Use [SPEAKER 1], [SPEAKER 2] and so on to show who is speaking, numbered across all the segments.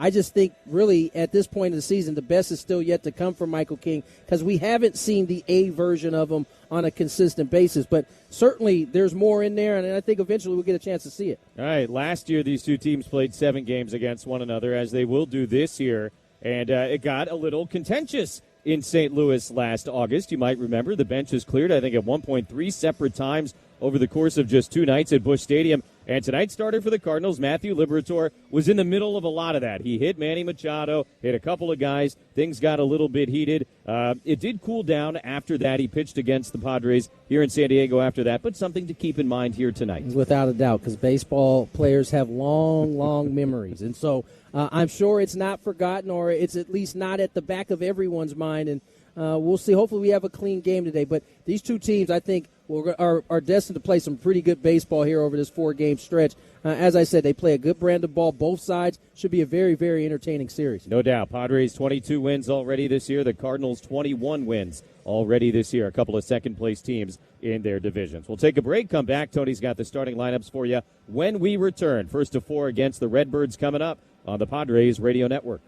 [SPEAKER 1] I just think really at this point in the season, the best is still yet to come from Michael King because we haven't seen the A version of him on a consistent basis. But certainly there's more in there, and I think eventually we'll get a chance to see it.
[SPEAKER 2] All right, last year these two teams played 7 games against one another, as they will do this year, and it got a little contentious in St. Louis last August. You might remember the bench is cleared, I think, at 1.3 separate times over the course of just 2 nights at Busch Stadium. And tonight's starter for the Cardinals, Matthew Liberatore, was in the middle of a lot of that. He hit Manny Machado, hit a couple of guys. Things got a little bit heated. It did cool down after that. He pitched against the Padres here in San Diego after that, but something to keep in mind here tonight.
[SPEAKER 1] Without a doubt, because baseball players have long, long memories. And so I'm sure it's not forgotten, or it's at least not at the back of everyone's mind. And we'll see. Hopefully we have a clean game today. But these two teams, I think, are destined to play some pretty good baseball here over this 4-game stretch. As I said, they play a good brand of ball. Both sides should be a very, very entertaining series.
[SPEAKER 2] No doubt. Padres 22 wins already this year. The Cardinals 21 wins already this year. A couple of second-place teams in their divisions. We'll take a break, come back. Tony's got the starting lineups for you when we return. 1st to 4 against the Redbirds coming up on the Padres Radio Network.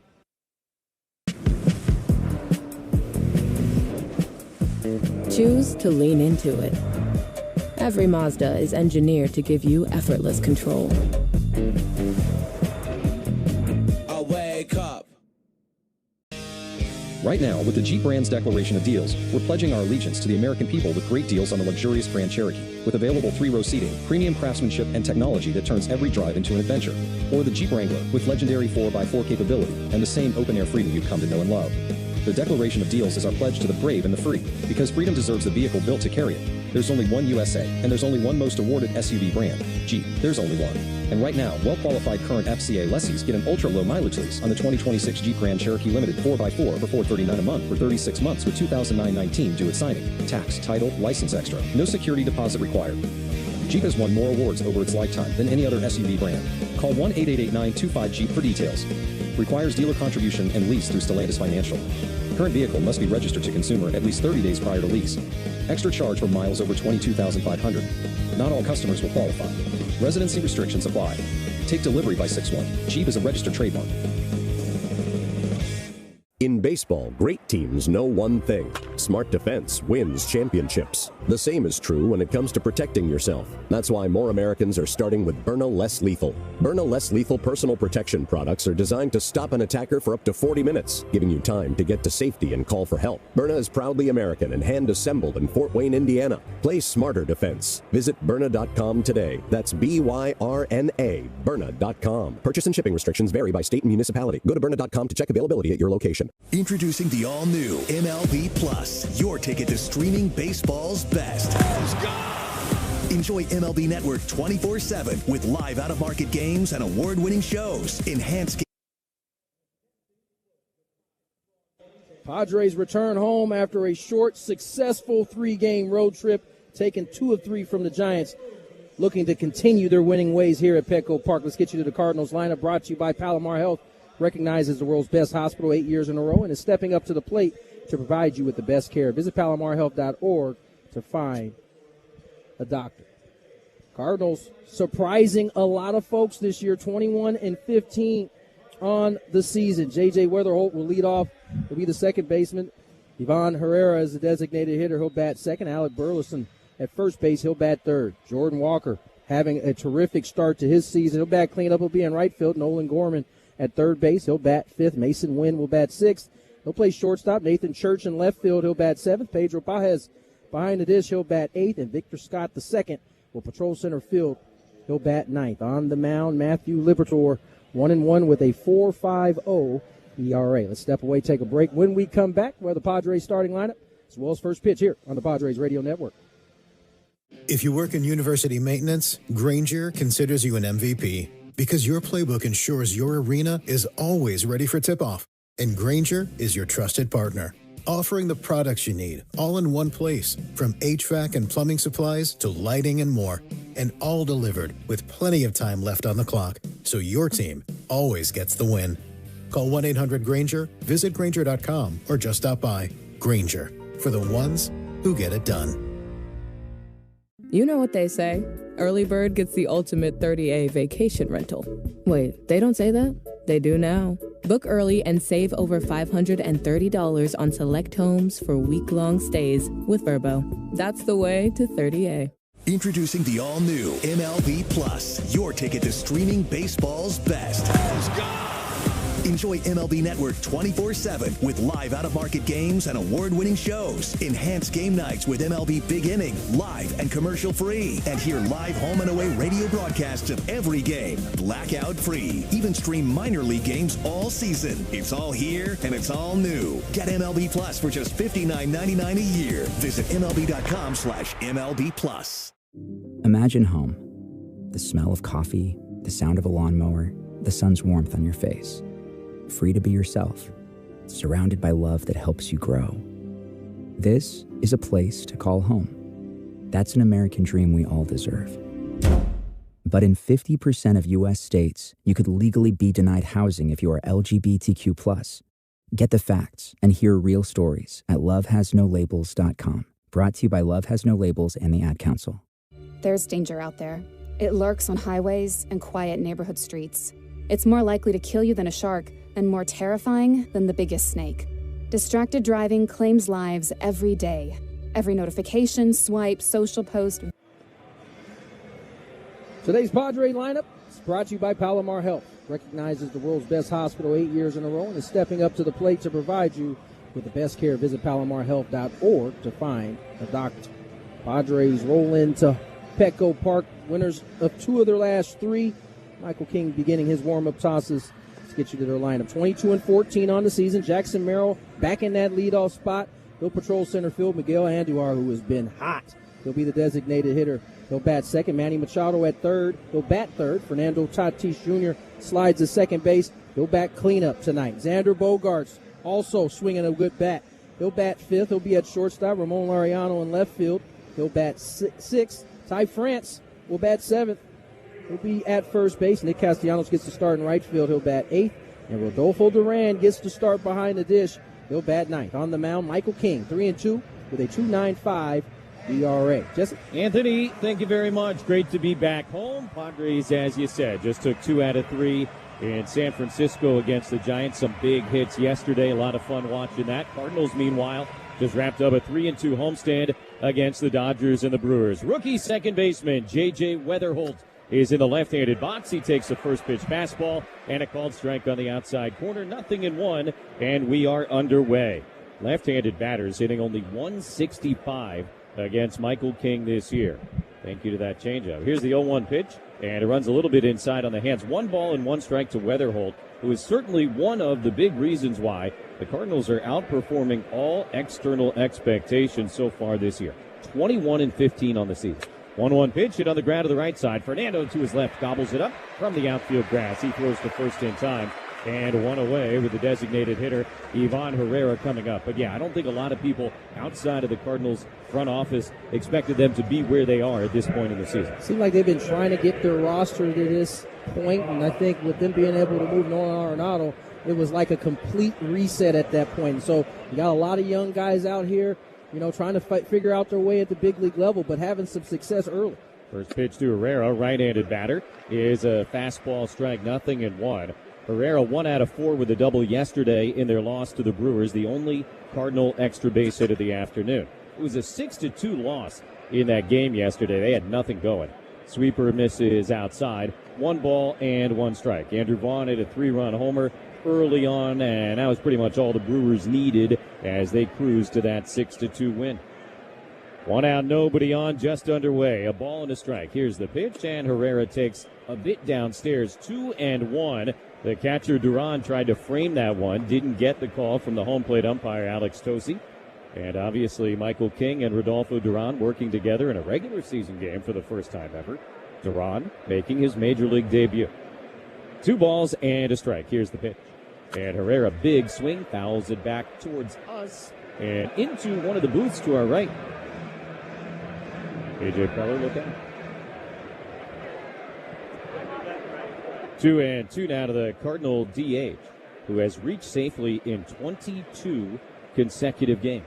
[SPEAKER 3] Choose to lean into it. Every Mazda is engineered to give you effortless control.
[SPEAKER 4] I wake up.
[SPEAKER 5] Right now, with the Jeep brand's declaration of deals, we're pledging our allegiance to the American people with great deals on the luxurious Grand Cherokee, with available 3-row seating, premium craftsmanship, and technology that turns every drive into an adventure. Or the Jeep Wrangler, with legendary 4x4 capability and the same open-air freedom you've come to know and love. The declaration of deals is our pledge to the brave and the free, because freedom deserves the vehicle built to carry it. There's only one USA, and there's only one most awarded SUV brand, Jeep. There's only one. And right now, well-qualified current FCA lessees get an ultra-low mileage lease on the 2026 Jeep Grand Cherokee Limited 4x4 for $439 a month for 36 months with $2,919 due at signing. Tax, title, license extra. No security deposit required. Jeep has won more awards over its lifetime than any other SUV brand. Call 1-888-925-JEEP for details. Requires dealer contribution and lease through Stellantis Financial. Current vehicle must be registered to consumer at least 30 days prior to lease. Extra charge for miles over 22,500. Not all customers will qualify. Residency restrictions apply. Take delivery by 6/1. Jeep is a registered trademark.
[SPEAKER 6] In baseball, great teams know one thing. Smart defense wins championships. The same is true when it comes to protecting yourself. That's why more Americans are starting with Byrna Less Lethal. Byrna Less Lethal personal protection products are designed to stop an attacker for up to 40 minutes, giving you time to get to safety and call for help. Byrna is proudly American and hand-assembled in Fort Wayne, Indiana. Play smarter defense. Visit Byrna.com today. That's B-Y-R-N-A, Byrna.com. Purchase and shipping restrictions vary by state and municipality. Go to Byrna.com to check availability at your location.
[SPEAKER 7] Introducing the all-new MLB Plus, your ticket to streaming baseball's best. Enjoy MLB Network 24/7 with live out-of-market games and award-winning shows. Enhanced.
[SPEAKER 1] Padres return home after a short, successful 3-game road trip, taking 2 of 3 from the Giants, looking to continue their winning ways here at Petco Park. Let's get you to the Cardinals lineup, brought to you by Palomar Health, recognized as the world's best hospital 8 years in a row, and is stepping up to the plate to provide you with the best care. Visit palomarhealth.org to find a doctor. Cardinals surprising a lot of folks this year, 21-15 on the season. J.J. Weatherholt will lead off. He'll be the second baseman. Ivan Herrera is the designated hitter. He'll bat second. Alec Burleson at first base. He'll bat third. Jordan Walker having a terrific start to his season. He'll bat cleanup. He'll be in right field. Nolan Gorman at third base. He'll bat fifth. Mason Wynn will bat sixth. He'll play shortstop. Nathan Church in left field. He'll bat seventh. Pedro Pajes behind the dish. He'll bat eighth. And Victor Scott the second will patrol center field. He'll bat ninth. On the mound, Matthew Liberatore, 1-1 with a 4.50 ERA. Let's step away, take a break. When we come back, we'll have the Padres starting lineup, as well as first pitch here on the Padres Radio Network.
[SPEAKER 8] If you work in university maintenance, Grainger considers you an MVP because your playbook ensures your arena is always ready for tip-off. And Grainger is your trusted partner, offering the products you need all in one place, from HVAC and plumbing supplies to lighting and more, and all delivered with plenty of time left on the clock, so your team always gets the win. Call 1-800-GRAINGER, visit Grainger.com, or just stop by. Grainger, for the ones who get it done.
[SPEAKER 3] You know what they say. Early bird gets the ultimate 30A vacation rental. Wait, they don't say that? They do now. Book early and save over $530 on select homes for week-long stays with Vrbo. That's the way to 30A.
[SPEAKER 7] Introducing the all-new MLB Plus, your ticket to streaming baseball's best. Enjoy MLB Network 24/7 with live out-of-market games and award-winning shows. Enhanced game nights with MLB Big Inning, live and commercial-free. And hear live home and away radio broadcasts of every game, blackout-free. Even stream minor league games all season. It's all here and it's all new. Get MLB Plus for just $59.99 a year. Visit MLB.com/MLB Plus.
[SPEAKER 9] Imagine home. The smell of coffee, the sound of a lawnmower, the sun's warmth on your face. Free to be yourself, surrounded by love that helps you grow. This is a place to call home. That's an American dream we all deserve. But in 50% of U.S. states, you could legally be denied housing if you are LGBTQ+. Get the facts and hear real stories at lovehasnolabels.com. Brought to you by Love Has No Labels and the Ad Council.
[SPEAKER 10] There's danger out there. It lurks on highways and quiet neighborhood streets. It's more likely to kill you than a shark, and more terrifying than the biggest snake. Distracted driving claims lives every day. Every notification, swipe, social post.
[SPEAKER 1] Today's Padre lineup is brought to you by Palomar Health. Recognized as the world's best hospital 8 years in a row and is stepping up to the plate to provide you with the best care. Visit palomarhealth.org to find a doctor. Padres roll into Petco Park, winners of 2 of their last 3. Michael King beginning his warm-up tosses. Let's get you to their lineup. 22-14 on the season. Jackson Merrill back in that leadoff spot. He'll patrol center field. Miguel Andujar, who has been hot, he'll be the designated hitter. He'll bat second. Manny Machado at third. He'll bat third. Fernando Tatis Jr. slides to second base. He'll bat cleanup tonight. Xander Bogaerts also swinging a good bat. He'll bat fifth. He'll be at shortstop. Ramon Laureano in left field. He'll bat sixth. Ty France will bat seventh. He'll be at first base. Nick Castellanos gets to start in right field. He'll bat eighth. And Rodolfo Duran gets to start behind the dish. He'll bat ninth. On the mound, Michael King, 3-2 with a 2.95 ERA. Jesse?
[SPEAKER 2] Anthony, thank you very much. Great to be back home. Padres, as you said, just took 2 out of 3 in San Francisco against the Giants. Some big hits yesterday. A lot of fun watching that. Cardinals, meanwhile, just wrapped up a 3-2 homestand against the Dodgers and the Brewers. Rookie second baseman J.J. Weatherholt is in the left-handed box. He takes the first pitch fastball and a called strike on the outside corner. 0-1, and we are underway. Left-handed batters hitting only 165 against Michael King this year. Thank you to that changeup. Here's the 0-1 pitch, and it runs a little bit inside on the hands. 1 ball and 1 strike to Weatherholt, who is certainly one of the big reasons why the Cardinals are outperforming all external expectations so far this year. 21-15 on the season. 1-1 pitch, hit on the ground to the right side. Fernando to his left, gobbles it up from the outfield grass. He throws to first in time, and 1 away with the designated hitter, Ivan Herrera, coming up. But yeah, I don't think a lot of people outside of the Cardinals front office expected them to be where they are at this point in the season.
[SPEAKER 1] Seems like they've been trying to get their roster to this point, and I think with them being able to move Nolan Arenado, it was like a complete reset at that point. And so you got a lot of young guys out here, trying to figure out their way at the big league level, but having some success early.
[SPEAKER 2] First pitch to Herrera, right-handed batter, is a fastball strike, 0-1. Herrera 1 out of 4 with a double yesterday in their loss to the Brewers, the only Cardinal extra base hit of the afternoon. It was a 6-2 loss in that game yesterday. They had nothing going. Sweeper misses outside. 1 ball and 1 strike. Andrew Vaughn hit a 3-run homer early on, and that was pretty much all the Brewers needed as they cruised to that 6-2 win. 1 out, nobody on, just underway. A ball and a strike. Here's the pitch, and Herrera takes a bit downstairs. 2-1. The catcher Duran tried to frame that one, didn't get the call from the home plate umpire Alex Tosi. And obviously Michael King and Rodolfo Duran working together in a regular season game for the first time ever. Duran making his major league debut. 2 balls and a strike. Here's the pitch. And Herrera, big swing, fouls it back towards us and into one of the booths to our right. A.J. Preller, look out. 2-2 now to the Cardinal DH, who has reached safely in 22 consecutive games.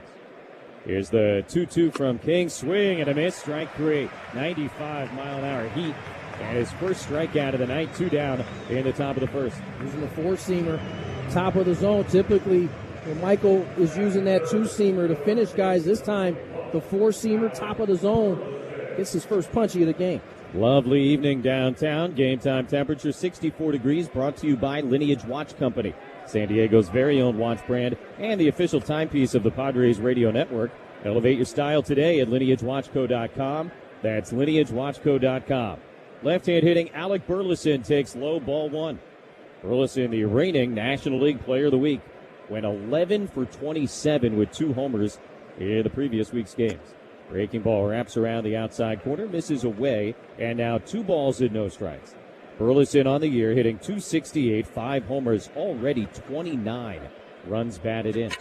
[SPEAKER 2] Here's the 2-2 from King. Swing and a miss. Strike 3. 95-mile-an-hour heat And his first strikeout of the night, 2 down in the top of the first.
[SPEAKER 1] Using the four-seamer, top of the zone. Typically, when Michael is using that two-seamer to finish guys, this time the four-seamer, top of the zone, gets his first punchy of the game.
[SPEAKER 2] Lovely evening downtown. Game time temperature 64 degrees, brought to you by Lineage Watch Company, San Diego's very own watch brand and the official timepiece of the Padres radio network. Elevate your style today at lineagewatchco.com. That's lineagewatchco.com. Left-hand hitting Alec Burleson takes low, ball 1. Burleson, the reigning National League Player of the Week, went 11 for 27 with 2 homers in the previous week's games. Breaking ball wraps around the outside corner, misses away, and now 2 balls and no strikes. Burleson on the year hitting .268, 5 homers, already 29 runs batted in.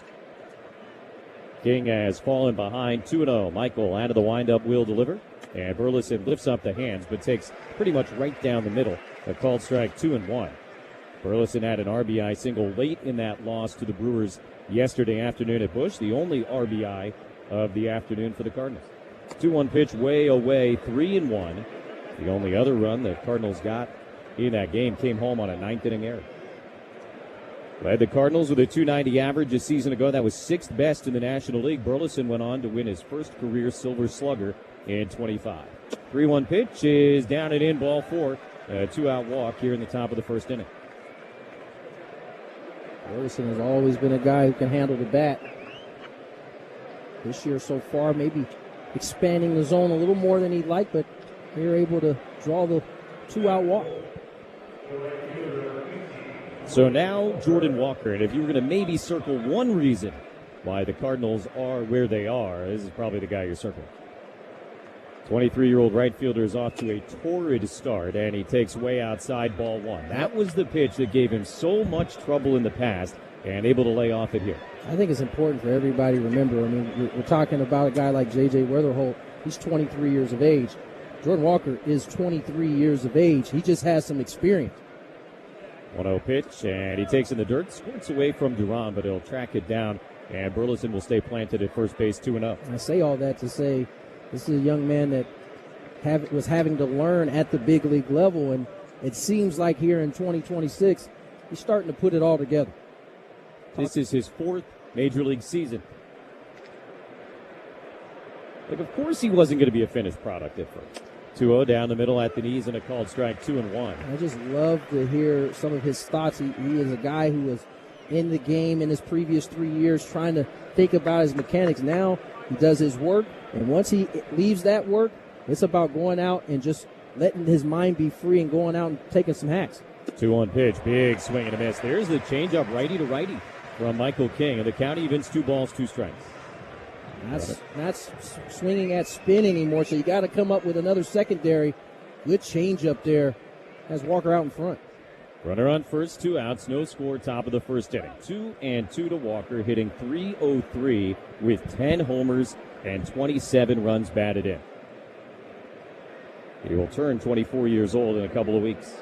[SPEAKER 2] King has fallen behind 2-0. Michael out of the windup will deliver. And Burleson lifts up the hands, but takes pretty much right down the middle. A called strike, 2-1. Burleson had an RBI single late in that loss to the Brewers yesterday afternoon at Busch, the only RBI of the afternoon for the Cardinals. 2-1 pitch way away, 3-1. The only other run the Cardinals got in that game came home on a 9th-inning error. Led the Cardinals with a .290 average a season ago. That was 6th best in the National League. Burleson went on to win his first career Silver Slugger in 25. 3-1 pitch is down and in, ball 4. A 2-out walk here in the top of the first inning.
[SPEAKER 1] Burleson has always been a guy who can handle the bat. This year so far, maybe expanding the zone a little more than he'd like, but they're able to draw the 2-out walk.
[SPEAKER 2] So now Jordan Walker, and if you were going to maybe circle one reason why the Cardinals are where they are, this is probably the guy you're circling. 23-year-old right fielder is off to a torrid start, and he takes way outside, ball 1. That was the pitch that gave him so much trouble in the past, and able to lay off it here.
[SPEAKER 1] I think it's important for everybody to remember. I mean, we're talking about a guy like J.J. Weatherholt. He's 23 years of age. Jordan Walker is 23 years of age. He just has some experience.
[SPEAKER 2] 1-0 pitch, and he takes in the dirt, squirts away from Duran, but he'll track it down, and Burleson will stay planted at first base, 2-0.
[SPEAKER 1] I say all that to say this is a young man that was having to learn at the big league level, and it seems like here in 2026, he's starting to put it all together.
[SPEAKER 2] This is his 4th Major League season. Like, of course he wasn't going to be a finished product at first. 2-0 down the middle at the knees and a called strike, 2-1.
[SPEAKER 1] I just love to hear some of his thoughts. He is a guy who was in the game in his previous 3 years trying to think about his mechanics. Now he does his work, and once he leaves that work, it's about going out and just letting his mind be free and going out and taking some hacks.
[SPEAKER 2] 2-1 pitch, big swing and a miss. There's the changeup righty to righty from Michael King, and the count evens 2 balls, 2 strikes.
[SPEAKER 1] That's not swinging at spin anymore, so you got to come up with another secondary. Good changeup there. Has Walker out in front.
[SPEAKER 2] Runner on first, 2 outs, no score, top of the first inning. 2-2 to Walker, hitting .303 with 10 homers and 27 runs batted in. He will turn 24 years old in a couple of weeks.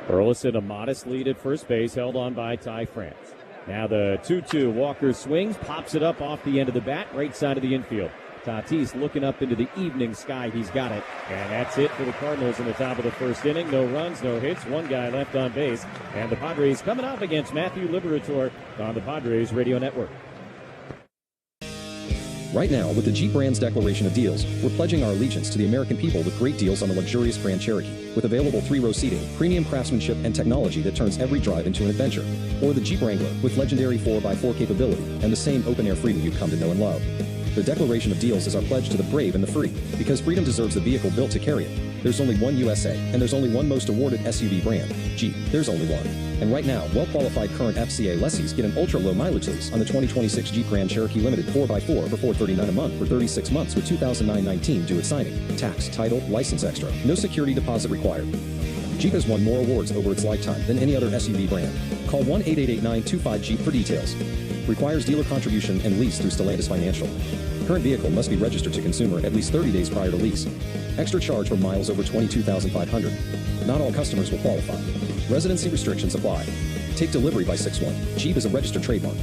[SPEAKER 2] Burleson, a modest lead at first base, held on by Ty France. Now the 2-2. Walker swings, pops it up off the end of the bat, right side of the infield. Tatis looking up into the evening sky. He's got it. And that's it for the Cardinals in the top of the first inning. No runs, no hits, 1 guy left on base. And the Padres coming up against Matthew Liberatore on the Padres Radio Network.
[SPEAKER 5] Right now, with the Jeep brand's declaration of deals, we're pledging our allegiance to the American people with great deals on the luxurious Grand Cherokee, with available 3-row seating, premium craftsmanship, and technology that turns every drive into an adventure. Or the Jeep Wrangler, with legendary 4x4 capability and the same open-air freedom you've come to know and love. The declaration of deals is our pledge to the brave and the free, because freedom deserves the vehicle built to carry it. There's only one USA, and there's only one most awarded SUV brand, Jeep. There's only one. And right now, well-qualified current FCA lessees get an ultra-low mileage lease on the 2026 Jeep Grand Cherokee Limited 4x4 for $439 a month for 36 months with $2,919 due at signing. Tax, title, license extra. No security deposit required. Jeep has won more awards over its lifetime than any other SUV brand. Call 1-888-925-JEEP for details. Requires dealer contribution and lease through Stellantis Financial. Current vehicle must be registered to consumer at least 30 days prior to lease. Extra charge for miles over 22,500. Not all customers will qualify. Residency restrictions apply. Take delivery by 6/1. Jeep is a registered trademark.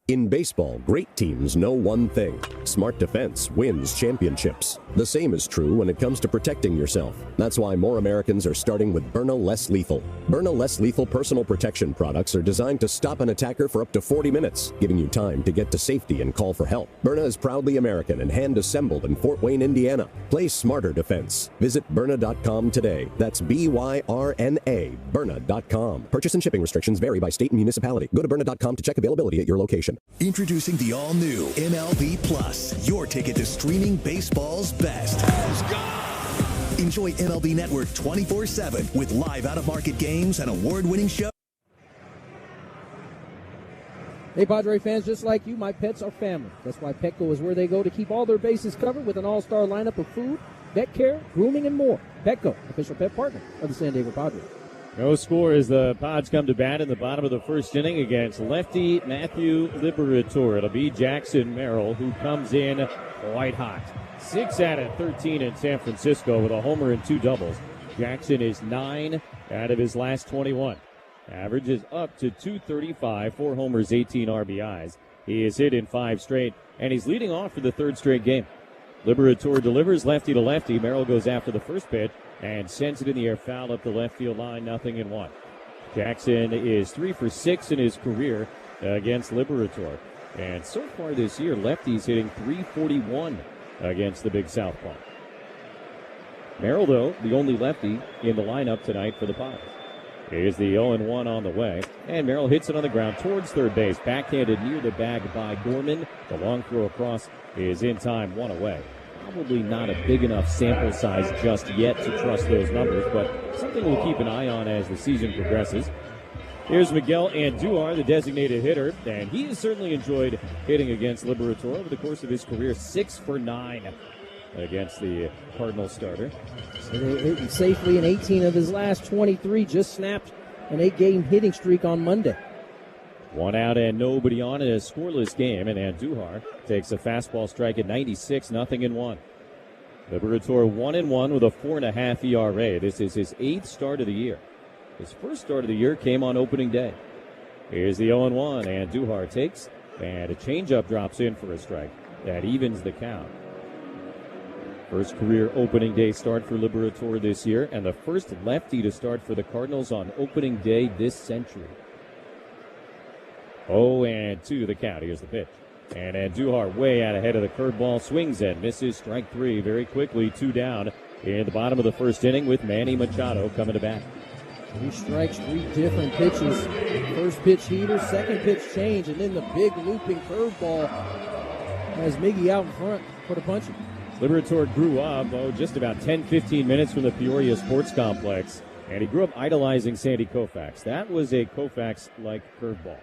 [SPEAKER 6] In baseball, great teams know one thing: smart defense wins championships. The same is true when it comes to protecting yourself. That's why more Americans are starting with Byrna Less Lethal. Byrna Less Lethal personal protection products are designed to stop an attacker for up to 40 minutes, giving you time to get to safety and call for help. Byrna is proudly American and hand-assembled in Fort Wayne, Indiana. Play smarter defense. Visit Byrna.com today. That's BYRNA, Byrna.com. Purchase and shipping restrictions vary by state and municipality. Go to Byrna.com to check availability at your location.
[SPEAKER 7] Introducing the all-new MLB Plus, your ticket to streaming baseball's best. Enjoy MLB Network 24/7 with live out-of-market games and award-winning shows.
[SPEAKER 1] Hey, Padre fans, just like you, my pets are family. That's why Petco is where they go to keep all their bases covered with an all-star lineup of food, vet care, grooming, and more. Petco, official pet partner of the San Diego Padres.
[SPEAKER 2] No score as the Pods come to bat in the bottom of the first inning against lefty Matthew Liberatore. It'll be Jackson Merrill who comes in white hot. 6 out of 13 in San Francisco with a homer and 2 doubles. Jackson is 9 out of his last 21. Average is up to .235, 4 homers, 18 RBIs. He is hit in 5 straight, and he's leading off for the 3rd straight game. Liberatore delivers lefty to lefty. Merrill goes after the first pitch and sends it in the air, foul up the left field line, 0-1. Jackson is 3 for 6 in his career against Liberatore. And so far this year, lefties hitting .341 against the Big Southpaw. Merrill, though, the only lefty in the lineup tonight for the Padres. Here's the 0-1 on the way, and Merrill hits it on the ground towards third base. Backhanded near the bag by Gorman. The long throw across is in time, 1 away. Probably not a big enough sample size just yet to trust those numbers, but something we'll keep an eye on as the season progresses. Here's Miguel Andujar, the designated hitter, and he has certainly enjoyed hitting against Liberatore over the course of his career. 6 for 9 against the Cardinals starter.
[SPEAKER 1] Hitting safely in 18 of his last 23, just snapped an 8-game hitting streak on Monday.
[SPEAKER 2] 1 out and nobody on in a scoreless game, and Andujar takes a fastball strike at 96, 0-1. Liberatore 1-1 with a 4.5 ERA. This is his 8th start of the year. His first start of the year came on opening day. Here's the 0-1. Andujar takes, and a changeup drops in for a strike. That evens the count. First career opening day start for Liberatore this year, and the first lefty to start for the Cardinals on opening day this century. 0-2 the count. Here's the pitch. And Andujar way out ahead of the curveball, swings and misses. Strike 3 very quickly, 2 down in the bottom of the first inning with Manny Machado coming to bat.
[SPEAKER 1] 3 strikes, 3 different pitches. First pitch heater, second pitch change, and then the big looping curveball has Miggy out in front for the puncher.
[SPEAKER 2] Liberatore grew up just about 10-15 minutes from the Peoria Sports Complex, and he grew up idolizing Sandy Koufax. That was a Koufax-like curveball.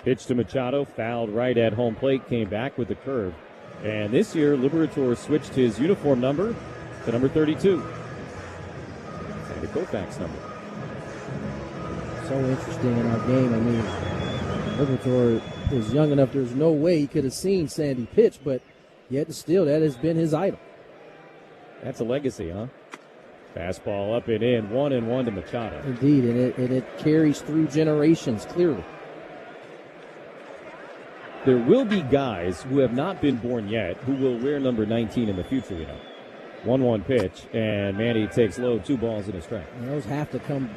[SPEAKER 2] Pitch to Machado, fouled right at home plate, came back with the curve. And this year, Liberatore switched his uniform number to number 32. Sandy Koufax number.
[SPEAKER 1] So interesting in our game. I mean, Liberatore is young enough, there's no way he could have seen Sandy pitch, but yet still, that has been his idol.
[SPEAKER 2] That's a legacy, huh? Fastball up and in, 1-1 to Machado.
[SPEAKER 1] Indeed, and it carries through generations, clearly.
[SPEAKER 2] There will be guys who have not been born yet who will wear number 19 in the future, you know. 1-1 pitch, and Manny takes low, 2 balls and a strike.
[SPEAKER 1] And those have to come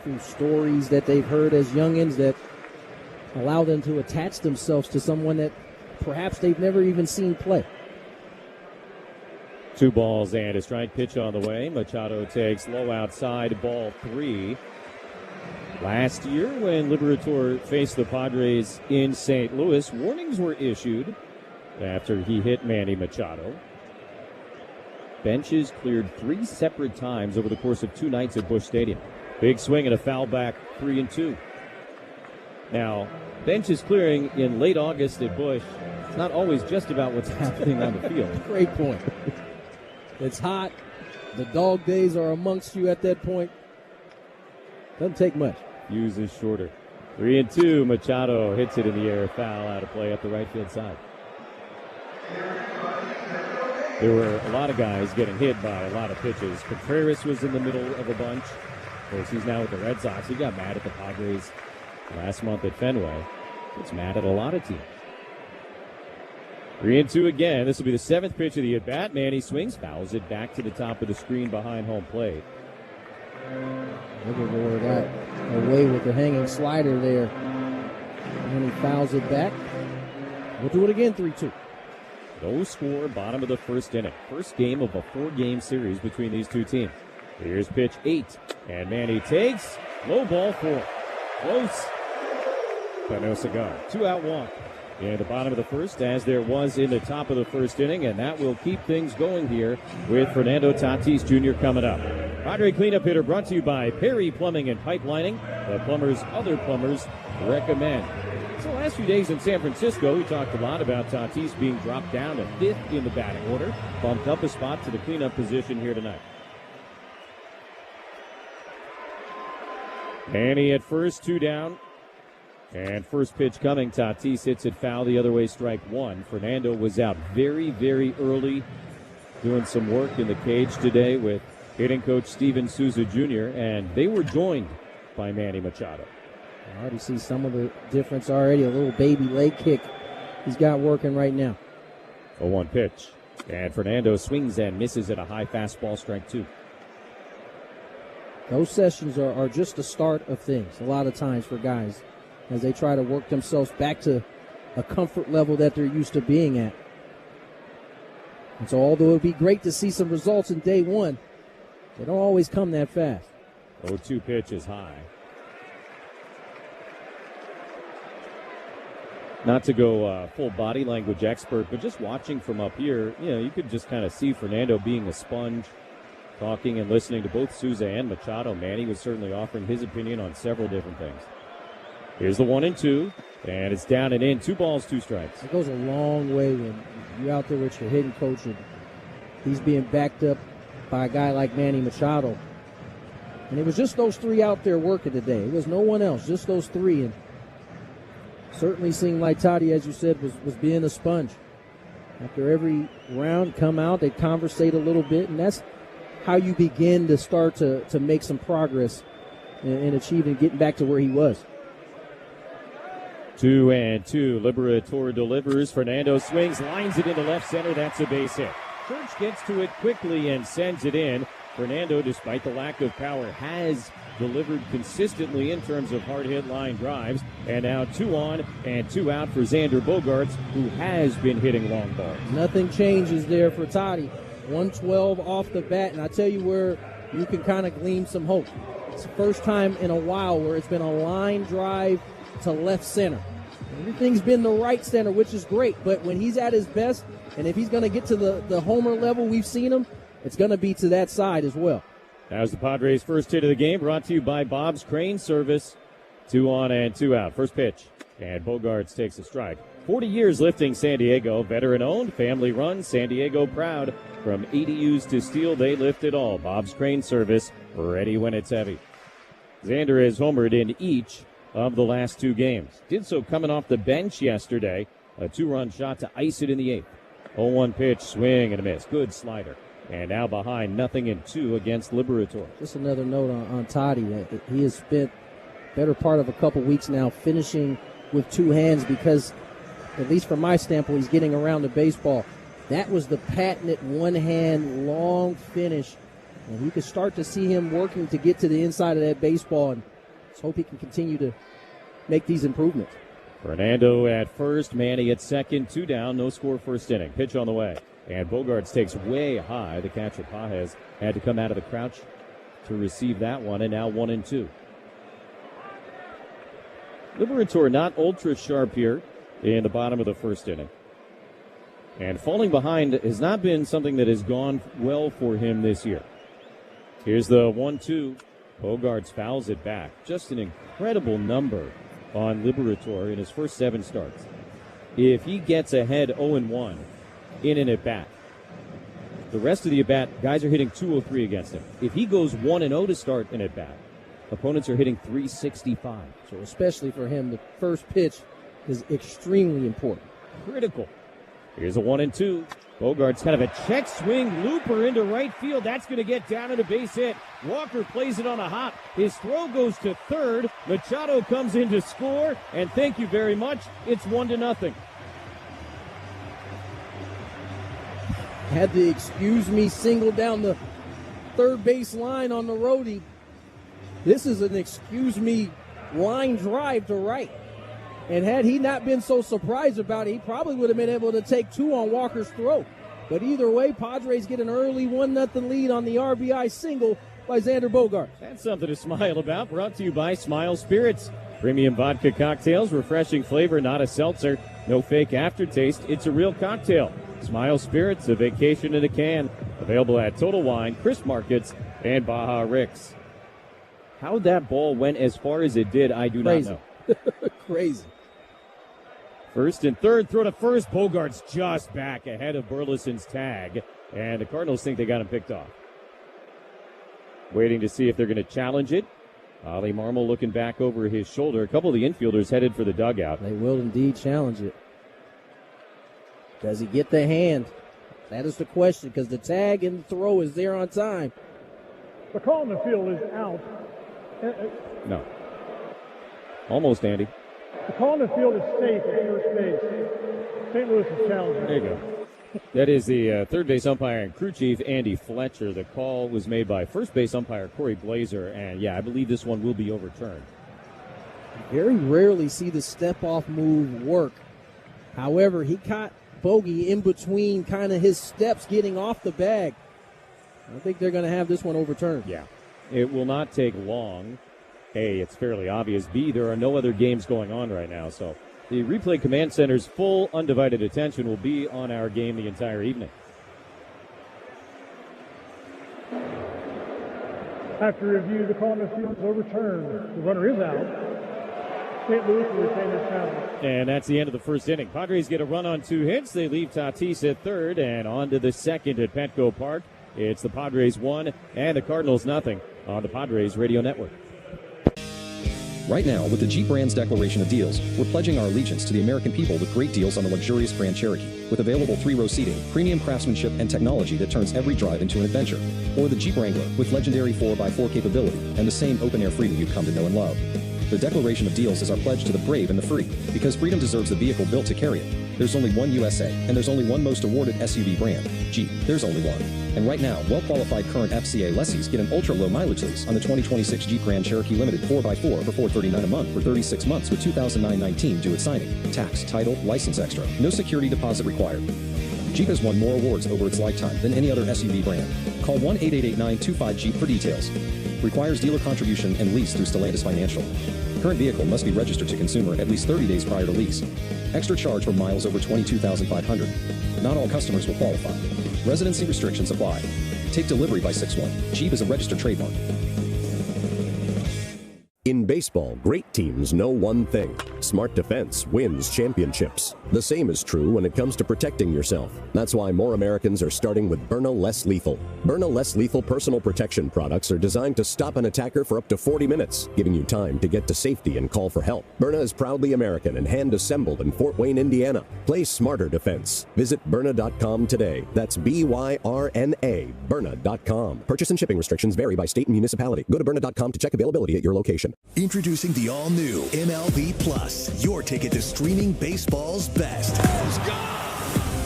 [SPEAKER 1] through stories that they've heard as youngins that allow them to attach themselves to someone that perhaps they've never even seen play.
[SPEAKER 2] 2 balls and a strike. Pitch on the way. Machado takes low outside, ball 3. Last year, when Liberatore faced the Padres in St. Louis, warnings were issued after he hit Manny Machado. Benches cleared 3 separate times over the course of 2 nights at Busch Stadium. Big swing and a foul back, 3-2. Now, benches clearing in late August at Busch, it's not always just about what's happening on the field.
[SPEAKER 1] Great point. It's hot. The dog days are amongst you at that point. Doesn't take much.
[SPEAKER 2] Fuse is shorter. 3-2. Machado hits it in the air. Foul out of play up the right field side. There were a lot of guys getting hit by a lot of pitches. Contreras was in the middle of a bunch. Of course, he's now with the Red Sox. He got mad at the Padres last month at Fenway. Gets mad at a lot of teams. 3-2 again. This will be the 7th pitch of the at-bat. Manny swings, fouls it back to the top of the screen behind home plate.
[SPEAKER 1] Livermore got away with the hanging slider there. And he fouls it back. We'll do it again, 3-2.
[SPEAKER 2] No score, bottom of the first inning. First game of a 4-game series between these two teams. Here's pitch 8. And Manny takes. Low ball 4. Close. But no cigar. 2-out walk. In the bottom of the first, as there was in the top of the first inning, and that will keep things going here with Fernando Tatis Jr. coming up. Padre cleanup hitter brought to you by Perry Plumbing and Pipelining. The plumbers other plumbers recommend. So the last few days in San Francisco, we talked a lot about Tatis being dropped down to 5th in the batting order, bumped up a spot to the cleanup position here tonight. Manny at first, 2 down. And first pitch coming, Tatis hits it foul the other way, strike 1. Fernando was out very, very early, doing some work in the cage today with hitting coach Steven Souza Jr., and they were joined by Manny Machado.
[SPEAKER 1] I already see some of the difference already, a little baby leg kick he's got working right now.
[SPEAKER 2] 0-1 pitch, and Fernando swings and misses at a high fastball, strike 2.
[SPEAKER 1] Those sessions are just the start of things a lot of times for guys, as they try to work themselves back to a comfort level that they're used to being at. And so although it would be great to see some results in day one, they don't always come that fast.
[SPEAKER 2] 0-2 pitch is high. Not to go full body language expert, but just watching from up here, you could just kind of see Fernando being a sponge, talking and listening to both Souza and Machado. Manny was certainly offering his opinion on several different things. Here's the 1-2, and it's down and in. 2 balls, 2 strikes.
[SPEAKER 1] It goes a long way when you're out there with your hitting coach and he's being backed up by a guy like Manny Machado. And it was just those 3 out there working today. It was no one else, just those 3. And certainly seemed like Toddy, as you said, was being a sponge. After every round, come out, they conversate a little bit, and that's how you begin to start to make some progress in achieving getting back to where he was.
[SPEAKER 2] 2-2. Liberator delivers. Fernando swings, lines it into left center. That's a base hit. Church gets to it quickly and sends it in. Fernando, despite the lack of power, has delivered consistently in terms of hard hit line drives. And now 2 on and 2 out for Xander Bogaerts, who has been hitting long balls.
[SPEAKER 1] Nothing changes there for Toddy. 112 off the bat, and I tell you where you can kind of glean some hope. It's the first time in a while where it's been a line drive to left center. Everything's been the right center, which is great, but when he's at his best, and if he's going to get to the homer level we've seen him, it's going to be to that side as well.
[SPEAKER 2] That was the Padres' first hit of the game, brought to you by Bob's Crane Service. 2 on and 2 out. First pitch, and Bogaerts takes a strike. 40 years lifting San Diego, veteran-owned, family-run, San Diego proud. From ADUs to steel, they lift it all. Bob's Crane Service, ready when it's heavy. Xander has homered in each of the last 2 games. Did so coming off the bench yesterday. A 2-run shot to ice it in the 8th. 0-1 pitch, swing and a miss. Good slider. And now behind 0-2 against Liberator.
[SPEAKER 1] Just another note on Toddy. He has spent better part of a couple weeks now finishing with 2 hands because, at least from my standpoint, he's getting around the baseball. That was the patented 1-hand long finish. And you can start to see him working to get to the inside of that baseball. And let's hope he can continue to make these improvements.
[SPEAKER 2] Fernando at first, Manny at second, 2 down, no score first inning. Pitch on the way. And Bogaerts takes way high. The catcher, Pajes, had to come out of the crouch to receive that one, and now 1-2. Liberator not ultra sharp here in the bottom of the first inning. And falling behind has not been something that has gone well for him this year. Here's the 1-2. Bogaerts fouls it back. Just an incredible number on Liberator in his first 7 starts. If he gets ahead 0-1 in an at-bat, the rest of the at-bat, guys are hitting 203 against him. If he goes 1-0 to start an at-bat, opponents are hitting 365.
[SPEAKER 1] So especially for him, the first pitch is extremely important.
[SPEAKER 2] Critical. Here's a 1-2. Bogaerts kind of a check swing looper into right field. That's going to get down at a base hit. Walker plays it on a hop. His throw goes to third. Machado comes in to score. And thank you very much. It's 1-0.
[SPEAKER 1] had the excuse me single down the third base line on the roadie. This is an excuse me line drive to right. And had he not been so surprised about it, he probably would have been able to take two on Walker's throat. But either way, Padres get an early 1-0 lead on the RBI single by Xander Bogaerts.
[SPEAKER 2] That's something to smile about. Brought to you by Smile Spirits. Premium vodka cocktails, refreshing flavor, not a seltzer. No fake aftertaste. It's a real cocktail. Smile Spirits, a vacation in a can. Available at Total Wine, Chris Markets, and Baja Ricks. How that ball went as far as it did, I do not know.
[SPEAKER 1] Crazy.
[SPEAKER 2] First and third, throw to first. Bogaerts just back ahead of Burleson's tag. And the Cardinals think they got him picked off. Waiting to see if they're going to challenge it. Ali Marmol looking back over his shoulder. A couple of the infielders headed for the dugout.
[SPEAKER 1] They will indeed challenge it. Does he get the hand? That is the question, because the tag and the throw is there on time.
[SPEAKER 11] The call in the field is out.
[SPEAKER 2] No. Almost, Andy.
[SPEAKER 11] The call in the field is safe at first base. St. Louis is challenging.
[SPEAKER 2] There you go. That is the third base umpire and crew chief, Andy Fletcher. The call was made by first base umpire Corey Blazer, and yeah, I believe this one will be overturned.
[SPEAKER 1] Very rarely see the step-off move work. However, he caught Bogey in between kind of his steps getting off the bag. I think they're going to have this one overturned.
[SPEAKER 2] Yeah. It will not take long. A, it's fairly obvious. B, there are no other games going on right now, so the Replay Command Center's full undivided attention will be on our game the entire evening.
[SPEAKER 11] After review, the call in the field is overturned. The runner is out. St. Louis will retain their challenge.
[SPEAKER 2] And that's the end of the first inning. Padres get a run on 2 hits. They leave Tatis at third, and on to the second at Petco Park. It's the Padres 1 and the Cardinals nothing on the Padres Radio Network.
[SPEAKER 5] Right now, with the Jeep brand's declaration of deals, we're pledging our allegiance to the American people with great deals on the luxurious Grand Cherokee, with available 3-row seating, premium craftsmanship, and technology that turns every drive into an adventure. Or the Jeep Wrangler, with legendary 4x4 capability and the same open-air freedom you've come to know and love. The declaration of deals is our pledge to the brave and the free, because freedom deserves the vehicle built to carry it. There's only one USA, and there's only one most awarded SUV brand, Jeep. There's only one. And right now, well-qualified current FCA lessees get an ultra-low mileage lease on the 2026 Jeep Grand Cherokee Limited 4x4 for $439 a month for 36 months with $2,919 due at signing. Tax, title, license extra. No security deposit required. Jeep has won more awards over its lifetime than any other SUV brand. Call 1-888-925-JEEP for details. Requires dealer contribution and lease through Stellantis Financial. Current vehicle must be registered to consumer at least 30 days prior to lease. Extra charge for miles over 22,500. Not all customers will qualify. Residency restrictions apply. Take delivery by 6/1. Jeep is a registered trademark.
[SPEAKER 6] In baseball, great teams know one thing. Smart defense wins championships. The same is true when it comes to protecting yourself. That's why more Americans are starting with Byrna Less Lethal. Byrna Less Lethal personal protection products are designed to stop an attacker for up to 40 minutes, giving you time to get to safety and call for help. Byrna is proudly American and hand-assembled in Fort Wayne, Indiana. Play smarter defense. Visit Byrna.com today. That's B-Y-R-N-A, Byrna.com. Purchase and shipping restrictions vary by state and municipality. Go to Byrna.com to check availability at your location.
[SPEAKER 7] Introducing the all-new MLB Plus, your ticket to streaming baseball's best.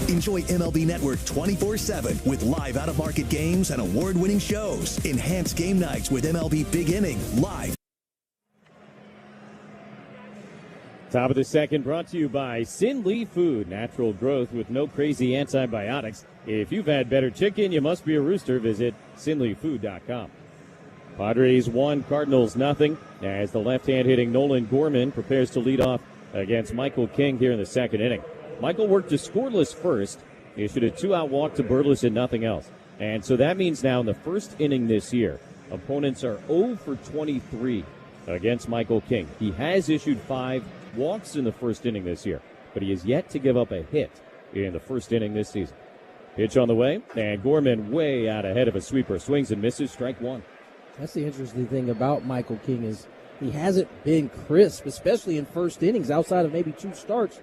[SPEAKER 7] Enjoy MLB Network 24/7 with live out-of-market games and award-winning shows. Enhance game nights with MLB Big Inning live.
[SPEAKER 2] Top of the second brought to you by Sin Lee Food, natural growth with no crazy antibiotics. If you've had better chicken, you must be a rooster. Visit SinLeeFood.com. Padres 1, Cardinals nothing, as the left-hand hitting Nolan Gorman prepares to lead off against Michael King here in the second inning. Michael worked a scoreless first, issued a 2-out walk to Burles and nothing else. And so that means now in the first inning this year, opponents are 0 for 23 against Michael King. He has issued 5 walks in the first inning this year, but he has yet to give up a hit in the first inning this season. Pitch on the way, and Gorman way out ahead of a sweeper. Swings and misses, strike 1.
[SPEAKER 1] That's the interesting thing about Michael King is he hasn't been crisp, especially in first innings, outside of maybe 2 starts,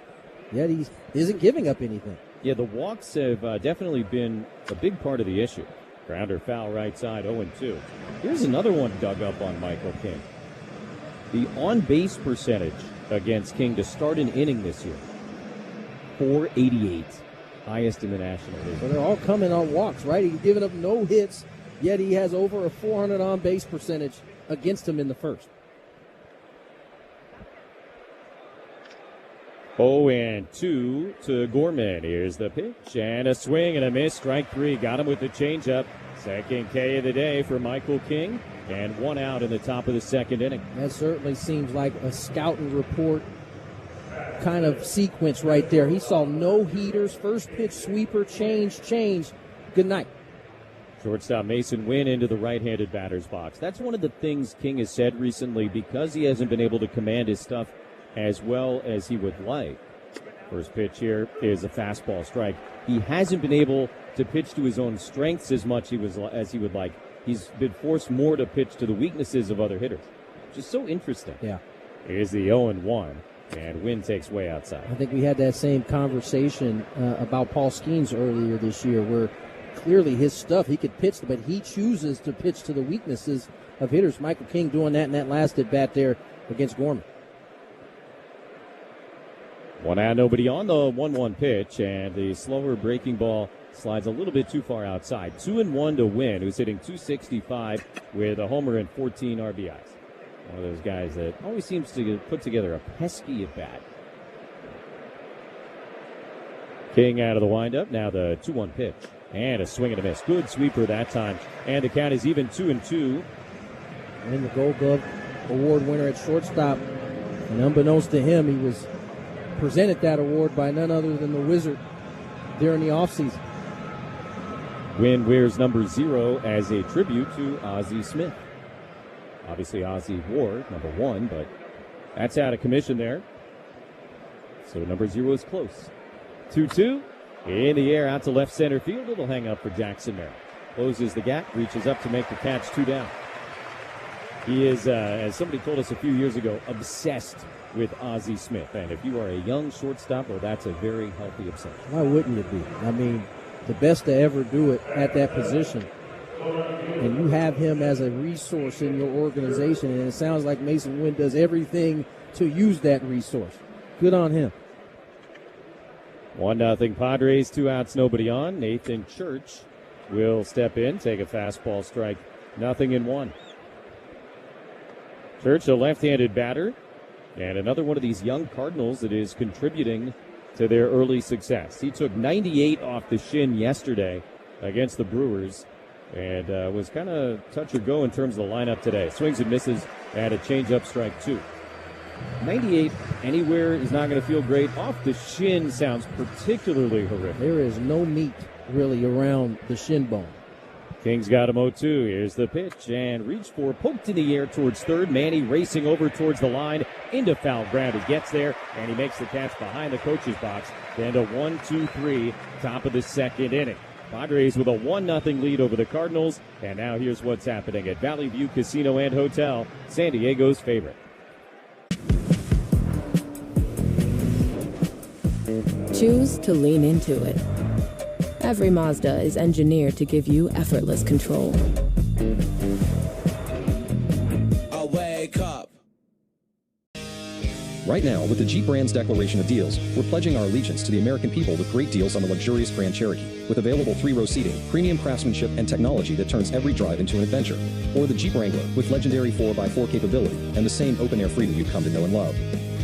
[SPEAKER 1] yet he isn't giving up anything.
[SPEAKER 2] Yeah, the walks have definitely been a big part of the issue. Grounder foul right side, 0-2. Here's another one dug up on Michael King. The on-base percentage against King to start an inning this year, .488. highest in the National League.
[SPEAKER 1] So they're all coming on walks, right? He's given up no hits, yet he has over a 400 on-base percentage against him in the first.
[SPEAKER 2] 0-2 to Gorman. Here's the pitch and a swing and a miss. Strike three. Got him with the changeup. Second K of the day for Michael King, and one out in the top of the second inning.
[SPEAKER 1] That certainly seems like a scouting report kind of sequence right there. He saw no heaters, first pitch sweeper, change. Good night.
[SPEAKER 2] Shortstop Mason Wynn into the right-handed batter's box. That's one of the things King has said recently, because he hasn't been able to command his stuff as well as he would like. First pitch here is a fastball strike. He hasn't been able to pitch to his own strengths as much as he would like. He's been forced more to pitch to the weaknesses of other hitters, which is so interesting.
[SPEAKER 1] Yeah.
[SPEAKER 2] Here's the 0-1, and Wynn takes way outside.
[SPEAKER 1] I think we had that same conversation about Paul Skeens earlier this year, where clearly his stuff, he could pitch, but he chooses to pitch to the weaknesses of hitters. Michael King doing that in that last at-bat there against Gorman.
[SPEAKER 2] One out, nobody on. The 1-1 pitch, and the slower breaking ball slides a little bit too far outside. 2-1 to Wynn, who's hitting .265 with a homer and 14 RBIs. One of those guys that always seems to put together a pesky at bat. King out of the windup. Now the 2-1 pitch, and a swing and a miss. Good sweeper that time, and the count is even 2-2.
[SPEAKER 1] And the Gold Glove Award winner at shortstop. And unbeknownst to him, he was presented that award by none other than the Wizard during the offseason.
[SPEAKER 2] Wynn wears number 0 as a tribute to Ozzie Smith. Obviously, Ozzie wore number 1, but that's out of commission there. So number 0 is close. 2-2 in the air out to left center field. It'll hang up for Jackson Merrill. Closes the gap, reaches up to make the catch, 2 down. He is, as somebody told us a few years ago, obsessed with Ozzie Smith. And if you are a young shortstop, well, that's a very healthy obsession.
[SPEAKER 1] Why wouldn't it be? I mean, the best to ever do it at that position. And you have him as a resource in your organization, and it sounds like Mason Wynn does everything to use that resource. Good on him.
[SPEAKER 2] 1-0 Padres, 2 outs, nobody on. Nathan Church will step in, take a fastball strike, 0-1. Church, a left-handed batter, and another one of these young Cardinals that is contributing to their early success. He took 98 off the shin yesterday against the Brewers, and was kind of touch or go in terms of the lineup today. Swings and misses, and a changeup, strike 2. 98 anywhere is not going to feel great. Off the shin sounds particularly horrific.
[SPEAKER 1] There is no meat really around the shin bone.
[SPEAKER 2] King's got him 0-2. Here's the pitch, and reached for, poked in the air towards third. Manny racing over towards the line into foul ground. He gets there, and he makes the catch behind the coach's box. Then to 1-2-3, top of the second inning. Padres with a 1-0 lead over the Cardinals. And now here's what's happening at Valley View Casino and Hotel, San Diego's favorite.
[SPEAKER 3] Choose to lean into it. Every Mazda is engineered to give you effortless control.
[SPEAKER 4] I wake up.
[SPEAKER 5] Right now, with the Jeep brand's declaration of deals, we're pledging our allegiance to the American people with great deals on the luxurious Grand Cherokee, with available 3-row seating, premium craftsmanship, and technology that turns every drive into an adventure. Or the Jeep Wrangler, with legendary 4x4 capability and the same open-air freedom you've come to know and love.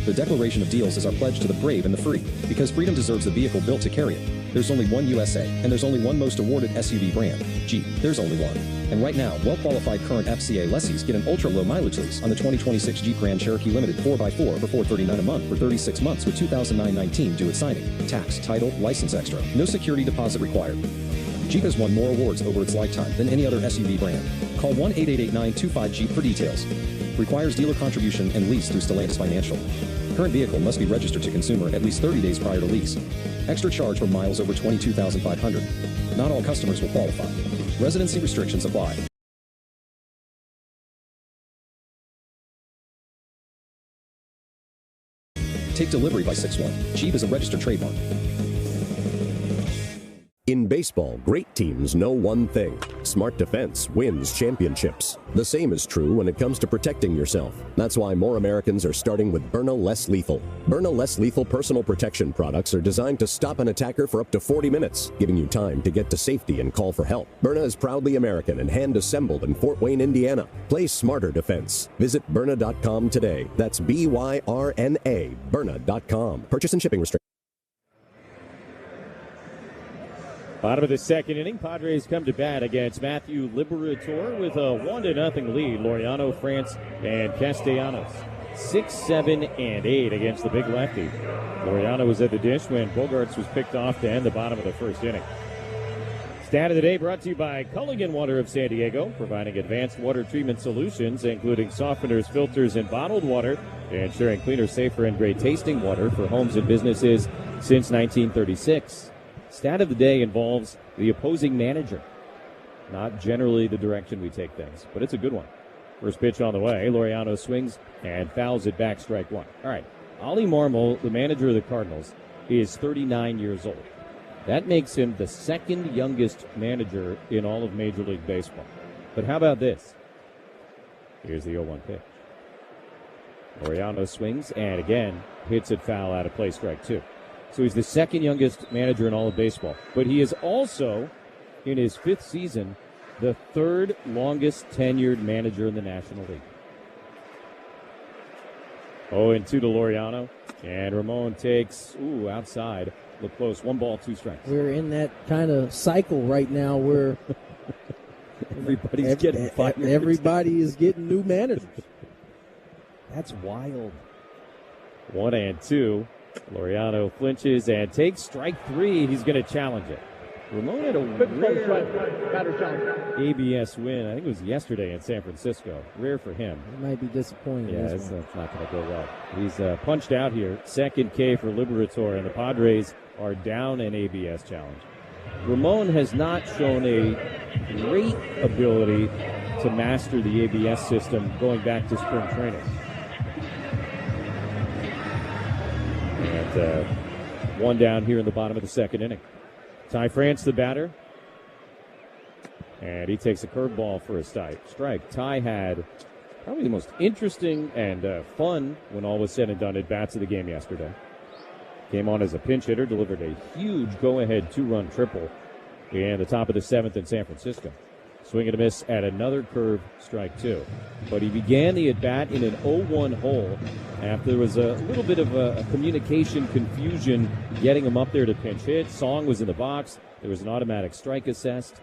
[SPEAKER 5] The declaration of deals is our pledge to the brave and the free, because freedom deserves a vehicle built to carry it. There's only one USA, and there's only one most awarded SUV brand, Jeep. There's only one. And right now, well-qualified current FCA lessees get an ultra-low mileage lease on the 2026 Jeep Grand Cherokee Limited 4x4 for $439 a month for 36 months with $2,919 due at signing. Tax, title, license extra. No security deposit required. Jeep has won more awards over its lifetime than any other SUV brand. Call 1-888-925-JEEP for details. Requires dealer contribution and lease through Stellantis Financial. Current vehicle must be registered to consumer at least 30 days prior to lease. Extra charge for miles over 22,500. Not all customers will qualify. Residency restrictions apply. Take delivery by 6/1. Jeep is a registered trademark.
[SPEAKER 6] In baseball, great teams know one thing. Smart defense wins championships. The same is true when it comes to protecting yourself. That's why more Americans are starting with Byrna Less Lethal. Byrna Less Lethal personal protection products are designed to stop an attacker for up to 40 minutes, giving you time to get to safety and call for help. Byrna is proudly American and hand-assembled in Fort Wayne, Indiana. Play smarter defense. Visit Byrna.com today. That's BYRNA, Byrna.com. Purchase and shipping restrictions.
[SPEAKER 2] Bottom of the second inning, Padres come to bat against Matthew Liberatore with a 1-0 lead. Laureano, France, and Castellanos 6, 7, and 8 against the big lefty. Laureano was at the dish when Bogarts was picked off to end the bottom of the first inning. Stat of the day brought to you by Culligan Water of San Diego, providing advanced water treatment solutions, including softeners, filters, and bottled water, ensuring cleaner, safer, and great tasting water for homes and businesses since 1936. Stat of the day involves the opposing manager. Not generally the direction we take things, but it's a good one. First pitch on the way. Laureano swings and fouls it back, strike one. All right. Ollie Marmol, the manager of the Cardinals, is 39 years old. That makes him the second youngest manager in all of Major League Baseball. But how about this? Here's the 0-1 pitch. Laureano swings and again hits it foul out of play, strike two. So he's the second youngest manager in all of baseball. But he is also, in his fifth season, the third longest tenured manager in the National League. 0-2 to Laureano. And Ramon takes, outside. Look close. 1 ball, 2 strikes.
[SPEAKER 1] We're in that kind of cycle right now where
[SPEAKER 2] everybody's getting fired.
[SPEAKER 1] Everybody is getting new managers.
[SPEAKER 2] That's wild. 1-2. Laureano flinches and takes strike 3. He's going to challenge it. Ramon had a rare ABS win. I think it was yesterday in San Francisco. Rare for him.
[SPEAKER 1] It might be disappointing.
[SPEAKER 2] Yeah, it's not going to go well. He's punched out here. Second K for Liberatore, and the Padres are down an ABS challenge. Ramon has not shown a great ability to master the ABS system going back to spring training. And one down here in the bottom of the second inning. Ty France, the batter. And he takes a curveball for a strike. Ty had probably the most interesting and fun, when all was said and done, at bats of the game yesterday. Came on as a pinch hitter, delivered a huge go-ahead 2-run triple in the top of the 7th in San Francisco. Swing and a miss at another curve, strike 2. But he began the at-bat in an 0-1 hole after there was a little bit of a communication confusion getting him up there to pinch hit. Song was in the box. There was an automatic strike assessed.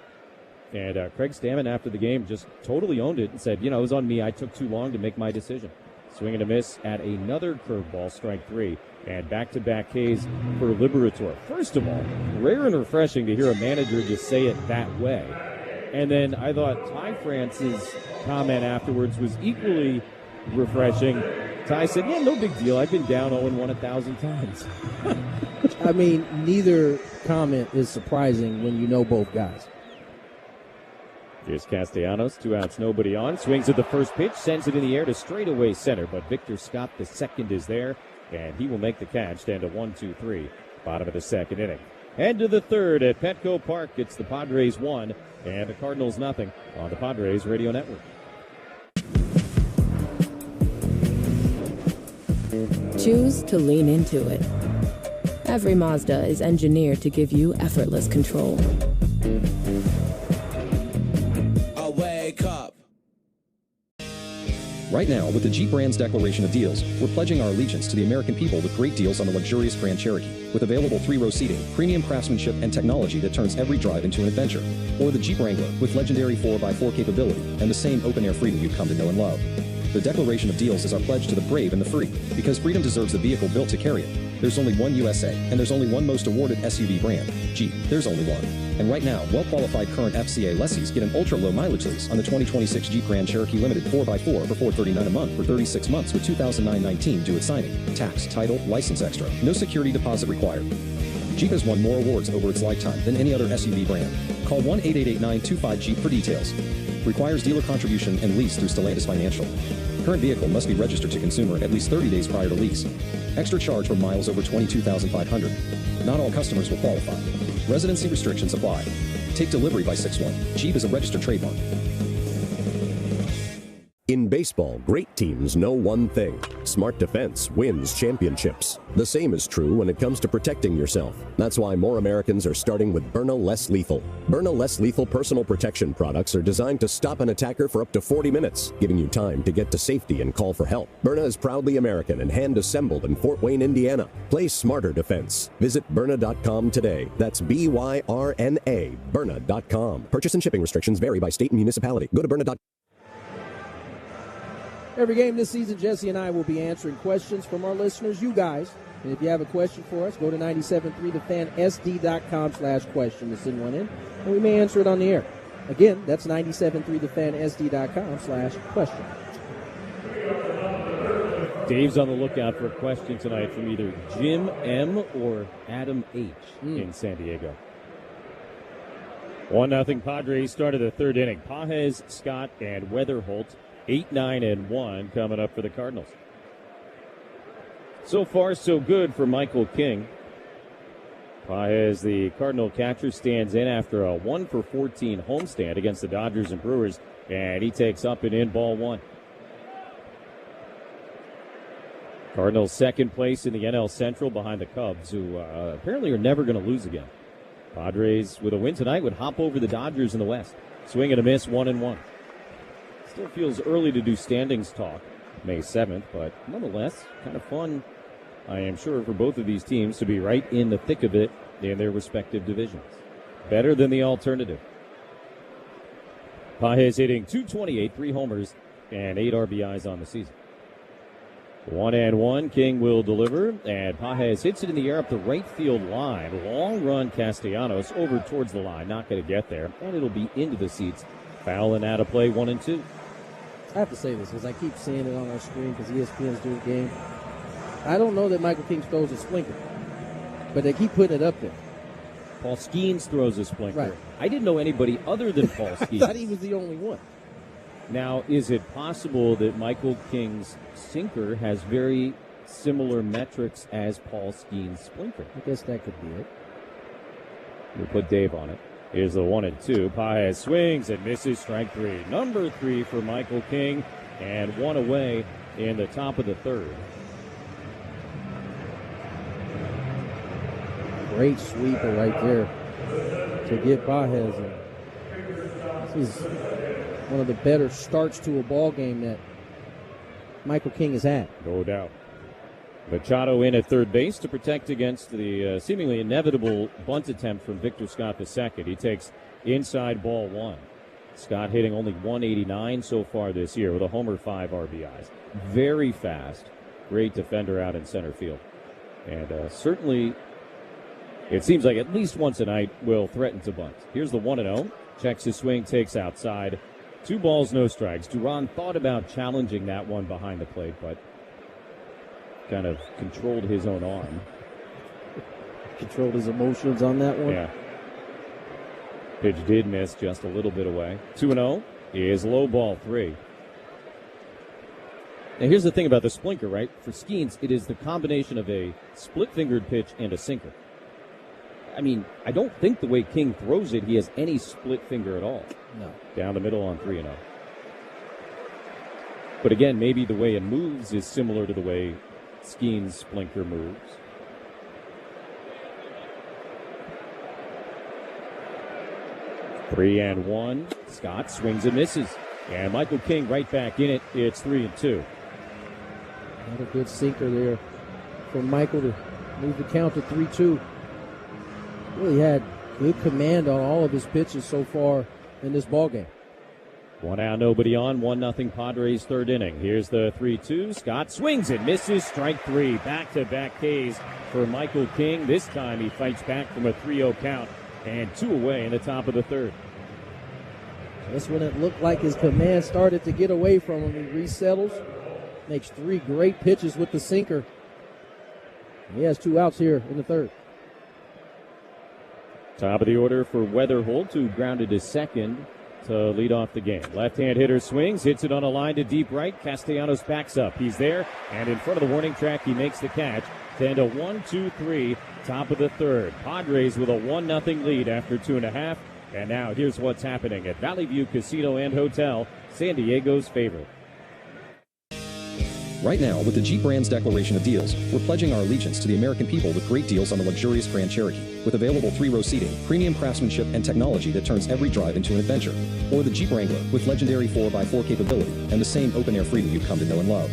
[SPEAKER 2] And Craig Stammen, after the game, just totally owned it and said, it was on me. I took too long to make my decision. Swing and a miss at another curveball, strike 3. And back-to-back Ks for Liberatore. First of all, rare and refreshing to hear a manager just say it that way. And then I thought Ty France's comment afterwards was equally refreshing. Ty said, no big deal. I've been down 0-1 1,000 times.
[SPEAKER 1] I mean, neither comment is surprising when you know both guys.
[SPEAKER 2] Here's Castellanos, 2 outs, nobody on. Swings at the first pitch, sends it in the air to straightaway center. But Victor Scott, the second, is there, and he will make the catch. Stand to 1-2-3, bottom of the second inning. Head to the third at Petco Park. It's the Padres 1 and the Cardinals 0 on the Padres Radio Network.
[SPEAKER 3] Choose to lean into it. Every Mazda is engineered to give you effortless control.
[SPEAKER 4] I wake up.
[SPEAKER 5] Right now, with the Jeep brand's declaration of deals, we're pledging our allegiance to the American people with great deals on the luxurious Grand Cherokee, with available 3-row seating, premium craftsmanship, and technology that turns every drive into an adventure. Or the Jeep Wrangler, with legendary 4x4 capability and the same open-air freedom you've come to know and love. The declaration of deals is our pledge to the brave and the free, because freedom deserves the vehicle built to carry it. There's only one USA, and there's only one most awarded SUV brand, Jeep. There's only one. And right now, well-qualified current FCA lessees get an ultra-low mileage lease on the 2026 Jeep Grand Cherokee Limited 4x4 for $439 a month for 36 months with $2,919 due at signing. Tax, title, license extra. No security deposit required. Jeep has won more awards over its lifetime than any other SUV brand. Call 1-888-925-JEEP for details. Requires dealer contribution and lease through Stellantis Financial. Current vehicle must be registered to consumer at least 30 days prior to lease. Extra charge for miles over 22,500. Not all customers will qualify. Residency restrictions apply. Take delivery by 6/1. Jeep is a registered trademark.
[SPEAKER 6] In baseball, great teams know one thing. Smart defense wins championships. The same is true when it comes to protecting yourself. That's why more Americans are starting with Byrna Less Lethal. Byrna Less Lethal personal protection products are designed to stop an attacker for up to 40 minutes, giving you time to get to safety and call for help. Byrna is proudly American and hand-assembled in Fort Wayne, Indiana. Play smarter defense. Visit Byrna.com today. That's Byrna, Byrna.com. Purchase and shipping restrictions vary by state and municipality. Go to Byrna.com.
[SPEAKER 1] Every game this season, Jesse and I will be answering questions from our listeners, you guys. And if you have a question for us, go to 973thefan.sd.com/question to send one in, and we may answer it on the air. Again, that's 973thefan.sd.com/question.
[SPEAKER 2] Dave's on the lookout for a question tonight from either Jim M. or Adam H. in San Diego. 1-0 Padres started the third inning. Pages, Scott, and Weatherholt 8, 9, and 1 coming up for the Cardinals. So far, so good for Michael King. Pages, the Cardinal catcher, stands in after a 1-for-14 homestand against the Dodgers and Brewers, and he takes up and in ball one. Cardinals second place in the NL Central behind the Cubs, who apparently are never going to lose again. Padres, with a win tonight, would hop over the Dodgers in the West. Swing and a miss, 1-1. Still feels early to do standings talk, May 7th, but nonetheless, kind of fun, I am sure, for both of these teams to be right in the thick of it in their respective divisions. Better than the alternative. Pages hitting .228, 3 homers, and 8 RBIs on the season. 1-1, King will deliver, and Pages hits it in the air up the right field line. Long run, Castellanos over towards the line, not going to get there, and it'll be into the seats. Foul and out of play, 1-2.
[SPEAKER 1] I have to say this because I keep seeing it on our screen because ESPN's doing the game. I don't know that Michael King throws a splinter, but they keep putting it up there.
[SPEAKER 2] Paul Skeens throws a splinter.
[SPEAKER 1] Right.
[SPEAKER 2] I didn't know anybody other than Paul Skeens.
[SPEAKER 1] I thought he was the only one.
[SPEAKER 2] Now, is it possible that Michael King's sinker has very similar metrics as Paul Skeens' splinter?
[SPEAKER 1] I guess that could be it.
[SPEAKER 2] We'll put Dave on it. Here's the 1-2. Pages swings and misses, strike 3. Number 3 for Michael King, and 1 away in the top of the third.
[SPEAKER 1] Great sweeper right there to get Pages. This is one of the better starts to a ball game that Michael King has had.
[SPEAKER 2] No doubt. Machado in at third base to protect against the seemingly inevitable bunt attempt from Victor Scott II. He takes inside ball 1. Scott hitting only .189 so far this year with a homer, 5 RBIs. Very fast. Great defender out in center field. And certainly, it seems like at least once a night will threaten to bunt. Here's the 1-0. Checks his swing, takes outside. 2 balls, no strikes. Duran thought about challenging that one behind the plate, but kind of controlled his own arm.
[SPEAKER 1] Controlled his emotions on that one.
[SPEAKER 2] Yeah. Pitch did miss just a little bit away. 2-0 is low ball 3. Now here's the thing about the splinter, right? For Skeens, it is the combination of a split-fingered pitch and a sinker. I mean, I don't think the way King throws it, he has any split finger at all.
[SPEAKER 1] No.
[SPEAKER 2] Down the middle on 3-0. But again, maybe the way it moves is similar to the way Skeens' splinter moves. Three and 1. Scott swings and misses. And Michael King right back in it. It's 3-2.
[SPEAKER 1] Not a good sinker there for Michael to move the count to 3-2. Really had good command on all of his pitches so far in this ballgame.
[SPEAKER 2] 1 out, nobody on. 1-0 Padres third inning. Here's the 3-2. Scott swings and misses. Strike 3. Back-to-back Ks for Michael King. This time he fights back from a 3-0 count. And 2 away in the top of the third.
[SPEAKER 1] That's when it looked like his command started to get away from him. He resettles. Makes 3 great pitches with the sinker. He has 2 outs here in the third.
[SPEAKER 2] Top of the order for Weatherholt, who grounded to second to lead off the game. Left-hand hitter swings, hits it on a line to deep right. Castellanos backs up. He's there, and in front of the warning track, he makes the catch. 10 to 1, 2-3, top of the third. Padres with a 1-0 lead after 2.5. And now here's what's happening at Valley View Casino and Hotel, San Diego's favorite.
[SPEAKER 5] Right now, with the Jeep brand's declaration of deals, we're pledging our allegiance to the American people with great deals on the luxurious Grand Cherokee, with available 3-row seating, premium craftsmanship, and technology that turns every drive into an adventure. Or the Jeep Wrangler, with legendary 4x4 capability and the same open-air freedom you've come to know and love.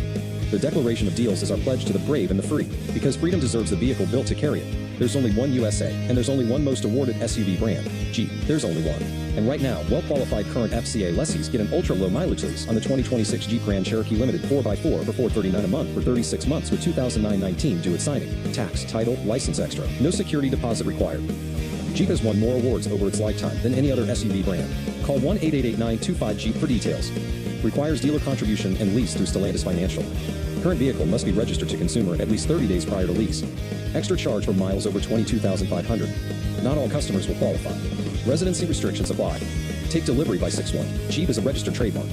[SPEAKER 5] The declaration of deals is our pledge to the brave and the free, because freedom deserves the vehicle built to carry it. There's only one USA, and there's only one most awarded SUV brand, Jeep. There's only one. And right now, well-qualified current FCA lessees get an ultra-low mileage lease on the 2026 Jeep Grand Cherokee Limited 4x4 for $439 a month for 36 months with 2009-19 due at signing. Tax, title, license extra. No security deposit required. Jeep has won more awards over its lifetime than any other SUV brand. Call 1-888-925-JEEP for details. Requires dealer contribution and lease through Stellantis Financial. Current vehicle must be registered to consumer at least 30 days prior to lease. Extra charge for miles over 22,500. Not all customers will qualify. Residency restrictions apply. Take delivery by 6/1. Jeep is a registered trademark.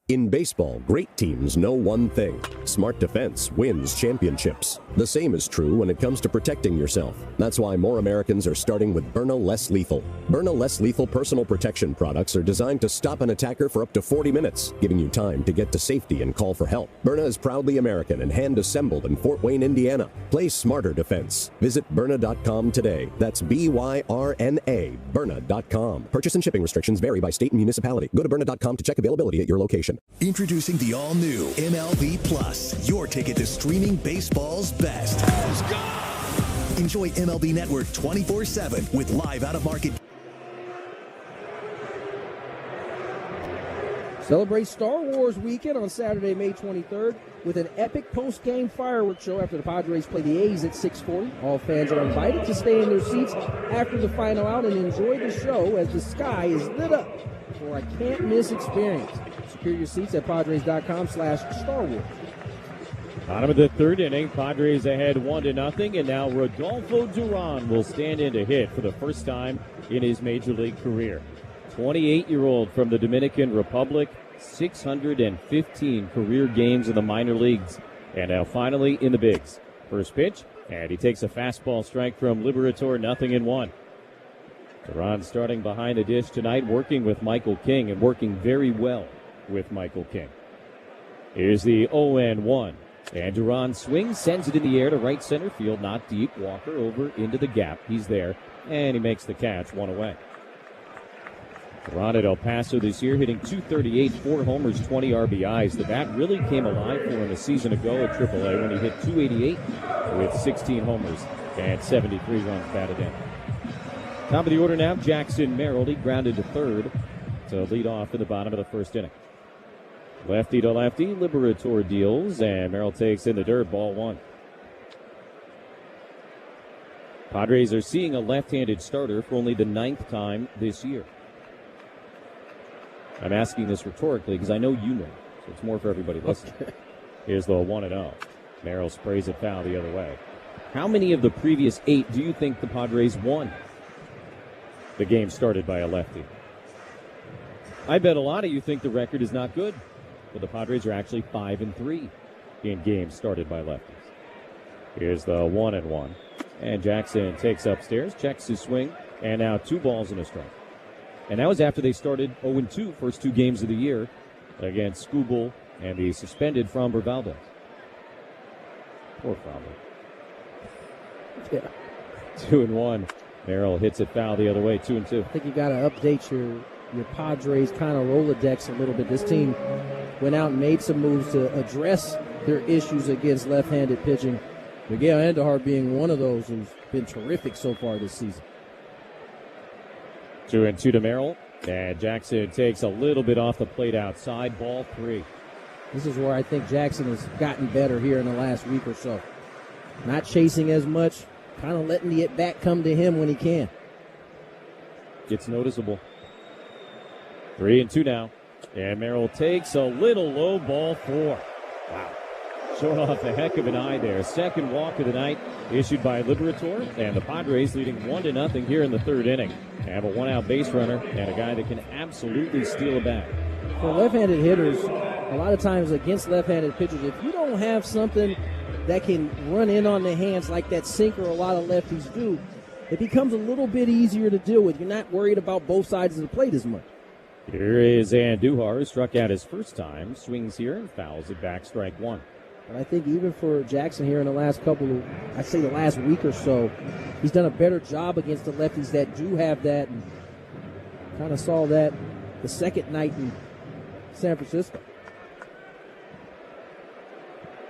[SPEAKER 6] In baseball, great teams know one thing. Smart defense wins championships. The same is true when it comes to protecting yourself. That's why more Americans are starting with Byrna Less Lethal. Byrna Less Lethal personal protection products are designed to stop an attacker for up to 40 minutes, giving you time to get to safety and call for help. Byrna is proudly American and hand-assembled in Fort Wayne, Indiana. Play smarter defense. Visit Byrna.com today. That's BYRNA, Byrna.com. Purchase and shipping restrictions vary by state and municipality. Go to Byrna.com to check availability at your location.
[SPEAKER 7] Introducing the all-new MLB Plus, your ticket to streaming baseball's best. Enjoy MLB Network 24/7 with live out-of-market.
[SPEAKER 1] Celebrate Star Wars weekend on Saturday, May 23rd with an epic post-game fireworks show after the Padres play the A's at 6:40. All fans are invited to stay in their seats after the final out and enjoy the show as the sky is lit up for a can't-miss experience. Secure your seats at Padres.com/Star Wars.
[SPEAKER 2] Bottom of the third inning, Padres ahead 1-0, and now Rodolfo Duran will stand in to hit for the first time in his major league career. 28-year-old from the Dominican Republic, 615 career games in the minor leagues, and now finally in the bigs. First pitch, and he takes a fastball strike from Liberator, 0-1. Duran starting behind the dish tonight, working with Michael King, and working very well with Michael King. Here's the 0-1. And Duran swings, sends it in the air to right center field, not deep. Walker over into the gap. He's there, and he makes the catch, one away. Duran at El Paso this year, hitting .238, 4 homers, 20 RBIs. The bat really came alive for him a season ago at AAA when he hit .288 with 16 homers and 73 runs batted in. Top of the order now, Jackson Merrill. He grounded to third to lead off in the bottom of the first inning. Lefty to lefty, Liberator deals, and Merrill takes in the dirt, ball one. Padres are seeing a left-handed starter for only the 9th time this year. I'm asking this rhetorically because I know you know, so it's more for everybody listening. Okay. Here's the 1-0. Merrill sprays it foul the other way. How many of the previous 8 do you think the Padres won? The game started by a lefty. I bet a lot of you think the record is not good. But the Padres are actually 5-3 in games started by lefties. Here's the 1-1. And Jackson takes upstairs, checks his swing, and now 2 balls and a strike. And that was after they started 0-2 first 2 games of the year against Skubal and the suspended Framber Valdez. Poor Framber.
[SPEAKER 1] Yeah.
[SPEAKER 2] 2-1. Merrill hits it foul the other way, 2-2.
[SPEAKER 1] I think you got to update your Padres kind of Rolodex a little bit. This team went out and made some moves to address their issues against left-handed pitching. Miguel Andujar being one of those who's been terrific so far this season.
[SPEAKER 2] 2-2 to Merrill, and Jackson takes a little bit off the plate outside, ball 3.
[SPEAKER 1] This is where I think Jackson has gotten better here in the last week or so. Not chasing as much, kind of letting the at-bat come to him when he can.
[SPEAKER 2] It's noticeable. 3-2 now. And Merrill takes a little low, ball 4. Wow. Showing off a heck of an eye there. Second walk of the night issued by Liberator. And the Padres leading 1-0 here in the third inning. Have a 1-out base runner and a guy that can absolutely steal a bat.
[SPEAKER 1] For left-handed hitters, a lot of times against left-handed pitchers, if you don't have something that can run in on the hands like that sinker a lot of lefties do, it becomes a little bit easier to deal with. You're not worried about both sides of the plate as much.
[SPEAKER 2] Here is Andujar, who struck out his first time, swings here and fouls it back, strike one.
[SPEAKER 1] And I think even for Jackson here in the last the last week or so, he's done a better job against the lefties that do have that, and kind of saw that the second night in San Francisco.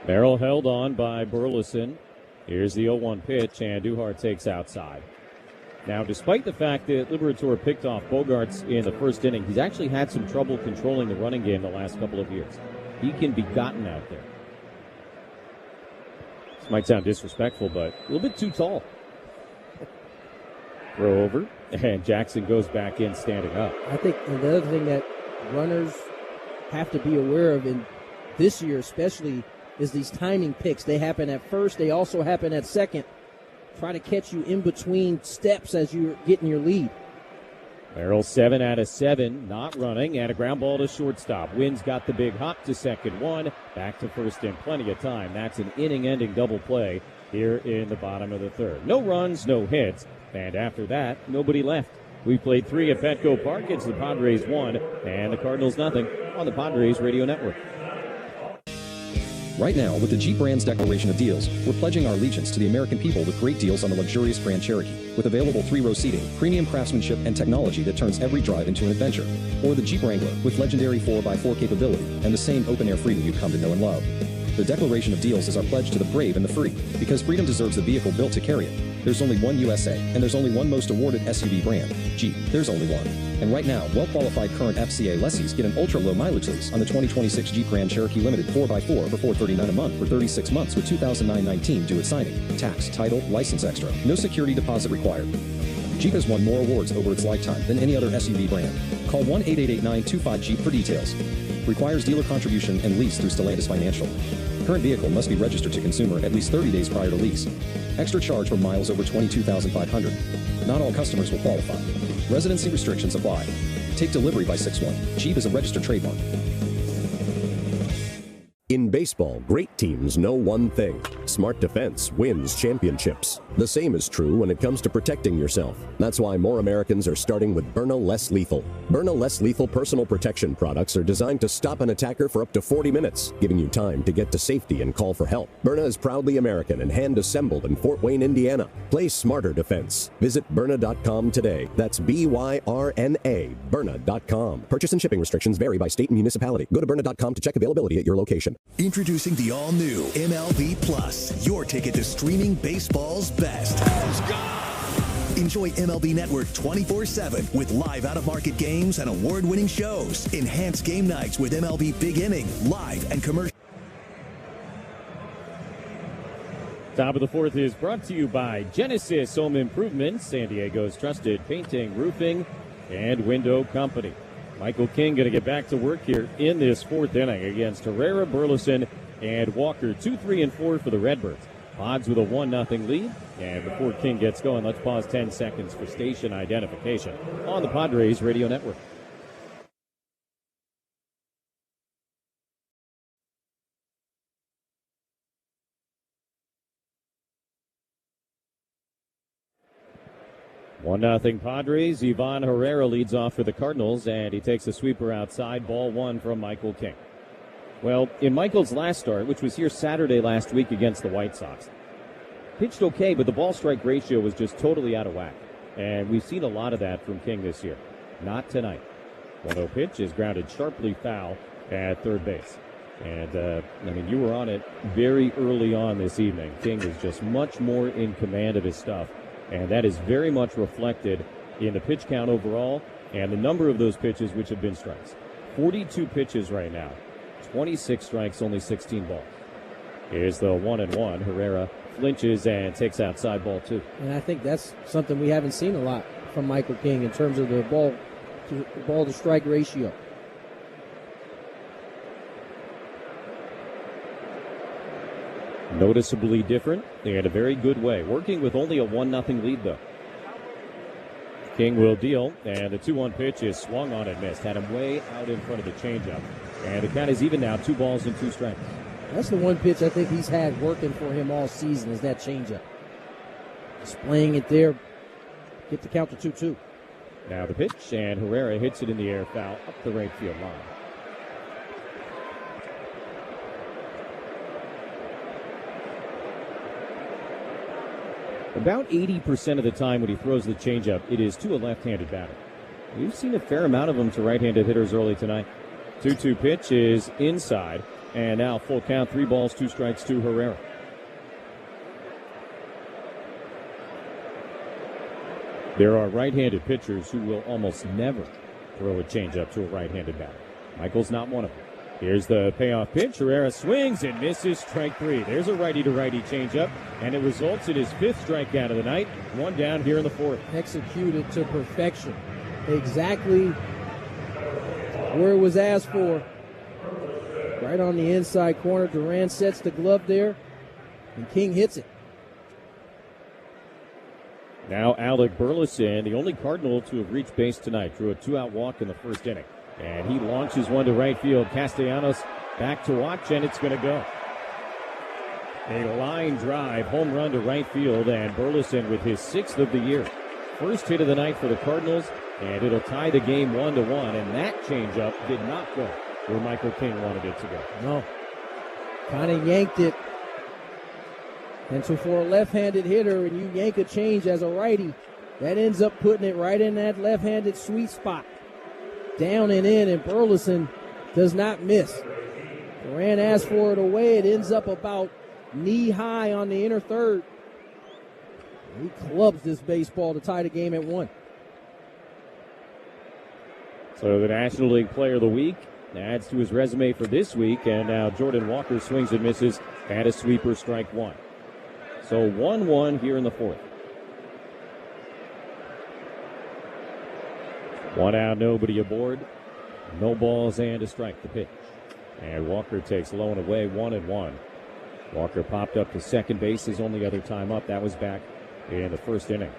[SPEAKER 2] Merrill held on by Burleson. Here's the 0-1 pitch, and Andujar takes outside. Now, despite the fact that Liberatore picked off Bogarts in the first inning, he's actually had some trouble controlling the running game the last couple of years. He can be gotten out there. This might sound disrespectful, but a little bit too tall. Throw over, and Jackson goes back in standing up.
[SPEAKER 1] I think the other thing that runners have to be aware of in this year especially is these timing picks. They happen at first. They also happen at second. Try to catch you in between steps as you're getting your lead.
[SPEAKER 2] Merrill 7 out of 7, not running, and a ground ball to shortstop. Wynn's got the big hop to second one. Back to first in plenty of time. That's an inning-ending double play here in the bottom of the third. No runs, no hits, and after that, nobody left. We played 3 at Petco Park. It's the Padres 1 and the Cardinals nothing on the Padres Radio Network.
[SPEAKER 5] Right now, with the Jeep brand's declaration of deals, we're pledging our allegiance to the American people with great deals on the luxurious Grand Cherokee, with available 3-row seating, premium craftsmanship, and technology that turns every drive into an adventure. Or the Jeep Wrangler, with legendary 4x4 capability and the same open-air freedom you've come to know and love. The declaration of deals is our pledge to the brave and the free, because freedom deserves the vehicle built to carry it. There's only one USA, and there's only one most awarded SUV brand, Jeep. There's only one. And right now, well-qualified current FCA lessees get an ultra-low mileage lease on the 2026 Jeep Grand Cherokee Limited 4x4 for $439 a month for 36 months with $2,919 due at signing. Tax, title, license extra. No security deposit required. Jeep has won more awards over its lifetime than any other SUV brand. Call 1-888-925-JEEP for details. Requires dealer contribution and lease through Stellantis Financial. Current vehicle must be registered to consumer at least 30 days prior to lease. Extra charge for miles over 22,500. Not all customers will qualify. Residency restrictions apply. Take delivery by 6/1. Jeep is a registered trademark.
[SPEAKER 6] In baseball, great teams know one thing. Smart defense wins championships. The same is true when it comes to protecting yourself. That's why more Americans are starting with Byrna Less Lethal. Byrna Less Lethal personal protection products are designed to stop an attacker for up to 40 minutes, giving you time to get to safety and call for help. Byrna is proudly American and hand-assembled in Fort Wayne, Indiana. Play smarter defense. Visit Byrna.com today. That's Byrna, Byrna.com. Purchase and shipping restrictions vary by state and municipality. Go to Byrna.com to check availability at your location.
[SPEAKER 7] Introducing the all-new MLB Plus, your ticket to streaming baseball's best. Enjoy MLB Network 24/7 with live out-of-market games and award-winning shows. Enhanced game nights with MLB Big Inning, live and commercial.
[SPEAKER 2] Top of the fourth is brought to you by Genesis Home Improvement, San Diego's trusted painting, roofing, and window company. Michael King going to get back to work here in this fourth inning against Herrera, Burleson, and Walker. 2, 3, and 4 for the Redbirds. Odds with a 1-0 lead. And before King gets going, let's pause 10 seconds for station identification on the Padres Radio Network. One 1-0 Padres. Ivan Herrera leads off for the Cardinals, and he takes a sweeper outside. Ball 1 from Michael King. Well, in Michael's last start, which was here Saturday last week against the White Sox, pitched okay, but the ball-strike ratio was just totally out of whack. And we've seen a lot of that from King this year. Not tonight. 1-0 pitch is grounded sharply foul at third base. And, you were on it very early on this evening. King is just much more in command of his stuff. And that is very much reflected in the pitch count overall and the number of those pitches which have been strikes. 42 pitches right now. 26 strikes, only 16 balls. Here's the 1-1. Herrera flinches and takes outside ball 2.
[SPEAKER 1] And I think that's something we haven't seen a lot from Michael King in terms of the ball to strike ratio.
[SPEAKER 2] Noticeably different and a very good way. Working with only a 1-0 lead, though. King will deal, and the 2-1 pitch is swung on and missed. Had him way out in front of the changeup. And the count is even now, 2 balls and 2 strikes.
[SPEAKER 1] That's the one pitch I think he's had working for him all season is that changeup. Displaying it there. Get the count to 2-2.
[SPEAKER 2] Now the pitch, and Herrera hits it in the air, foul up the right field line. About 80% of the time when he throws the changeup, it is to a left-handed batter. We've seen a fair amount of them to right-handed hitters early tonight. 2-2 pitch is inside, and now full count, 3 balls, 2 strikes to Herrera. There are right-handed pitchers who will almost never throw a changeup to a right-handed batter. Michael's not one of them. Here's the payoff pitch. Herrera swings and misses, strike 3. There's a righty-to-righty changeup, and it results in his 5th strikeout of the night. 1 down here in the 4th.
[SPEAKER 1] Executed to perfection. Exactly where it was asked for. Right on the inside corner. Duran sets the glove there, and King hits it.
[SPEAKER 2] Now Alec Burleson, the only Cardinal to have reached base tonight, drew a 2-out walk in the 1st inning. And he launches one to right field. Castellanos back to watch, and it's going to go. A line drive, home run to right field, and Burleson with his 6th of the year. First hit of the night for the Cardinals, and it'll tie the game 1-1. And that changeup did not go where Michael King wanted it to go.
[SPEAKER 1] No. Kind of yanked it. And so for a left-handed hitter, and you yank a change as a righty, that ends up putting it right in that left-handed sweet spot. Down and in, and Burleson does not miss. Duran asks for it away. It ends up about knee-high on the inner third. He clubs this baseball to tie the game at 1.
[SPEAKER 2] So the National League Player of the Week adds to his resume for this week, and now Jordan Walker swings and misses at a sweeper, strike 1. So 1-1 here in the 4th. 1 out, nobody aboard. No balls and a strike, the pitch. And Walker takes low and away, 1-1. Walker popped up to second base his only other time up. That was back in the 1st inning.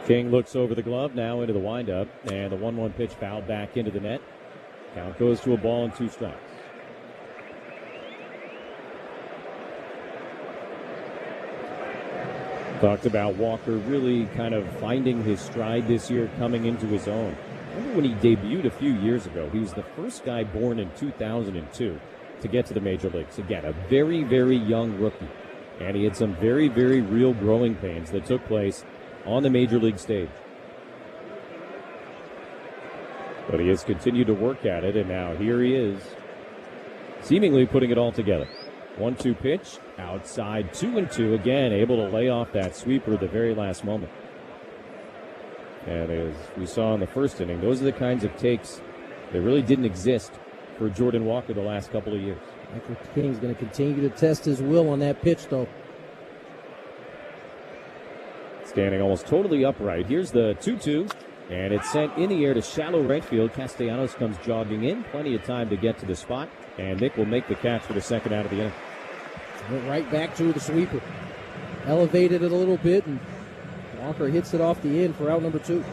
[SPEAKER 2] King looks over the glove, now into the windup, and the 1-1 pitch fouled back into the net. Count goes to a ball and 2 strikes. Talked about Walker really kind of finding his stride this year, coming into his own. Remember when he debuted a few years ago, he was the first guy born in 2002 to get to the major leagues. Again, a very, very young rookie. And he had some very, very real growing pains that took place on the major league stage. But he has continued to work at it, and now here he is, seemingly putting it all together. 1-2 pitch, outside, 2-2 again, able to lay off that sweeper at the very last moment. And as we saw in the 1st inning, those are the kinds of takes that really didn't exist for Jordan Walker the last couple of years.
[SPEAKER 1] Michael King's going to continue to test his will on that pitch, though.
[SPEAKER 2] Standing almost totally upright. Here's the 2-2, and it's sent in the air to shallow right field. Castellanos comes jogging in. Plenty of time to get to the spot, and Nick will make the catch for the 2nd out of the inning.
[SPEAKER 1] Went right back to the sweeper. Elevated it a little bit, and Walker hits it off the end for out number 2.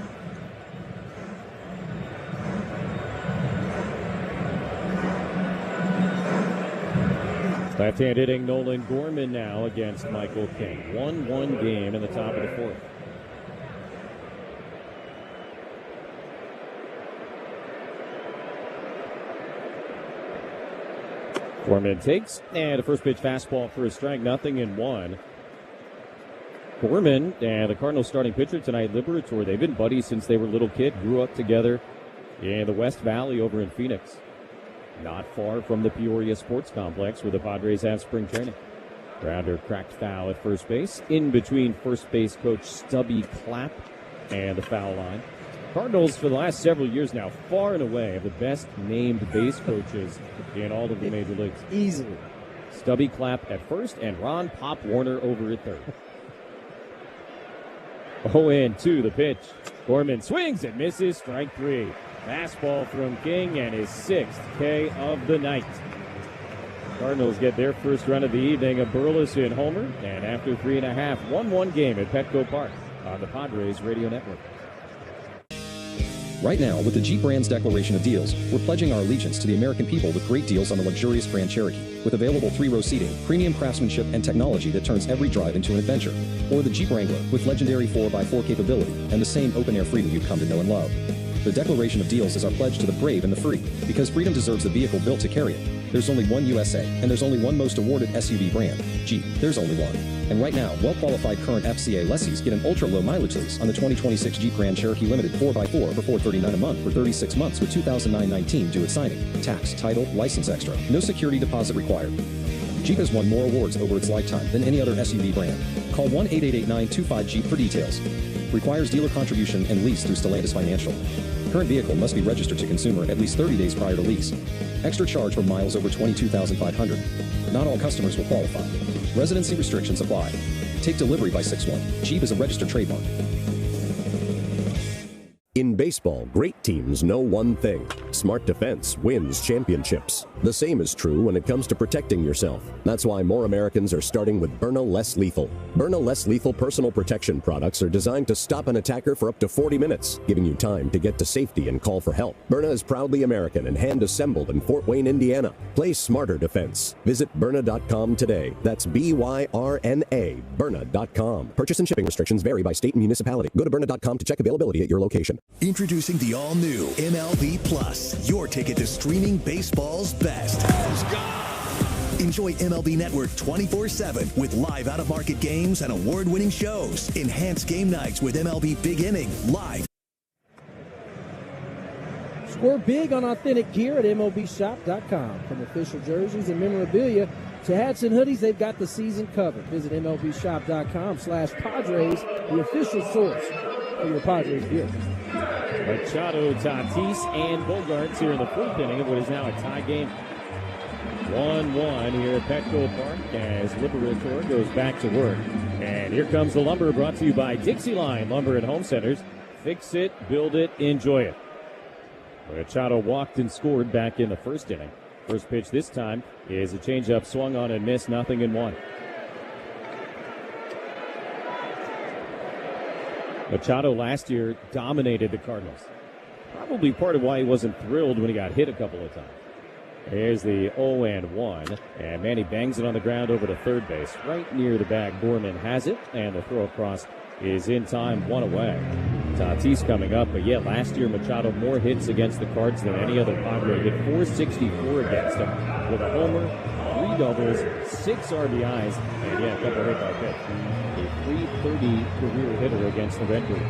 [SPEAKER 2] Left-hand hitting Nolan Gorman now against Michael King. 1-1 game in the top of the 4th. Gorman takes, and a first pitch fastball for a strike, 0-1. Gorman and the Cardinals starting pitcher tonight, Liberatore, they've been buddies since they were a little kid, grew up together in the West Valley over in Phoenix. Not far from the Peoria Sports Complex where the Padres have spring training. Grounder cracked foul at first base, in between first base coach Stubby Clapp and the foul line. Cardinals, for the last several years now, far and away have the best named base coaches in all of the major leagues.
[SPEAKER 1] Easily.
[SPEAKER 2] Stubby Clapp at first and Ron Pop Warner over at third. 0-2 the pitch. Gorman swings and misses, strike 3. Fastball from King and his 6th K of the night. Cardinals get their first run of the evening, a Burleson homer, and after 3.5, 1-1 game at Petco Park on the Padres Radio Network.
[SPEAKER 5] Right now, with the Jeep brand's declaration of deals, we're pledging our allegiance to the American people with great deals on the luxurious Grand Cherokee, with available 3-row seating, premium craftsmanship, and technology that turns every drive into an adventure. Or the Jeep Wrangler, with legendary 4x4 capability and the same open-air freedom you've come to know and love. The declaration of deals is our pledge to the brave and the free, because freedom deserves the vehicle built to carry it. There's only one USA, and there's only one most awarded SUV brand, Jeep. There's only one. And right now, well-qualified current FCA lessees get an ultra-low mileage lease on the 2026 Jeep Grand Cherokee Limited 4x4 for $439 a month for 36 months with $2,919 due at signing. Tax, title, license extra. No security deposit required. Jeep has won more awards over its lifetime than any other SUV brand. Call 1-888-925-JEEP for details. Requires dealer contribution and lease through Stellantis Financial. Current vehicle must be registered to consumer at least 30 days prior to lease. Extra charge for miles over 22,500. Not all customers will qualify. Residency restrictions apply. Take delivery by 6/1. Jeep is a registered trademark.
[SPEAKER 6] In baseball, great teams know one thing. Smart defense wins championships. The same is true when it comes to protecting yourself. That's why more Americans are starting with Byrna Less Lethal. Byrna Less Lethal personal protection products are designed to stop an attacker for up to 40 minutes, giving you time to get to safety and call for help. Byrna is proudly American and hand-assembled in Fort Wayne, Indiana. Play smarter defense. Visit Byrna.com today. That's Byrna, Byrna.com. Purchase and shipping restrictions vary by state and municipality. Go to Byrna.com to check availability at your location.
[SPEAKER 7] Introducing the all-new MLB Plus, your ticket to streaming baseball's best. Enjoy MLB Network 24/7 with live out-of-market games and award-winning shows. Enhanced game nights with MLB Big Inning live.
[SPEAKER 1] Score big on authentic gear at MLBshop.com. From official jerseys and memorabilia to hats and hoodies, they've got the season covered. Visit MLBshop.com/Padres, the official source for your Padres gear.
[SPEAKER 2] Machado, Tatis, and Bogarts here in the fourth inning of what is now a tie game. 1-1 here at Petco Park as Liberator goes back to work. And here comes the Lumber, brought to you by Dixie Line Lumber and Home Centers. Fix it, build it, enjoy it. Machado walked and scored back in the first inning. First pitch this time is a changeup swung on and missed, 0-1. Machado last year dominated the Cardinals. Probably part of why he wasn't thrilled when he got hit a couple of times. Here's the 0-1, and Manny bangs it on the ground over to third base. Right near the bag, Borman has it, and the throw across is in time, one away. Tatis coming up, but yeah, last year Machado more hits against the Cards than any other Padre. Hit 464 against them with a homer, 3 doubles, 6 RBIs, and yeah, a couple hit by pitch. A 330 career hitter against the Red Bulls.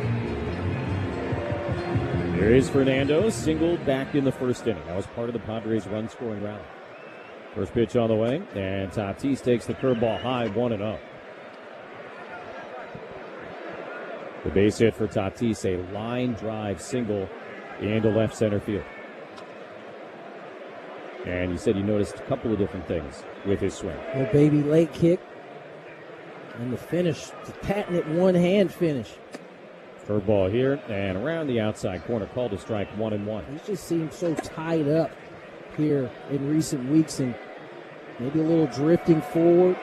[SPEAKER 2] Here is Fernando, singled back in the first inning. That was part of the Padres' run-scoring rally. First pitch on the way, and Tatis takes the curveball high, 1-0. The base hit for Tatis, a line drive single into left center field. And you said you noticed a couple of different things with his swing.
[SPEAKER 1] The baby late kick and the finish, the patented one-hand finish.
[SPEAKER 2] Curveball here and around the outside corner, called a strike, 1-1.
[SPEAKER 1] He just seems so tied up here in recent weeks, and maybe a little drifting forward,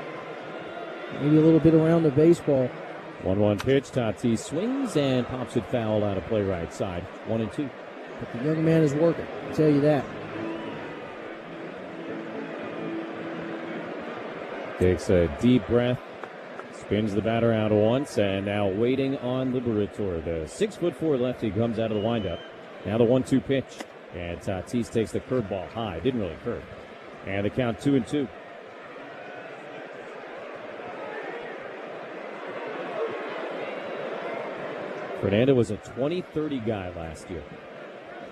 [SPEAKER 1] maybe a little bit around the baseball.
[SPEAKER 2] 1-1 pitch. Tatis swings and pops it foul out of play right side. 1-2.
[SPEAKER 1] But the young man is working, I'll tell you that.
[SPEAKER 2] Takes a deep breath. Spins the batter out once, and now waiting on Liberator. The 6'4" lefty comes out of the windup. Now the 1-2 pitch. And Tatis takes the curveball high. Didn't really curve. And the count 2-2. Fernando was a 20-30 guy last year.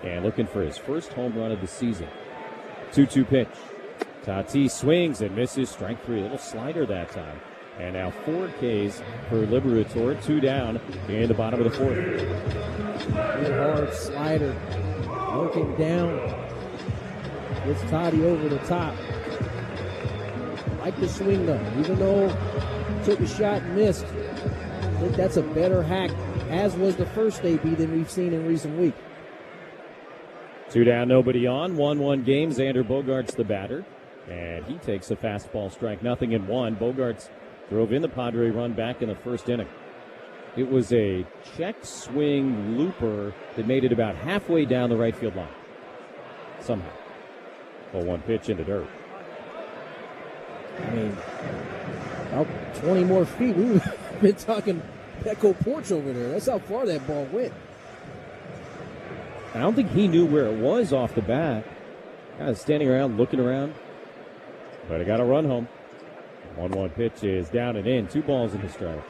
[SPEAKER 2] And looking for his first home run of the season. 2-2 pitch. Tatis swings and misses. Strike 3. A little slider that time. And now 4 Ks for Liberator. 2 down in the bottom of the fourth.
[SPEAKER 1] Good hard slider. Working down. Gets Toddy over the top. Like the swing though. Even though he took a shot and missed. I think that's a better hack, as was the first AB, than we've seen in recent weeks.
[SPEAKER 2] 2 down, nobody on. 1-1 game. Xander Bogaerts the batter. And he takes a fastball strike. 0-1. Bogaerts drove in the Padre run back in the first inning. It was a check swing looper that made it about halfway down the right field line. Somehow. 0-1 pitch into dirt.
[SPEAKER 1] I mean, about 20 more feet. We've been talking Petco porch over there. That's how far that ball went.
[SPEAKER 2] I don't think he knew where it was off the bat. Kind of standing around, looking around. But it got a run home. 1-1 pitch is down and in. 2 balls in the strike.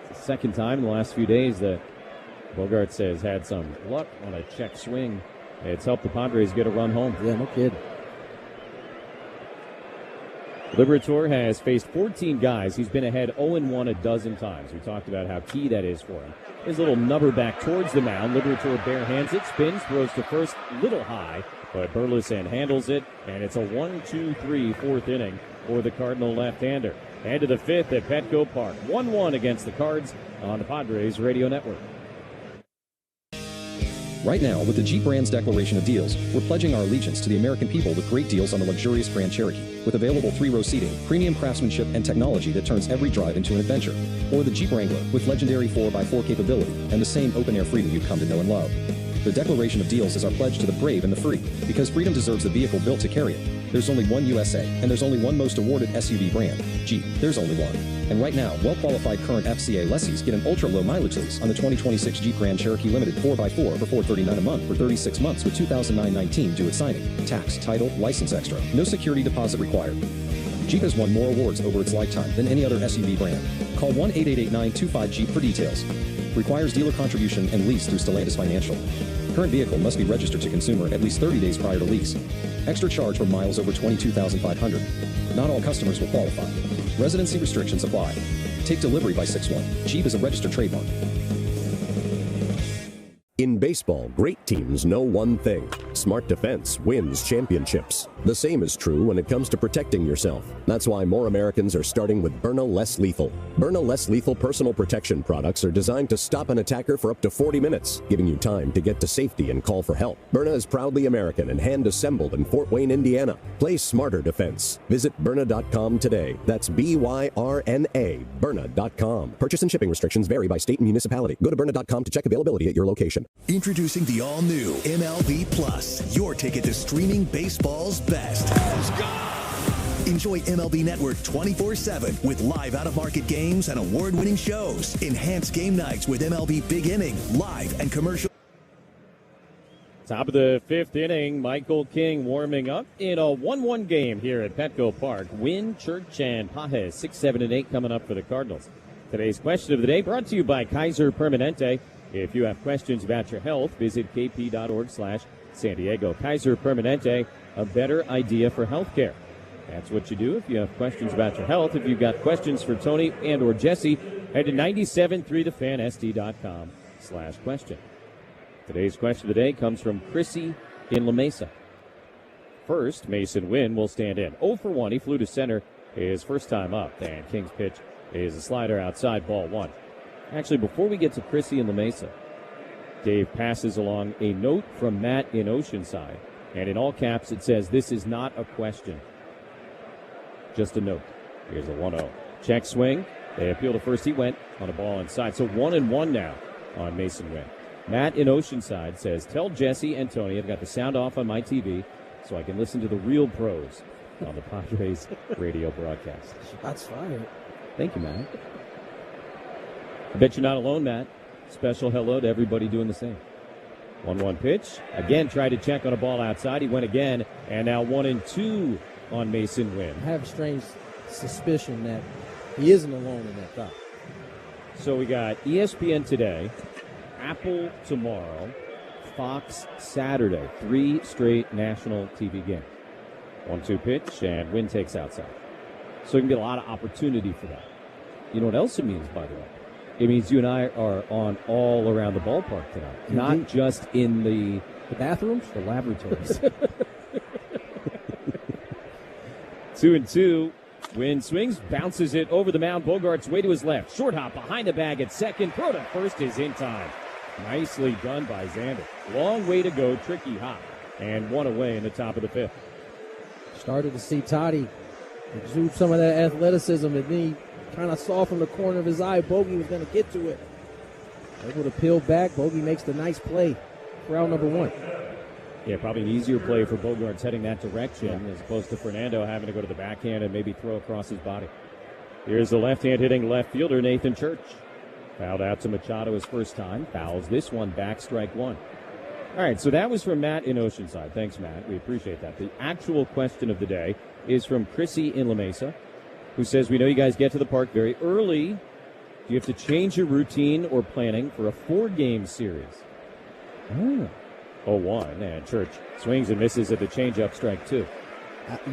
[SPEAKER 2] It's the second time in the last few days that Bogaerts has had some luck on a check swing. It's helped the Padres get a run home.
[SPEAKER 1] Yeah, no kidding.
[SPEAKER 2] Liberatore has faced 14 guys. He's been ahead 0-1 a dozen times. We talked about how key that is for him. His little number back towards the mound. Liberatore barehands it, spins, throws to first, little high, but Burleson handles it, and it's a 1-2-3 fourth inning for the Cardinal left-hander. And to the fifth at Petco Park. 1-1 against the Cards on the Padres Radio Network.
[SPEAKER 5] Right now, with the Jeep brand's declaration of deals, we're pledging our allegiance to the American people with great deals on the luxurious Grand Cherokee, with available 3-row seating, premium craftsmanship, and technology that turns every drive into an adventure. Or the Jeep Wrangler, with legendary 4x4 capability and the same open-air freedom you've come to know and love. The declaration of deals is our pledge to the brave and the free, because freedom deserves the vehicle built to carry it. There's only one USA, and there's only one most awarded SUV brand, Jeep. There's only one. And right now, well-qualified current FCA lessees get an ultra-low mileage lease on the 2026 Jeep Grand Cherokee Limited 4x4 for $439 a month for 36 months with $2,919 due at signing. Tax, title, license extra. No security deposit required. Jeep has won more awards over its lifetime than any other SUV brand. Call 1-888-925-JEEP for details. Requires dealer contribution and lease through Stellantis Financial. Current vehicle must be registered to consumer at least 30 days prior to lease. Extra charge for miles over 22,500. Not all customers will qualify. Residency restrictions apply. Take delivery by 6/1. Jeep is a registered trademark.
[SPEAKER 6] In baseball, great teams know one thing. Smart defense wins championships. The same is true when it comes to protecting yourself. That's why more Americans are starting with Byrna Less Lethal. Byrna Less Lethal personal protection products are designed to stop an attacker for up to 40 minutes, giving you time to get to safety and call for help. Byrna is proudly American and hand-assembled in Fort Wayne, Indiana. Play smarter defense. Visit Byrna.com today. That's BYRNA, Byrna.com. Purchase and shipping restrictions vary by state and municipality. Go to Byrna.com to check availability at your location.
[SPEAKER 7] Introducing the all-new MLB Plus, your ticket to streaming baseball's best. Enjoy MLB Network 24/7 with live out-of-market games and award-winning shows. Enhanced game nights with MLB Big Inning, live and commercial.
[SPEAKER 2] Top of the fifth inning, Michael King warming up in a 1-1 game here at Petco Park. Wynn, Church, and Pajes, 6, 7, and 8 coming up for the Cardinals. Today's question of the day brought to you by Kaiser Permanente. If you have questions about your health, visit kp.org/San Diego. Kaiser Permanente, a better idea for healthcare. That's what you do if you have questions about your health. If you've got questions for Tony and or Jesse, head to 973thefansd.com/question. Today's question of the day comes from Chrissy in La Mesa. First, Mason Wynn will stand in. 0 for 1. He flew to center his first time up, and King's pitch is a slider outside, ball 1. Actually, before we get to Chrissy in La Mesa, Dave passes along a note from Matt in Oceanside, and in all caps it says, "This is not a question, just a note." Here's a 1-0. Check swing. They appeal to first. He went on a ball inside. So 1-1 now on Mason Wynn. Matt in Oceanside says, "Tell Jesse and Tony I've got the sound off on my TV so I can listen to the real pros on the Padres radio broadcast."
[SPEAKER 1] Shots fired.
[SPEAKER 2] Thank you, Matt. I bet you're not alone, Matt. Special hello to everybody doing the same. 1-1 pitch. Again, tried to check on a ball outside. He went again, and now 1-2 on Mason Wynn.
[SPEAKER 1] I have a strange suspicion that he isn't alone in that thought.
[SPEAKER 2] So we got ESPN today, Apple tomorrow, Fox Saturday. 3 straight national TV games. 1-2 pitch, and Wynn takes outside. So you can get a lot of opportunity for that. You know what else it means, by the way? It means you and I are on all around the ballpark tonight, not just in the
[SPEAKER 1] bathrooms,
[SPEAKER 2] the laboratories. 2-2. Wynn swings, bounces it over the mound. Bogaerts way to his left. Short hop behind the bag at second. Throw to first is in time. Nicely done by Xander. Long way to go, tricky hop. And 1 away in the top of the 5th.
[SPEAKER 1] Started to see Toddy exude some of that athleticism, and then he kind of saw from the corner of his eye Bogey was going to get to it. Able to peel back. Bogey makes the nice play for out number 1.
[SPEAKER 2] Yeah, probably an easier play for Bogaerts heading that direction as opposed to Fernando having to go to the backhand and maybe throw across his body. Here's the left-hand hitting left fielder, Nathan Church. Fouled out to Machado his first time. Fouls this one back, strike 1. All right, so that was from Matt in Oceanside. Thanks, Matt. We appreciate that. The actual question of the day is from Chrissy in La Mesa, who says, we know you guys get to the park very early. Do you have to change your routine or planning for a 4-game series? 0-1, and Church swings and misses at the changeup, strike 2.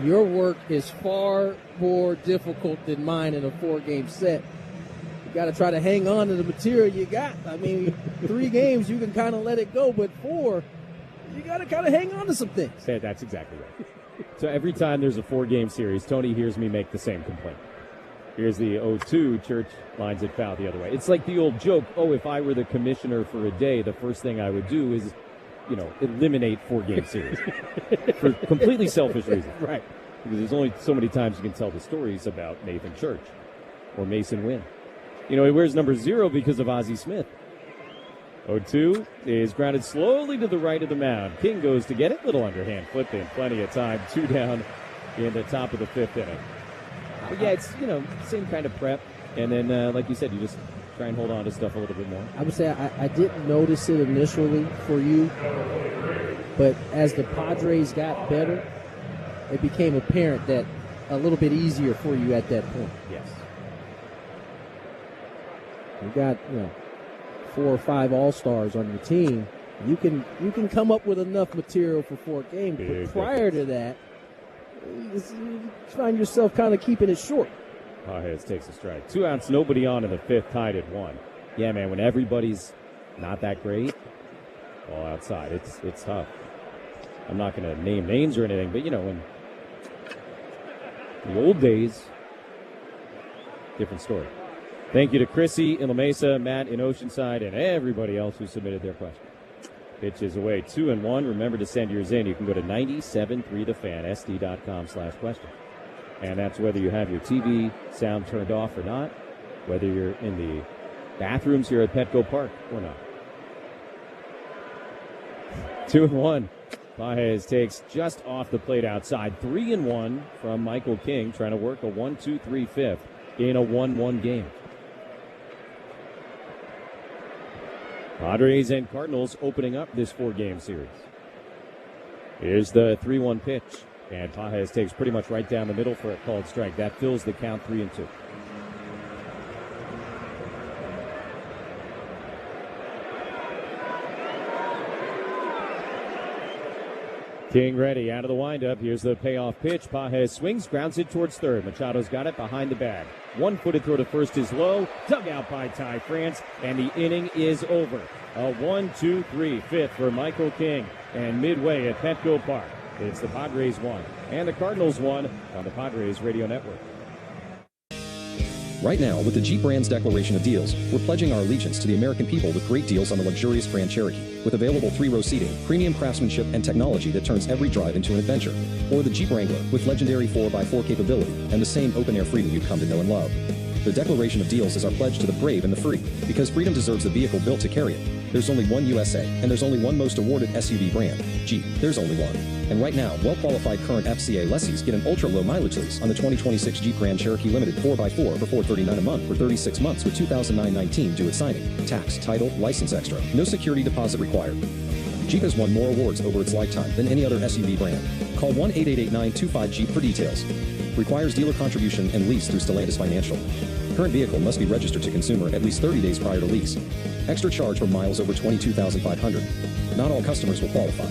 [SPEAKER 1] Your work is far more difficult than mine in a 4-game set. You got to try to hang on to the material you got. I mean, 3 games, you can kind of let it go, but 4, you got to kind of hang on to some things.
[SPEAKER 2] Yeah, that's exactly right. So every time there's a 4-game series, Tony hears me make the same complaint. Here's the 0-2, Church lines it foul the other way. It's like the old joke, if I were the commissioner for a day, the first thing I would do is, eliminate 4-game series for completely selfish reasons.
[SPEAKER 1] Right.
[SPEAKER 2] Because there's only so many times you can tell the stories about Nathan Church or Mason Wynn. He wears number 0 because of Ozzie Smith. 0-2 is grounded slowly to the right of the mound. King goes to get it. Little underhand flip in. Plenty of time. 2 down in the top of the 5th inning. But yeah, it's, same kind of prep. And then, like you said, you just try and hold on to stuff a little bit more.
[SPEAKER 1] I would say I didn't notice it initially for you, but as the Padres got better, it became apparent that a little bit easier for you at that point.
[SPEAKER 2] Yes.
[SPEAKER 1] You got 4 or 5 All-Stars on your team. You can come up with enough material for 4 games, but prior to that, you find yourself kind of keeping it short.
[SPEAKER 2] Pages takes a strike. 2 outs, nobody on in the 5th, tied at 1. Yeah, man, when everybody's not that great, all outside, it's tough. I'm not going to name names or anything, but, in the old days, different story. Thank you to Chrissy in La Mesa, Matt in Oceanside, and everybody else who submitted their question. Pitch is away, 2-1. Remember to send yours in. You can go to 973thefan.sd.com/question. And that's whether you have your TV sound turned off or not, whether you're in the bathrooms here at Petco Park or not. 2-1. Pages takes just off the plate outside. 3-1 from Michael King, trying to work a 1-2-3 5th in a 1-1 game. Padres and Cardinals opening up this 4-game series. Here's the 3-1 pitch. And Pages takes pretty much right down the middle for a called strike. That fills the count 3-2. King ready out of the windup. Here's the payoff pitch. Pages swings, grounds it towards third. Machado's got it behind the bag. 1-footed throw to first is low. Dug out by Ty France, and the inning is over. A 1-2-3 5th for Michael King. And midway at Petco Park, it's the Padres 1 and the Cardinals 1 on the Padres Radio Network.
[SPEAKER 5] Right now, with the Jeep brand's declaration of deals, we're pledging our allegiance to the American people with great deals on the luxurious Grand Cherokee, with available 3-row seating, premium craftsmanship, and technology that turns every drive into an adventure. Or the Jeep Wrangler, with legendary 4x4 capability and the same open-air freedom you've come to know and love. The declaration of deals is our pledge to the brave and the free, because freedom deserves the vehicle built to carry it. There's only one USA, and there's only one most awarded SUV brand, Jeep. There's only one. And right now, well-qualified current FCA lessees get an ultra-low mileage lease on the 2026 Jeep Grand Cherokee Limited 4x4 for $439 a month for 36 months with $2,919 due at signing. Tax, title, license extra. No security deposit required. Jeep has won more awards over its lifetime than any other SUV brand. Call 1-888-925-JEEP for details. Requires dealer contribution and lease through Stellantis Financial. Current vehicle must be registered to consumer at least 30 days prior to lease. Extra charge for miles over 22,500. Not all customers will qualify.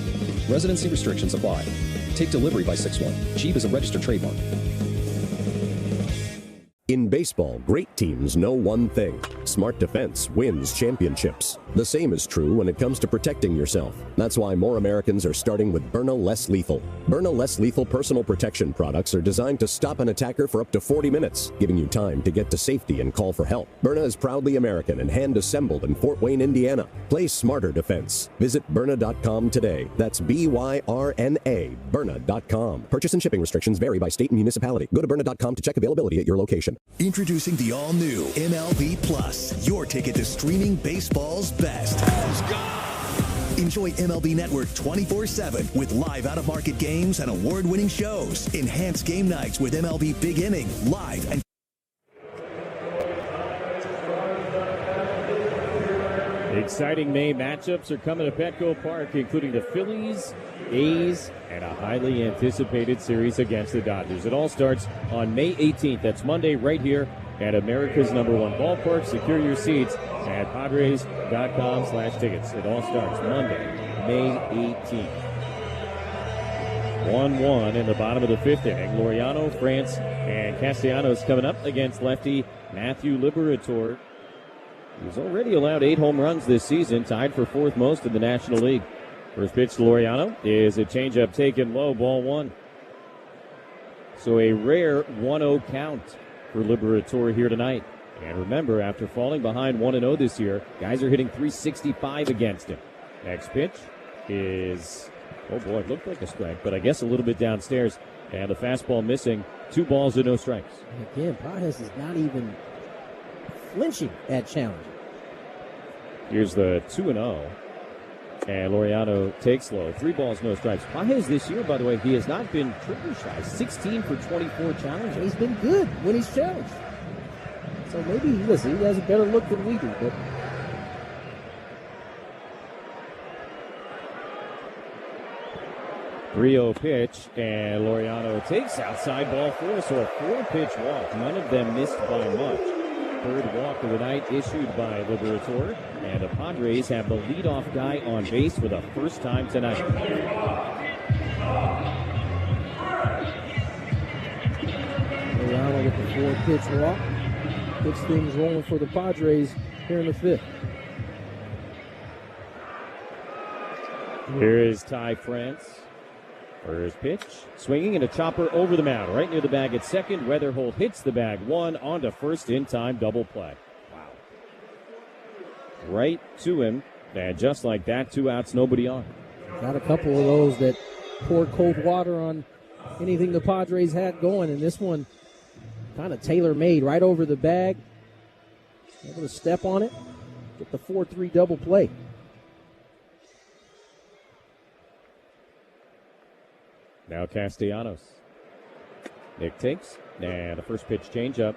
[SPEAKER 5] Residency restrictions apply. Take delivery by 6/1. Jeep is a registered trademark.
[SPEAKER 6] In baseball, great teams know one thing. Smart defense wins championships. The same is true when it comes to protecting yourself. That's why more Americans are starting with Byrna Less Lethal. Byrna Less Lethal personal protection products are designed to stop an attacker for up to 40 minutes, giving you time to get to safety and call for help. Byrna is proudly American and hand-assembled in Fort Wayne, Indiana. Play smarter defense. Visit Byrna.com today. That's BYRNA, Byrna.com. Purchase and shipping restrictions vary by state and municipality. Go to Byrna.com to check availability at your location.
[SPEAKER 7] Introducing the all-new MLB Plus, your ticket to streaming baseball's best. Enjoy MLB Network 24/7 with live out-of-market games and award-winning shows. Enhanced game nights with MLB Big Inning, live and
[SPEAKER 2] exciting May matchups are coming to Petco Park, including the Phillies, A's, and a highly anticipated series against the Dodgers. It all starts on May 18th. That's Monday right here at America's #1 ballpark. Secure your seats at Padres.com/tickets. It all starts Monday, May 18th. 1-1 in the bottom of the fifth inning. Laureano, France, and Castellanos coming up against lefty Matthew Liberatore. He's already allowed 8 home runs this season, tied for 4th most in the National League. First pitch to Laureano is a changeup taken low, ball 1. So a rare 1-0 count for Liberatore here tonight. And remember, after falling behind 1-0 this year, guys are hitting .365 against him. Next pitch is, oh boy, it looked like a strike, but I guess a little bit downstairs. And the fastball missing. 2 balls and no strikes.
[SPEAKER 1] Again, Pages is not even flinching at challenge.
[SPEAKER 2] Here's the 2-0. And Laureano takes low. 3 balls, no strikes. Pages this year, by the way, he has not been trigger shy. 16 for 24 challenges.
[SPEAKER 1] He's been good when he's challenged. So maybe, listen, he has a better look than we do. But
[SPEAKER 2] 3-0 pitch, and Laureano takes outside, ball 4. So a 4-pitch walk. None of them missed by much. Third walk of the night issued by Liberatore, and the Padres have the leadoff guy on base for the first time tonight.
[SPEAKER 1] Laureano with the 4-pitch walk gets things rolling for the Padres here in the 5th.
[SPEAKER 2] Here is Ty France. First pitch, swinging and a chopper over the mound, right near the bag at second. Weatherholt hits the bag 1 onto first in time, double play. Wow. Right to him, and just like that, 2 outs, nobody on.
[SPEAKER 1] Got a couple of those that poured cold water on anything the Padres had going, and this one kind of tailor-made right over the bag. Able to step on it, get the 4-3 double play.
[SPEAKER 2] Now Castellanos. Nick takes, and the first pitch changeup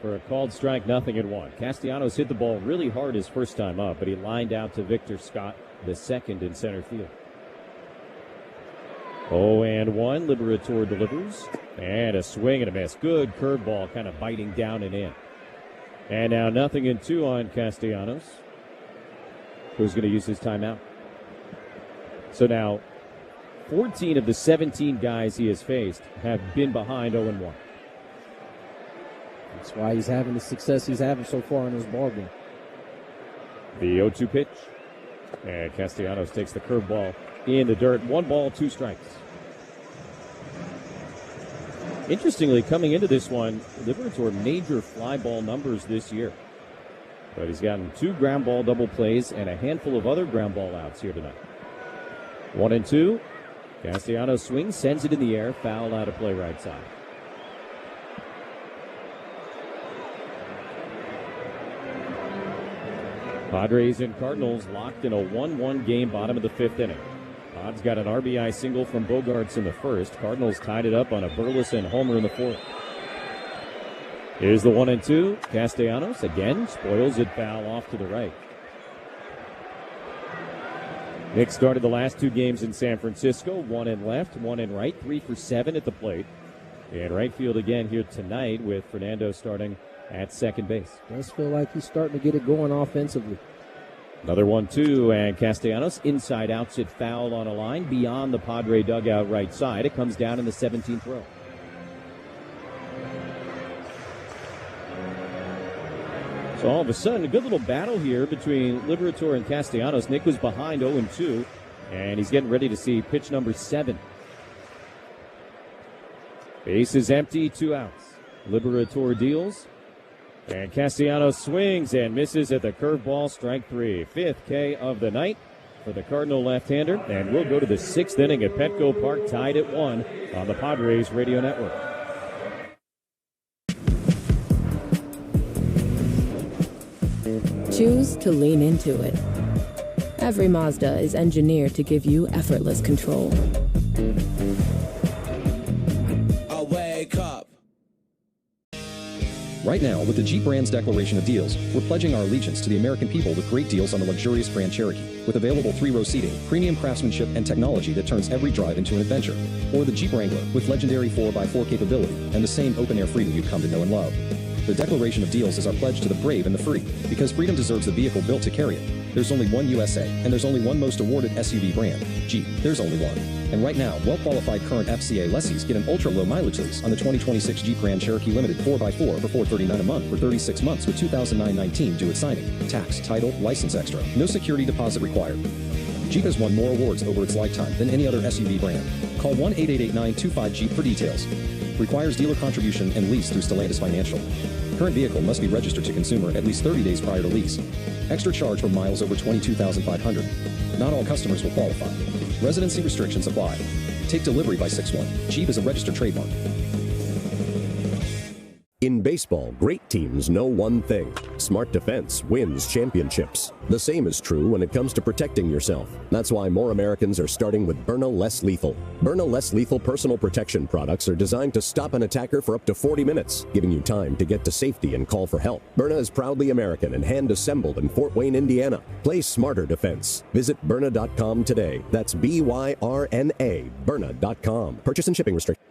[SPEAKER 2] for a called strike, 0-1. Castellanos hit the ball really hard his first time up, but he lined out to Victor Scott, the second in center field. 0-1, Liberatore delivers, and a swing and a miss. Good curveball, kind of biting down and in. And now 0-2 on Castellanos, who's going to use his timeout. So now 14 of the 17 guys he has faced have been behind 0-1.
[SPEAKER 1] That's why he's having the success he's having so far in his ballgame.
[SPEAKER 2] The 0-2 pitch. And Castellanos takes the curveball in the dirt. 1 ball, 2 strikes. Interestingly, coming into this one, Liberatore major fly ball numbers this year. But he's gotten 2 ground ball double plays and a handful of other ground ball outs here tonight. 1-2. Castellanos swings, sends it in the air, foul out of play right side. Padres and Cardinals locked in a 1-1 game, bottom of the 5th inning. Pod's got an RBI single from Bogarts in the first. Cardinals tied it up on a Burleson homer in the 4th. Here's the 1-2. Castellanos again spoils it, foul off to the right. Nick started the last 2 games in San Francisco, 1 in left, 1 in right, 3 for 7 at the plate. And right field again here tonight with Fernando starting at second base.
[SPEAKER 1] Does feel like he's starting to get it going offensively.
[SPEAKER 2] Another 1-2, and Castellanos inside outs it foul on a line beyond the Padre dugout right side. It comes down in the 17th row. So all of a sudden, a good little battle here between Liberatore and Castellanos. Nick was behind 0-2, and he's getting ready to see pitch number 7. Base is empty, 2 outs. Liberatore deals, and Castellanos swings and misses at the curveball, strike 3. 5th K of the night for the Cardinal left-hander, and we'll go to the 6th inning at Petco Park, tied at 1 on the Padres Radio Network.
[SPEAKER 3] choose to lean into it. Every Mazda is engineered to give you effortless control.
[SPEAKER 4] I wake up.
[SPEAKER 5] Right now, with the Jeep brand's declaration of deals, we're pledging our allegiance to the American people with great deals on the luxurious Grand Cherokee, with available 3-row seating, premium craftsmanship, and technology that turns every drive into an adventure. Or the Jeep Wrangler, with legendary 4x4 capability and the same open-air freedom you've come to know and love. The declaration of deals is our pledge to the brave and the free, because freedom deserves the vehicle built to carry it. There's only one USA, and there's only one most awarded SUV brand, Jeep. There's only one. And right now, well-qualified current FCA lessees get an ultra-low mileage lease on the 2026 Jeep Grand Cherokee Limited 4x4 for $439 a month for 36 months with $2,919 due at signing. Tax, title, license extra. No security deposit required. Jeep has won more awards over its lifetime than any other SUV brand. Call 1-888-925-JEEP for details. Requires dealer contribution and lease through Stellantis Financial. Current vehicle must be registered to consumer at least 30 days prior to lease. Extra charge for miles over 22,500. Not all customers will qualify. Residency restrictions apply. Take delivery by 6/1. Jeep is a registered trademark.
[SPEAKER 6] In baseball, great teams know one thing. Smart defense wins championships. The same is true when it comes to protecting yourself. That's why more Americans are starting with Byrna Less Lethal. Byrna Less Lethal personal protection products are designed to stop an attacker for up to 40 minutes, giving you time to get to safety and call for help. Byrna is proudly American and hand-assembled in Fort Wayne, Indiana. Play smarter defense. Visit Byrna.com today. That's BYRNA, Byrna.com. Purchase and shipping restrictions.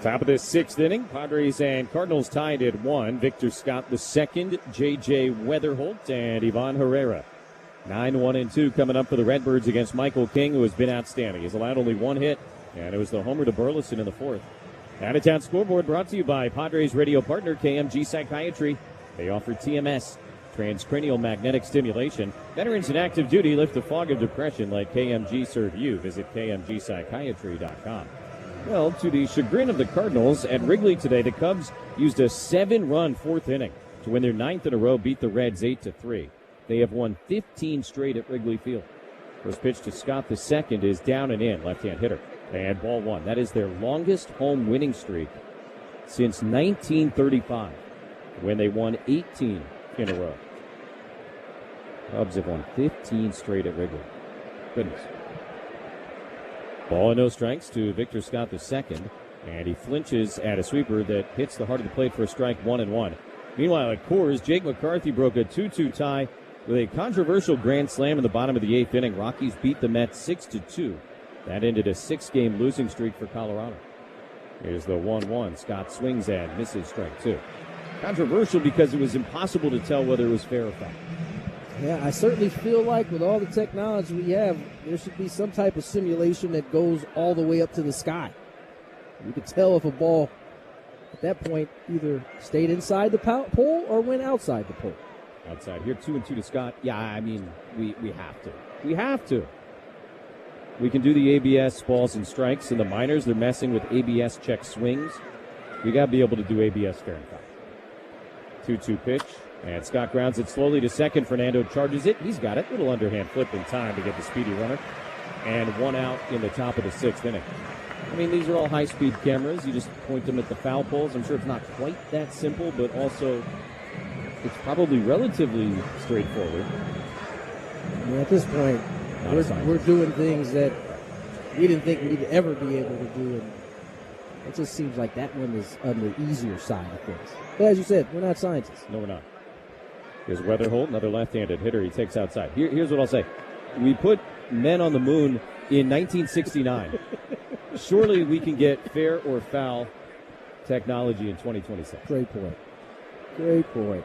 [SPEAKER 2] Top of the sixth inning, Padres and Cardinals tied at 1. Victor Scott the second, J.J. Weatherholt, and Ivan Herrera. 9-1-2 coming up for the Redbirds against Michael King, who has been outstanding. He's allowed only one hit, and it was the homer to Burleson in the fourth. Out-of-town scoreboard brought to you by Padres radio partner KMG Psychiatry. They offer TMS, transcranial magnetic stimulation. Veterans in active duty lift the fog of depression. Let KMG serve you. Visit KMGpsychiatry.com. Well, to the chagrin of the Cardinals, at Wrigley today, the Cubs used a 7-run fourth inning to win their 9th in a row, beat the Reds 8-3. They have won 15 straight at Wrigley Field. First pitch to Scott the second is down and in, left-hand hitter. And ball one. That is their longest home winning streak since 1935, when they won 18 in a row. Cubs have won 15 straight at Wrigley. Goodness. Ball and no strikes to Victor Scott the second, and he flinches at a sweeper that hits the heart of the plate for a strike, 1-1. Meanwhile, at Coors, Jake McCarthy broke a 2-2 tie with a controversial grand slam in the bottom of the eighth inning. Rockies beat the Mets 6-2. That ended a 6-game losing streak for Colorado. Here's the 1-1. Scott swings and misses strike two. Controversial because it was impossible to tell whether it was fair or foul.
[SPEAKER 1] Yeah, I certainly feel like with all the technology we have, there should be some type of simulation that goes all the way up to the sky. You could tell if a ball at that point either stayed inside the pole or went outside the pole.
[SPEAKER 2] Outside here, 2-2 to Scott. Yeah, I mean, we have to. We have to. We can do the ABS balls and strikes. In the minors, they're messing with ABS check swings. We got to be able to do ABS fair and foul. 2-2 pitch. And Scott grounds it slowly to second. Fernando charges it. He's got it. Little underhand flip in time to get the speedy runner. And one out in the top of the sixth inning. I mean, these are all high-speed cameras. You just point them at the foul poles. I'm sure it's not quite that simple, but also it's probably relatively straightforward.
[SPEAKER 1] I mean, at this point, we're doing things that we didn't think we'd ever be able to do. And it just seems like that one is on the easier side of things. But as you said, we're not scientists.
[SPEAKER 2] No, we're not. Here's Weatherholt, another left-handed hitter. He takes outside. Here's what I'll say. We put men on the moon in 1969. Surely we can get fair or foul technology in 2026.
[SPEAKER 1] Great point. Great point.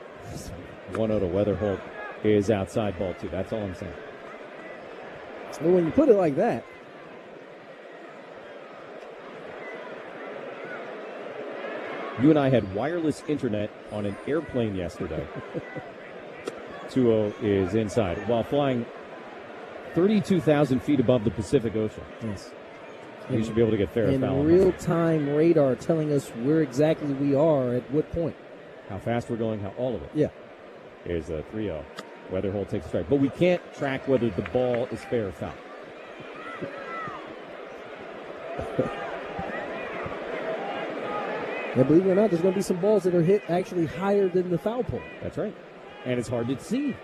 [SPEAKER 2] 1-0 to Weatherholt is outside ball two. That's all I'm saying.
[SPEAKER 1] Well, when you put it like that,
[SPEAKER 2] you and I had wireless internet on an airplane yesterday. 2-0 is inside while flying 32,000 feet above the Pacific Ocean.
[SPEAKER 1] Yes.
[SPEAKER 2] You should be able to get fair and foul.
[SPEAKER 1] And real-time radar telling us where exactly we are at what point.
[SPEAKER 2] How fast we're going, how all of it.
[SPEAKER 1] Yeah.
[SPEAKER 2] Here's a 3-0. Weatherholt takes a strike. But we can't track whether the ball is fair or foul.
[SPEAKER 1] And believe it or not, there's going to be some balls that are hit actually higher than the foul pole.
[SPEAKER 2] That's right. And it's hard to see.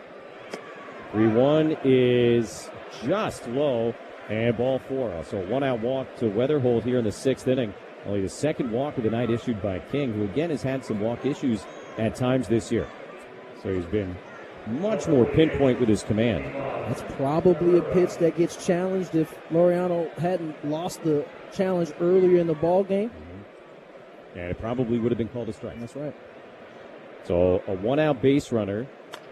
[SPEAKER 2] 3-1 is just low, and ball 4. So a one-out walk to Weatherholt here in the 6th inning. Only the second walk of the night issued by King, who again has had some walk issues at times this year. So he's been much more pinpoint with his command.
[SPEAKER 1] That's probably a pitch that gets challenged if Laureano hadn't lost the challenge earlier in the ball game.
[SPEAKER 2] And it probably would have been called a strike.
[SPEAKER 1] That's right.
[SPEAKER 2] So a one-out base runner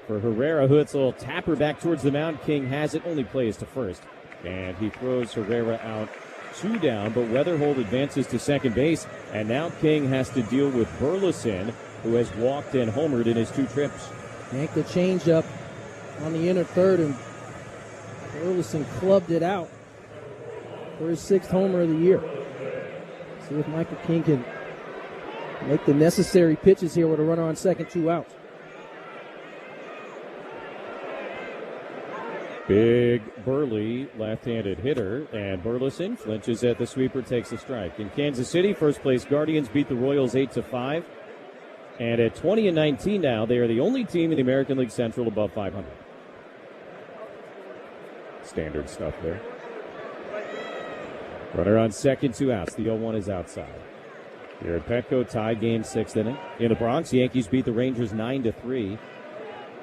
[SPEAKER 2] for Herrera, who hits a little tapper back towards the mound. King has it, only plays to first. And he throws Herrera out 2 down, but Weatherholt advances to second base. And now King has to deal with Burleson, who has walked and homered in his 2 trips.
[SPEAKER 1] Yanked the changeup on the inner third, and Burleson clubbed it out for his 6th homer of the year. See if Michael King can make the necessary pitches here with a runner on second, 2 outs.
[SPEAKER 2] Big, burly, left-handed hitter, and Burleson flinches at the sweeper, takes a strike. In Kansas City, first place Guardians beat the Royals 8-5. And at 20-19 now, they are the only team in the American League Central above 500. Standard stuff there. Runner on second, 2 outs. The 0-1 is outside. Here at Petco, tie game 6th inning. In the Bronx, the Yankees beat the Rangers 9-3.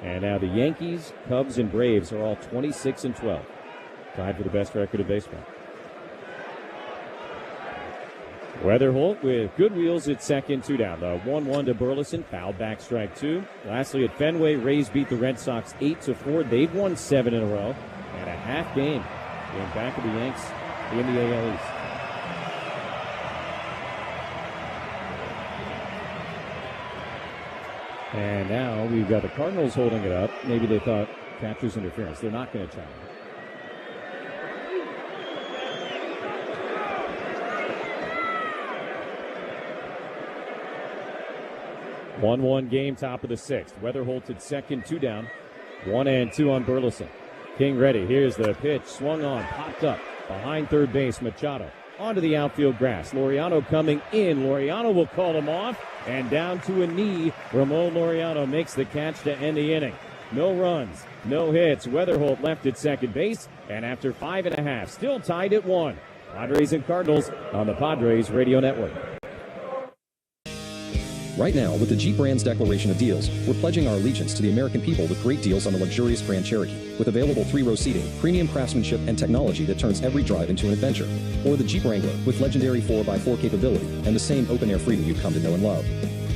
[SPEAKER 2] And now the Yankees, Cubs, and Braves are all 26-12. Tied for the best record of baseball. Weatherholt with good wheels at second, 2 down. The 1-1 to Burleson, foul back, strike 2. Lastly at Fenway, Rays beat the Red Sox 8-4. They've won 7 in a row. And a half game back of the Yanks in the AL East. And now we've got the Cardinals holding it up. Maybe they thought catcher's interference. They're not going to challenge. One game, top of the 6th. Weatherholt at second, 2 down. 1-2 on Burleson. King ready. Here's the pitch. Swung on, popped up behind third base. Machado onto the outfield grass. Laureano coming in. Laureano will call him off. And down to a knee, Ramon Laureano makes the catch to end the inning. No runs, no hits. Weatherholt left at second base. And after 5.5, still tied at 1. Padres and Cardinals on the Padres Radio Network.
[SPEAKER 5] Right now, with the Jeep brand's declaration of deals, we're pledging our allegiance to the American people with great deals on the luxurious Grand Cherokee, with available 3-row seating, premium craftsmanship, and technology that turns every drive into an adventure. Or the Jeep Wrangler, with legendary 4x4 capability and the same open-air freedom you've come to know and love.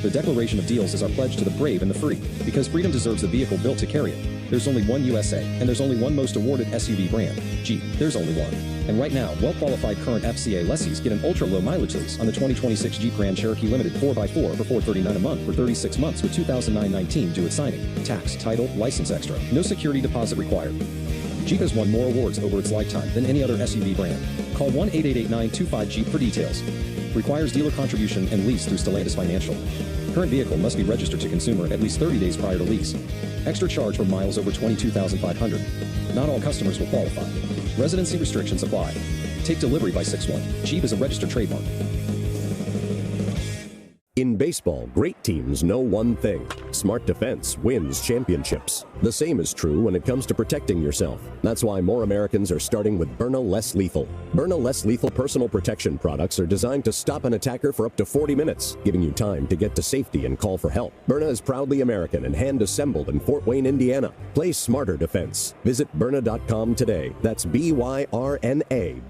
[SPEAKER 5] The declaration of deals is our pledge to the brave and the free, because freedom deserves the vehicle built to carry it. There's only one USA, and there's only one most awarded SUV brand, Jeep. There's only one. And right now, well-qualified current FCA lessees get an ultra-low mileage lease on the 2026 Jeep Grand Cherokee Limited 4x4 for $439 a month for 36 months with $2,919 due at signing. Tax, title, license extra. No security deposit required. Jeep has won more awards over its lifetime than any other SUV brand. Call 1-888-925-JEEP for details. Requires dealer contribution and lease through Stellantis Financial. Current vehicle must be registered to consumer at least 30 days prior to lease. Extra charge for miles over 22,500. Not all customers will qualify. Residency restrictions apply. Take delivery by 6/1. Jeep is a registered trademark.
[SPEAKER 6] In baseball, great teams know one thing. Smart defense wins championships. The same is true when it comes to protecting yourself. That's why more Americans are starting with Byrna Less Lethal. Byrna Less Lethal personal protection products are designed to stop an attacker for up to 40 minutes, giving you time to get to safety and call for help. Byrna is proudly American and hand-assembled in Fort Wayne, Indiana. Play smarter defense. Visit Byrna.com today. That's Byrna,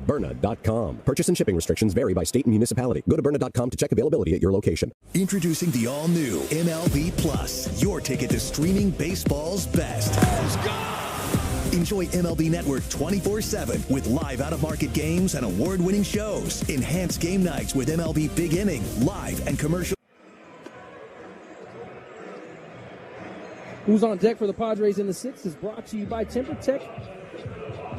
[SPEAKER 6] Byrna.com. Purchase and shipping restrictions vary by state and municipality. Go to Byrna.com to check availability at your location.
[SPEAKER 7] Introducing the all-new MLB Plus, your ticket to streaming baseball's best. Enjoy MLB Network 24/7 with live out-of-market games and award-winning shows. Enhance game nights with MLB Big Inning, live and commercial.
[SPEAKER 1] Who's on deck for the Padres in the 6th is brought to you by TimberTech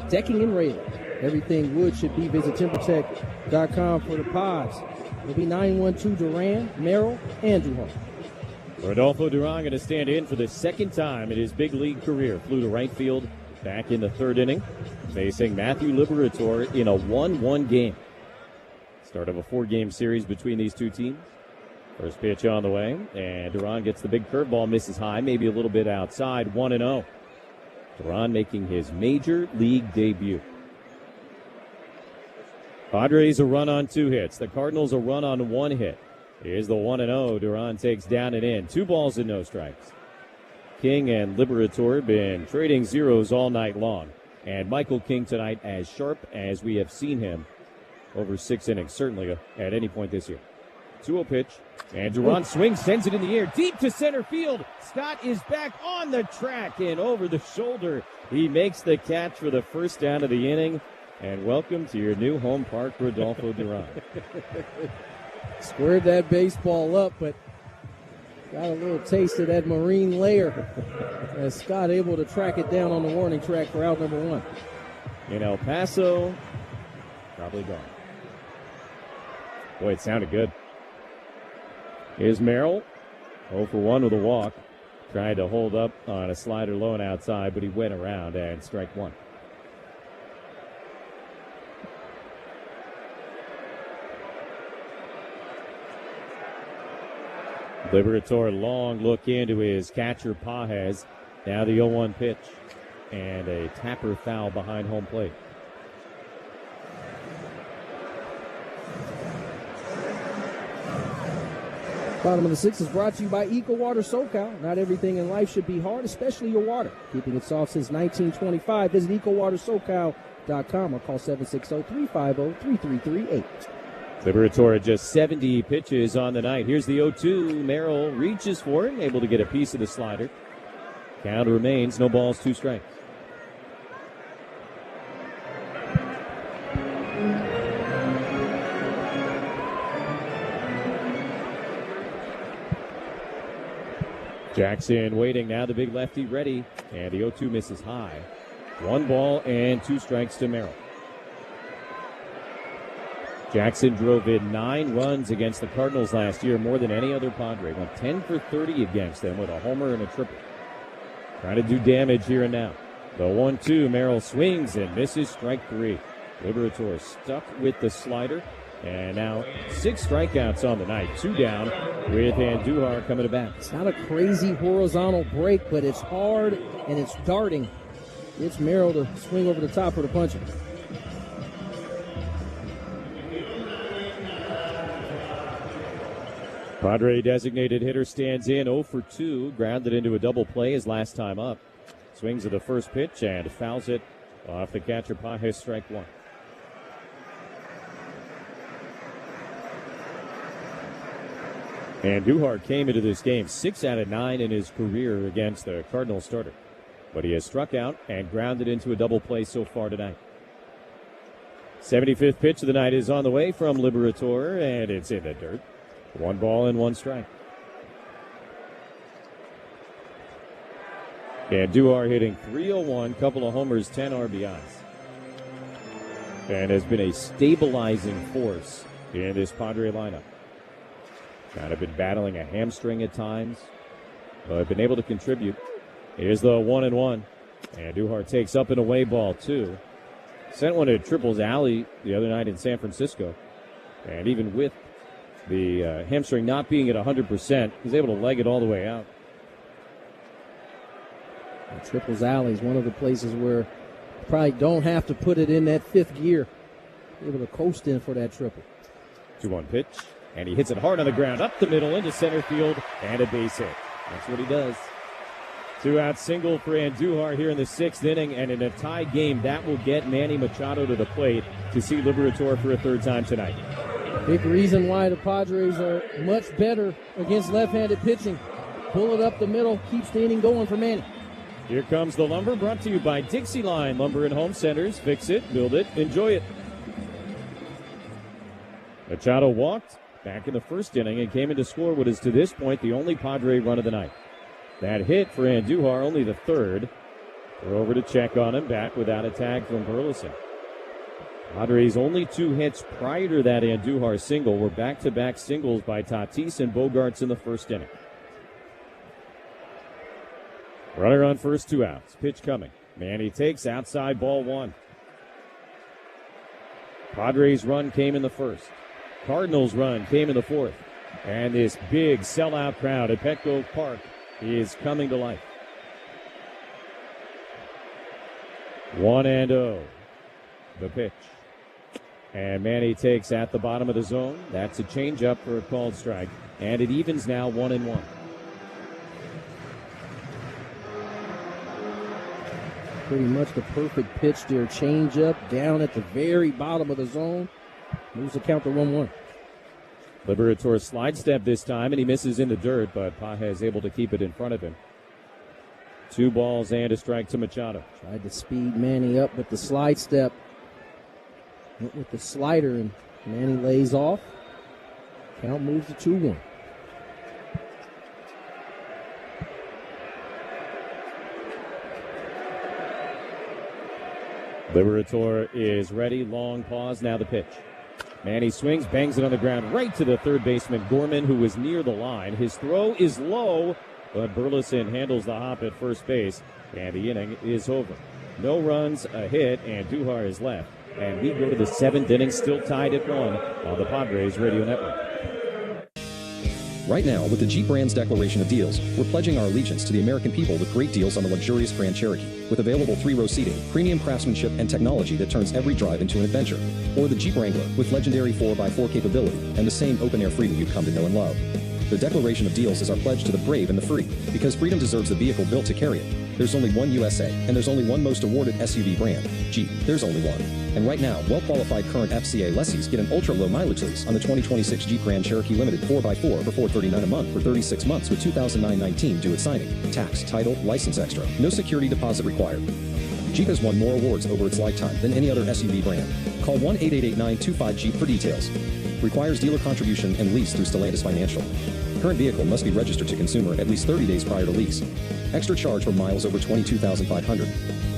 [SPEAKER 1] Decking and Railing. Everything wood should be. Visit TimberTech.com for the Pods. It'll be 9-1-2 Duran, Merrill, and Duhart.
[SPEAKER 2] Rodolfo Duran going to stand in for the second time in his big league career. Flew to right field back in the 3rd inning, facing Matthew Liberatore in a 1-1 game. Start of a 4-game series between these two teams. First pitch on the way, and Duran gets the big curveball, misses high, maybe a little bit outside, 1-0. Duran making his major league debut. Padres a run on 2 hits. The Cardinals a run on 1 hit. Here's the 1-0. Duran takes down and in. 2 balls and no strikes. King and Liberator been trading zeros all night long. And Michael King tonight as sharp as we have seen him over 6 innings, certainly at any point this year. 2-0 pitch, and Duran swings, sends it in the air, deep to center field. Scott is back on the track and over the shoulder. He makes the catch for the first down of the inning. And welcome to your new home park, Rodolfo Duran.
[SPEAKER 1] Squared that baseball up, but got a little taste of that marine layer as Scott able to track it down on the warning track for out number 1.
[SPEAKER 2] In El Paso, probably gone. Boy, it sounded good. Here's Merrill, 0 for 1 with a walk. Tried to hold up on a slider low and outside, but he went around and strike 1. Liberator, long look into his catcher, Pages. Now the 0-1 pitch. And a tapper foul behind home plate.
[SPEAKER 1] Bottom of the 6 is brought to you by Eco Water SoCal. Not everything in life should be hard, especially your water. Keeping it soft since 1925. Visit EcoWaterSoCal.com or call 760-350-3338.
[SPEAKER 2] Liberator at just 70 pitches on the night. Here's the 0-2. Merrill reaches for it, able to get a piece of the slider. Count remains, no balls, 2 strikes. Jackson waiting now, the big lefty ready, and the 0-2 misses high. 1 ball and 2 strikes to Merrill. Jackson drove in 9 runs against the Cardinals last year, more than any other Padre. Went 10 for 30 against them with a homer and a triple. Trying to do damage here and now. The 1-2, Merrill swings and misses, strike 3. Liberator stuck with the slider, and now 6 strikeouts on the night. 2 down with Andujar coming to bat.
[SPEAKER 1] It's not a crazy horizontal break, but it's hard and it's darting. It's Merrill to swing over the top for the puncher.
[SPEAKER 2] Padre designated hitter stands in 0 for 2, grounded into a double play his last time up. Swings at the first pitch and fouls it off the catcher, Pages, strike 1. Andujar came into this game 6 out of 9 in his career against the Cardinals starter. But he has struck out and grounded into a double play so far tonight. 75th pitch of the night is on the way from Liberator, and it's in the dirt. 1 ball and 1 strike. Andujar hitting .301, couple of homers, 10 RBIs. And has been a stabilizing force in this Padre lineup. Kind of been battling a hamstring at times, but been able to contribute. Here's the 1-1. Andujar takes up and away ball 2. Sent one to Triple's alley the other night in San Francisco. And even with the hamstring not being at 100%, he's able to leg it all the way out.
[SPEAKER 1] And Triple's alley is one of the places where you probably don't have to put it in that 5th gear. Able to coast in for that triple.
[SPEAKER 2] 2-1 pitch, and he hits it hard on the ground, up the middle, into center field, and a base hit. That's what he does. 2-out single for Andujar here in the 6th inning, and in a tie game, that will get Manny Machado to the plate to see Liberator for a 3rd time tonight.
[SPEAKER 1] Big reason why the Padres are much better against left-handed pitching. Pull it up the middle, keeps the inning going for Manny.
[SPEAKER 2] Here comes the lumber, brought to you by Dixie Line Lumber and Home Centers. Fix it, build it, enjoy it. Machado walked back in the 1st inning and came in to score what is to this point the only Padre run of the night. That hit for Andujar, only the 3rd. We're over to check on him, back without a tag from Burleson. Padres' only 2 hits prior to that Andujar single were back-to-back singles by Tatis and Bogarts in the 1st inning. Runner on first, 2 outs. Pitch coming. Manny takes outside, ball 1. Padres' run came in the 1st. Cardinals' run came in the 4th. And this big sellout crowd at Petco Park is coming to life. 1-0. The pitch. And Manny takes at the bottom of the zone. That's a changeup for a called strike. And it evens now 1-1.
[SPEAKER 1] Pretty much the perfect pitch there. Changeup down at the very bottom of the zone. Moves the count to 1-1.
[SPEAKER 2] Liberatore slide step this time, and he misses in the dirt, but Paja is able to keep it in front of him. 2 balls and a strike to Machado.
[SPEAKER 1] Tried to speed Manny up with the slide step. Went with the slider, and Manny lays off. Count moves to 2-1.
[SPEAKER 2] Liberatore is ready. Long pause. Now the pitch. Manny swings, bangs it on the ground right to the third baseman, Gorman, who was near the line. His throw is low, but Burleson handles the hop at first base, and the inning is over. No runs, a hit, and Duhar is left. And we go to the 7th inning, still tied at 1 on the Padres Radio Network.
[SPEAKER 5] Right now, with the Jeep brand's declaration of deals, we're pledging our allegiance to the American people with great deals on the luxurious Grand Cherokee, with available 3-row seating, premium craftsmanship, and technology that turns every drive into an adventure. Or the Jeep Wrangler, with legendary 4x4 capability and the same open-air freedom you've come to know and love. The declaration of deals is our pledge to the brave and the free, because freedom deserves the vehicle built to carry it. There's only one USA, and there's only one most awarded SUV brand, Jeep. There's only one. And right now, well-qualified current FCA lessees get an ultra-low mileage lease on the 2026 Jeep Grand Cherokee Limited 4x4 for $439 a month for 36 months with $2,919 due at signing. Tax, title, license extra. No security deposit required. Jeep has won more awards over its lifetime than any other SUV brand. Call 1-888-925-JEEP for details. Requires dealer contribution and lease through Stellantis Financial. Current vehicle must be registered to consumer at least 30 days prior to lease. Extra charge for miles over 22,500.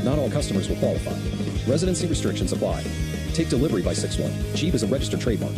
[SPEAKER 5] Not all customers will qualify. Residency restrictions apply. Take delivery by 6/1. Jeep is a registered trademark.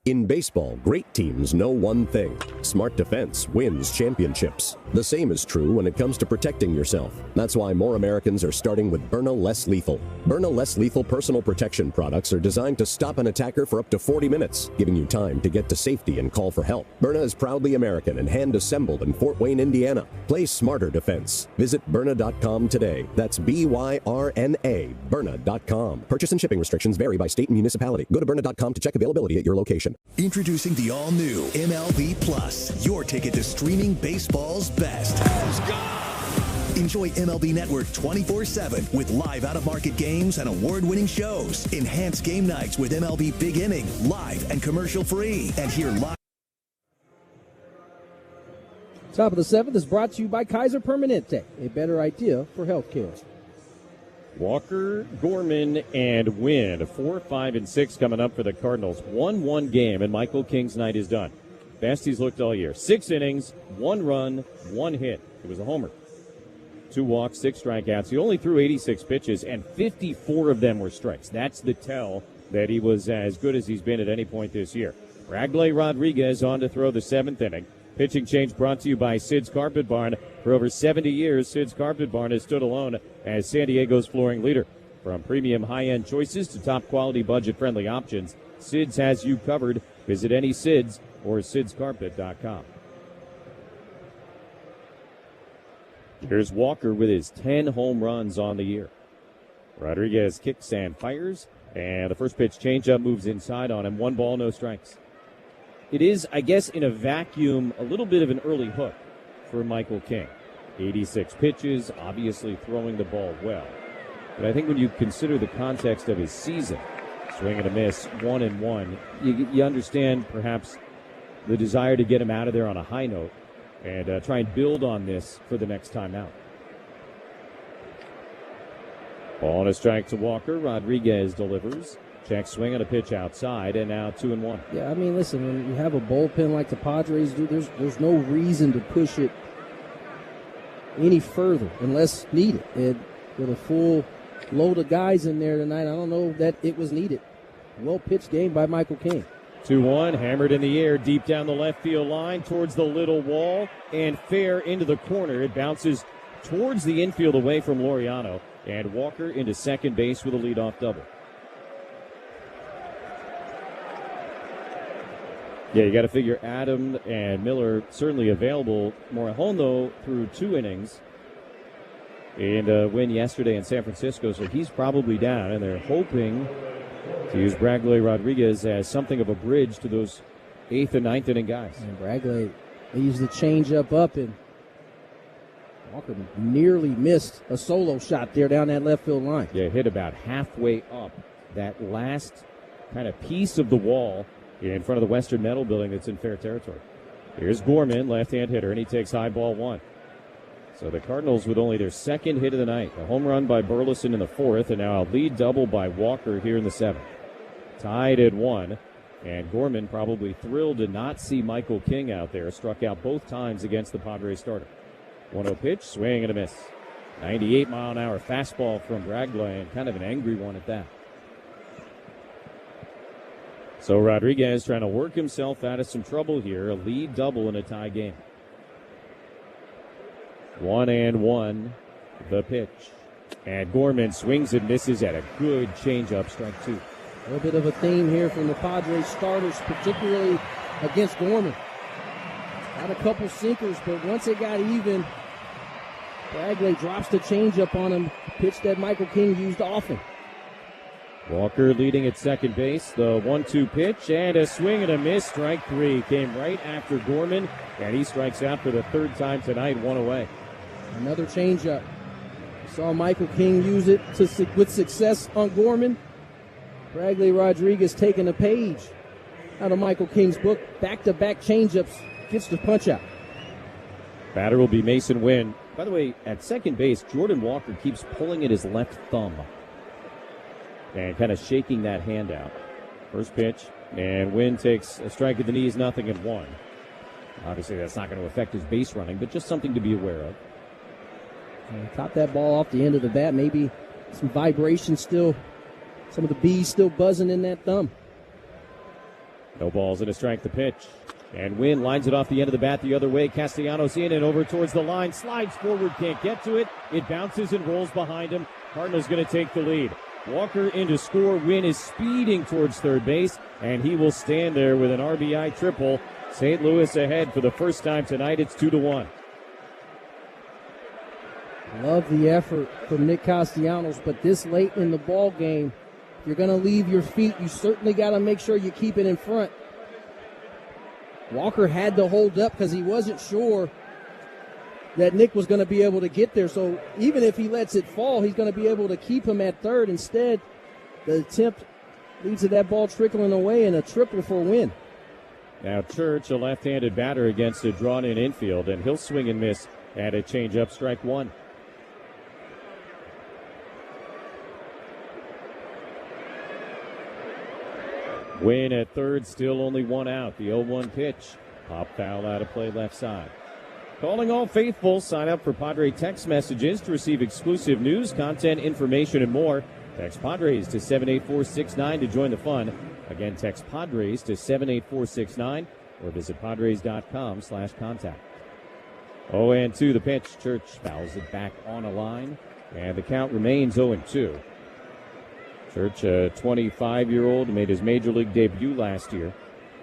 [SPEAKER 6] In baseball, great teams know one thing. Smart defense wins championships. The same is true when it comes to protecting yourself. That's why more Americans are starting with Byrna Less Lethal. Byrna Less Lethal personal protection products are designed to stop an attacker for up to 40 minutes, giving you time to get to safety and call for help. Byrna is proudly American and hand-assembled in Fort Wayne, Indiana. Play smarter defense. Visit Byrna.com today. That's BYRNA, Byrna.com. Purchase and shipping restrictions vary by state and municipality. Go to Byrna.com to check availability at your location.
[SPEAKER 7] Introducing the all-new MLB Plus, your ticket to streaming baseball's best. Enjoy MLB Network 24/7 with live out-of-market games and award-winning shows. Enhance game nights with MLB Big Inning, live and commercial-free. And hear live.
[SPEAKER 1] Top of the 7th is brought to you by Kaiser Permanente, a better idea for healthcare.
[SPEAKER 2] Walker, Gorman, and Wynn. 4, 5, and 6 coming up for the Cardinals. 1-1 game, and Michael King's night is done. Best he's looked all year. 6 innings, 1 run, 1 hit. It was a homer. 2 walks, 6 strikeouts. He only threw 86 pitches, and 54 of them were strikes. That's the tell that he was as good as he's been at any point this year. Ragley Rodriguez on to throw the 7th inning. Pitching change brought to you by Sid's Carpet Barn. For over 70 years, Sid's Carpet Barn has stood alone as San Diego's flooring leader. From premium high-end choices to top-quality budget-friendly options, Sid's has you covered. Visit any Sid's or sidscarpet.com. Here's Walker with his 10 home runs on the year. Rodriguez kicks and fires, and the first pitch changeup moves inside on him. 1 ball, no strikes. It is, I guess, in a vacuum, a little bit of an early hook for Michael King. 86 pitches, obviously throwing the ball well. But I think when you consider the context of his season, swing and a miss, 1-1, you understand perhaps the desire to get him out of there on a high note and try and build on this for the next time out. Ball and a strike to Walker. Rodriguez delivers. Check swing on a pitch outside, and now 2-1.
[SPEAKER 1] Yeah, I mean, listen, when you have a bullpen like the Padres do, there's no reason to push it any further unless needed. And with a full load of guys in there tonight, I don't know that it was needed. Well-pitched game by Michael King.
[SPEAKER 2] 2-1, hammered in the air, deep down the left field line, towards the little wall, and fair into the corner. It bounces towards the infield away from Laureano, and Walker into second base with a leadoff double. Yeah, you got to figure Adam and Miller certainly available. Morejon, though, through 2 innings and a win yesterday in San Francisco, so he's probably down, and they're hoping to use Bradley Rodriguez as something of a bridge to those 8th and 9th inning guys.
[SPEAKER 1] And Bradley, they used the changeup up, and Walker nearly missed a solo shot there down that left field line.
[SPEAKER 2] Yeah, hit about halfway up that last kind of piece of the wall in front of the Western Metal Building that's in fair territory. Here's Gorman, left-hand hitter, and he takes high ball 1. So the Cardinals with only their 2nd hit of the night. A home run by Burleson in the 4th, and now a lead double by Walker here in the 7th. Tied at 1, and Gorman probably thrilled to not see Michael King out there. Struck out both times against the Padres starter. 1-0 pitch, swing and a miss. 98-mile-an-hour fastball from Bradley, and kind of an angry one at that. So Rodriguez trying to work himself out of some trouble here. A lead double in a tie game. 1-1, the pitch. And Gorman swings and misses at a good changeup, strike 2.
[SPEAKER 1] A little bit of a theme here from the Padres starters, particularly against Gorman. Had a couple sinkers, but once it got even, Bradley drops the changeup on him, pitch that Michael King used often.
[SPEAKER 2] Walker leading at second base. The 1-2 pitch and a swing and a miss. Strike 3 came right after Gorman, and he strikes out for the 3rd time tonight, 1 away.
[SPEAKER 1] Another changeup. Saw Michael King use it with success on Gorman. Bradley Rodriguez taking a page out of Michael King's book. Back-to-back changeups, gets the punch out.
[SPEAKER 2] Batter will be Mason Wynn. By the way, at second base, Jordan Walker keeps pulling at his left thumb and kind of shaking that hand out. First pitch, and Wynn takes a strike at the knees, 0-1. Obviously, that's not going to affect his base running, but just something to be aware of.
[SPEAKER 1] Caught that ball off the end of the bat. Maybe some vibration still, some of the bees still buzzing in that thumb.
[SPEAKER 2] No balls and a strike, the pitch. And Wynn lines it off the end of the bat the other way. Castellanos in and over towards the line. Slides forward, can't get to it. It bounces and rolls behind him. Cardinals going to take the lead. Walker in to score. Wynn is speeding towards third base, and he will stand there with an RBI triple. St. Louis ahead for the first time tonight. It's 2-1.
[SPEAKER 1] Love the effort from Nick Castellanos, but this late in the ball game, if you're going to leave your feet, you certainly got to make sure you keep it in front. Walker had to hold up because he wasn't sure that Nick was going to be able to get there. So even if he lets it fall, he's going to be able to keep him at third. Instead, the attempt leads to that ball trickling away and a triple for a win.
[SPEAKER 2] Now Church, a left-handed batter against a drawn-in infield, and he'll swing and miss at a changeup, strike 1. Wynn at third, still only 1 out. The 0-1 pitch. Pop foul out of play left side. Calling all faithful. Sign up for Padre text messages to receive exclusive news, content, information, and more. Text Padres to 78469 to join the fun. Again, text Padres to 78469 or visit Padres.com/contact. 0-2 the pitch. Church fouls it back on a line, and the count remains 0-2. Church, a 25-year-old, made his major league debut last year.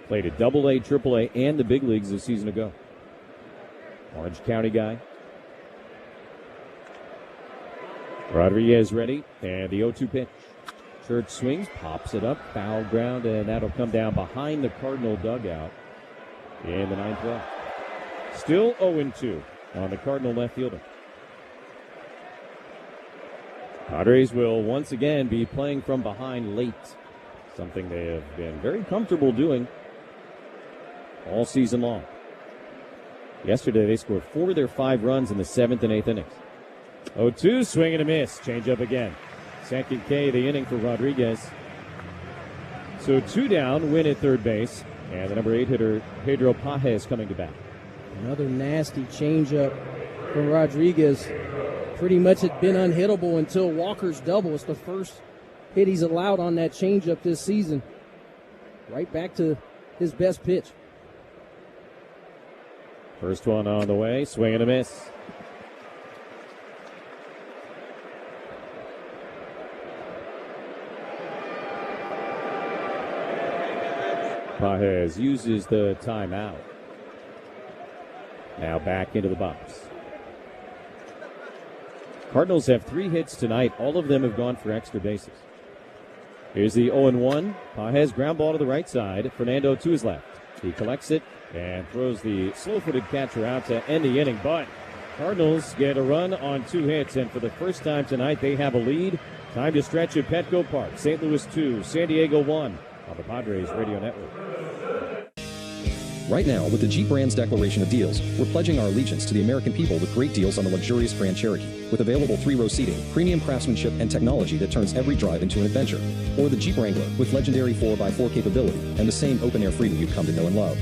[SPEAKER 2] Played at AA, AAA, and the big leagues a season ago. Orange County guy. Rodriguez ready, and the 0-2 pitch. Church swings, pops it up, foul ground, and that'll come down behind the Cardinal dugout in the 9th row. Still 0-2 on the Cardinal left fielder. Padres will once again be playing from behind late, something they have been very comfortable doing all season long. Yesterday, they scored 4 of their 5 runs in the 7th and 8th innings. 0-2, swing and a miss. Change up again. Second K of the inning for Rodriguez. So 2 down, Win at third base. And the number 8 hitter, Pedro Pages, coming to bat.
[SPEAKER 1] Another nasty changeup from Rodriguez. Pretty much had been unhittable until Walker's double. It's the first hit he's allowed on that changeup this season. Right back to his best pitch.
[SPEAKER 2] First one on the way, swing and a miss. Pages uses the timeout. Now back into the box. Cardinals have 3 hits tonight. All of them have gone for extra bases. Here's the 0-1. Pages ground ball to the right side. Fernando to his left. He collects it and throws the slow-footed catcher out to end the inning. But Cardinals get a run on 2 hits, and for the first time tonight, they have a lead. Time to stretch at Petco Park. St. Louis 2, San Diego 1 on the Padres Radio Network.
[SPEAKER 5] Right now, with the Jeep brand's declaration of deals, we're pledging our allegiance to the American people with great deals on the luxurious Grand Cherokee, with available 3-row seating, premium craftsmanship, and technology that turns every drive into an adventure. Or the Jeep Wrangler, with legendary 4x4 capability and the same open-air freedom you've come to know and love.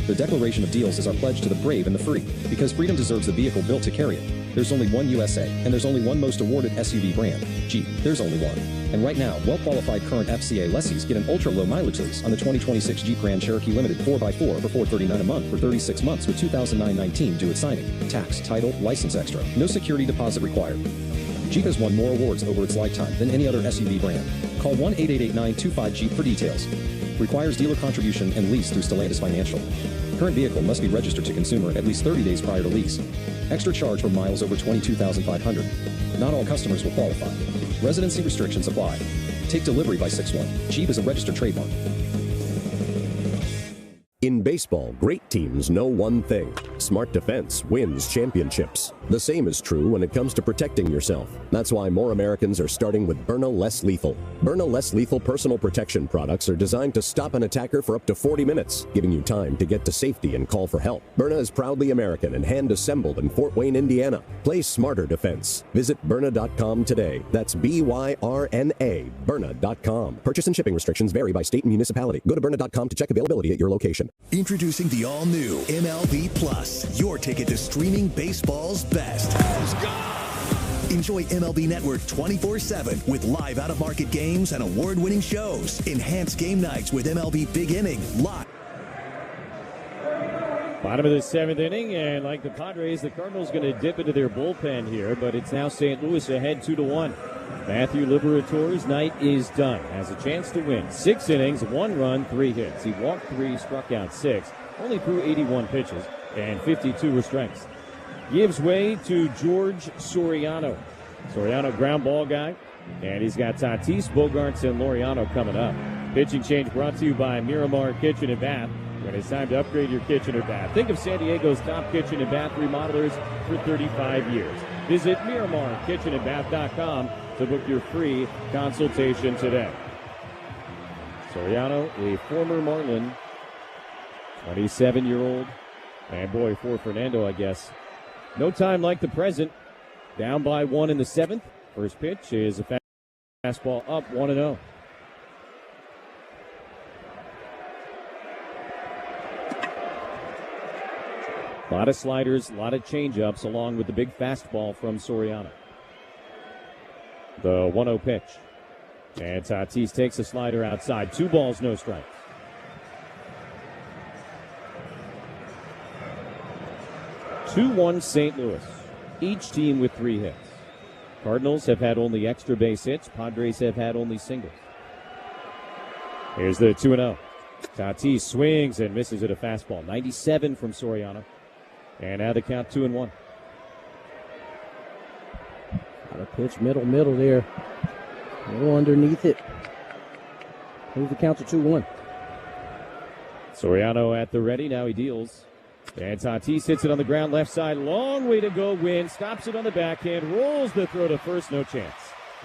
[SPEAKER 5] The declaration of deals is our pledge to the brave and the free, because freedom deserves the vehicle built to carry it. There's only one USA, and there's only one most awarded SUV brand, Jeep. There's only one. And right now, well-qualified current FCA lessees get an ultra-low mileage lease on the 2026 Jeep Grand Cherokee Limited 4x4 for $439 a month for 36 months with 2009-19 due at signing. Tax, title, license extra. No security deposit required. Jeep has won more awards over its lifetime than any other SUV brand. Call 1-888-925-JEEP for details. Requires dealer contribution and lease through Stellantis Financial. Current vehicle must be registered to consumer at least 30 days prior to lease. Extra charge for miles over 22,500. Not all customers will qualify. Residency restrictions apply. Take delivery by 6/1. Jeep is a registered trademark.
[SPEAKER 6] In baseball, great teams know one thing. Smart defense wins championships. The same is true when it comes to protecting yourself. That's why more Americans are starting with Byrna Less Lethal. Byrna Less Lethal personal protection products are designed to stop an attacker for up to 40 minutes, giving you time to get to safety and call for help. Byrna is proudly American and hand-assembled in Fort Wayne, Indiana. Play smarter defense. Visit Byrna.com today. That's BYRNA, Byrna.com. Purchase and shipping restrictions vary by state and municipality. Go to Byrna.com to check availability at your location.
[SPEAKER 7] Introducing the all-new MLB Plus, your ticket to streaming baseball's best. Enjoy MLB Network 24/7 with live out-of-market games and award-winning shows. Enhanced game nights with MLB Big Inning live.
[SPEAKER 2] Bottom of the 7th inning, and like the Padres, the Cardinals going to dip into their bullpen here, but it's now St. Louis ahead 2-1. Matthew Liberatore's night is done. Has a chance to win. 6 innings, 1 run, 3 hits. He walked 3, struck out 6, only threw 81 pitches, and 52 were strikes. Gives way to George Soriano. Soriano, ground ball guy, and he's got Tatis, Bogarts, and Laureano coming up. Pitching change brought to you by Miramar Kitchen and Bath. When it's time to upgrade your kitchen or bath, think of San Diego's top kitchen and bath remodelers for 35 years. Visit MiramarKitchenandBath.com to book your free consultation today. Soriano, a former Marlin, 27-year-old. And boy, for Fernando, I guess, no time like the present. Down by 1 in the 7th. First pitch is a fastball up 1-0. A lot of sliders, a lot of changeups, along with the big fastball from Soriano. The 1-0 pitch. And Tatis takes a slider outside. 2 balls, no strikes. (2-1) St. Louis. Each team with 3 hits. Cardinals have had only extra base hits. Padres have had only singles. Here's the 2-0. Tatis swings and misses at a fastball. 97 from Soriano. And now the count 2-1.
[SPEAKER 1] Got a pitch middle there. A little underneath it. Move the count to 2-1.
[SPEAKER 2] Soriano at the ready. Now he deals. And Tatis hits it on the ground left side. Long way to go. Win. Stops it on the backhand. Rolls the throw to first. No chance.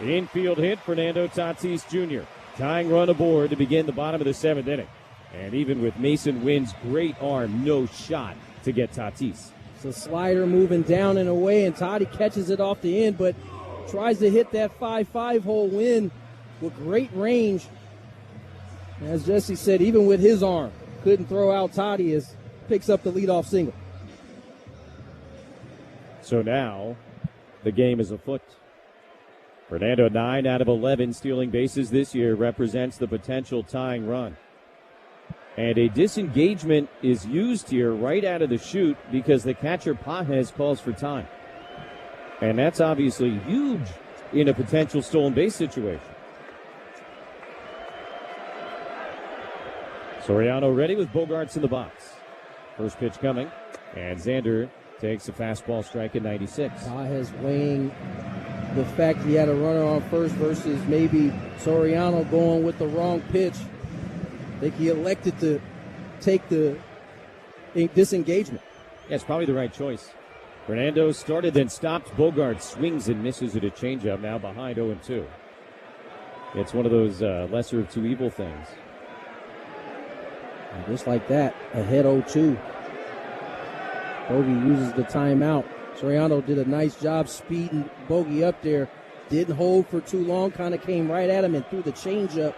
[SPEAKER 2] Infield hit. Fernando Tatis Jr. Tying run aboard to begin the bottom of the 7th inning. And even with Mason Wynn's great arm, no shot to get Tatis.
[SPEAKER 1] It's a slider moving down and away, and Toddy catches it off the end, but tries to hit that 5-5 hole Wynn with great range. As Jesse said, even with his arm, couldn't throw out Toddy as picks up the leadoff single.
[SPEAKER 2] So now the game is afoot. Fernando, 9 out of 11 stealing bases this year, represents the potential tying run. And a disengagement is used here right out of the chute because the catcher Pages calls for time. And that's obviously huge in a potential stolen base situation. Soriano ready with Bogarts in the box. First pitch coming, and Xander takes a fastball strike at 96.
[SPEAKER 1] Pages weighing the fact he had a runner on first versus maybe Soriano going with the wrong pitch. I think he elected to take the disengagement.
[SPEAKER 2] Yeah, it's probably the right choice. Fernando started, then stopped. Bogart swings and misses at a changeup, now behind 0-2. It's one of those lesser of two evil things.
[SPEAKER 1] And just like that, ahead 0-2. Bogey uses the timeout. Soriano did a nice job speeding Bogey up there. Didn't hold for too long, kind of came right at him and threw the changeup.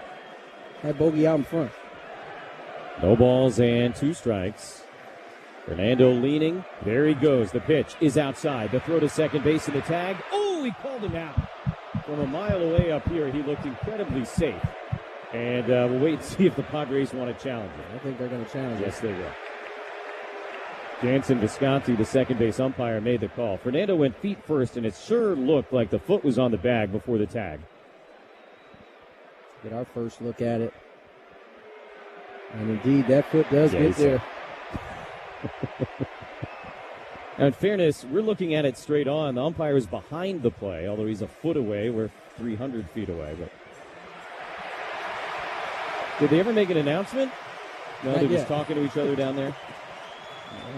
[SPEAKER 1] Had Bogey out in front.
[SPEAKER 2] No balls and 2 strikes. Fernando leaning. There he goes. The pitch is outside. The throw to second base and the tag. Oh, he called him out. From a mile away up here, he looked incredibly safe. And we'll wait and see if the Padres want to challenge him.
[SPEAKER 1] I think they're going to challenge him.
[SPEAKER 2] Yes, they will. Jansen Visconti, the second base umpire, made the call. Fernando went feet first, and it sure looked like the foot was on the bag before the tag.
[SPEAKER 1] Get our first look at it. And indeed, that foot does get there.
[SPEAKER 2] Now, in fairness, we're looking at it straight on. The umpire is behind the play, although he's a foot away. We're 300 feet away. But did they ever make an announcement? No, they're just talking to each other down there.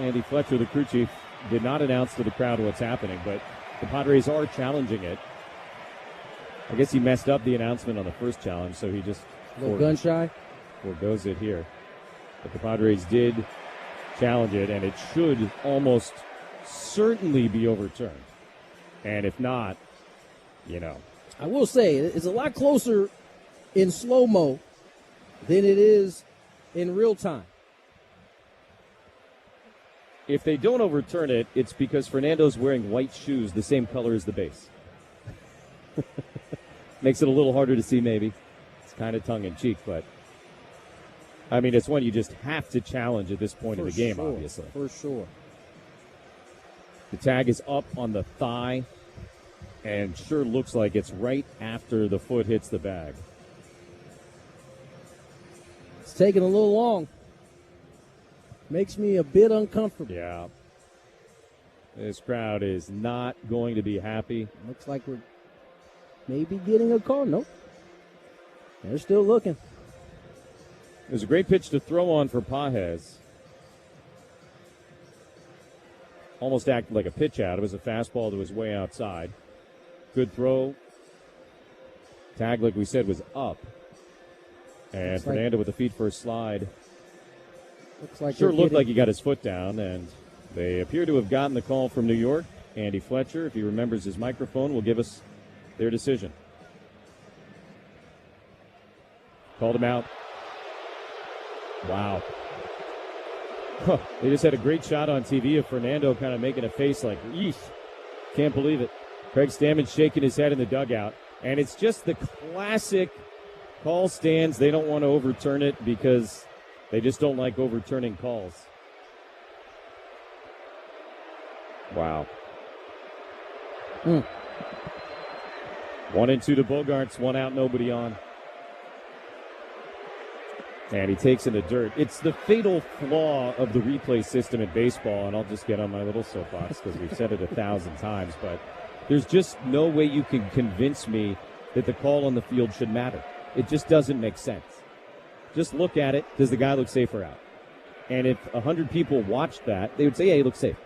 [SPEAKER 2] Andy Fletcher, the crew chief, did not announce to the crowd what's happening, but the Padres are challenging it. I guess he messed up the announcement on the first challenge, so he just
[SPEAKER 1] gun shy
[SPEAKER 2] forgoes it here. But the Padres did challenge it, and it should almost certainly be overturned. And if not,
[SPEAKER 1] I will say it's a lot closer in slow-mo than it is in real time.
[SPEAKER 2] If they don't overturn it, it's because Fernando's wearing white shoes the same color as the base. Makes it a little harder to see, maybe. It's kind of tongue-in-cheek, but I mean, it's one you just have to challenge at this point of the game, obviously.
[SPEAKER 1] For sure.
[SPEAKER 2] The tag is up on the thigh, and sure looks like it's right after the foot hits the bag.
[SPEAKER 1] It's taking a little long. Makes me a bit uncomfortable.
[SPEAKER 2] Yeah. This crowd is not going to be happy.
[SPEAKER 1] Looks like we're maybe getting a call. Nope. They're still looking.
[SPEAKER 2] It was a great pitch to throw on for Pages. Almost acted like a pitch out. It was a fastball that was way outside. Good throw. Tag, like we said, was up. And Fernando with the feet first slide.
[SPEAKER 1] Looks like
[SPEAKER 2] sure looked like he got his foot down, and they appear to have gotten the call from New York. Andy Fletcher, if he remembers his microphone, will give us their decision. Called him out. Wow. Huh. They just had a great shot on TV of Fernando kind of making a face like, yeesh. Can't believe it. Craig Stammen shaking his head in the dugout. And it's just the classic call stands. They don't want to overturn it because they just don't like overturning calls. Wow. 1-2 to Bogarts, 1 out, nobody on. And he takes in the dirt. It's the fatal flaw of the replay system in baseball, and I'll just get on my little soapbox because we've said it 1,000 times, but there's just no way you can convince me that the call on the field should matter. It just doesn't make sense. Just look at it. Does the guy look safe or out? And if 100 people watched that, they would say, yeah, he looks safe.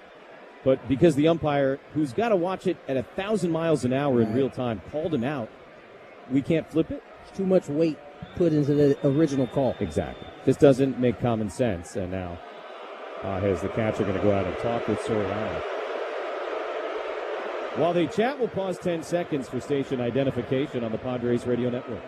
[SPEAKER 2] But because the umpire, who's got to watch it at 1,000 miles an hour in real time, called him out, we can't flip it?
[SPEAKER 1] It's too much weight put into the original call.
[SPEAKER 2] Exactly. This doesn't make common sense. And now, here's the catcher going to go out and talk with Soriano. While they chat, we'll pause 10 seconds for station identification on the Padres Radio Network.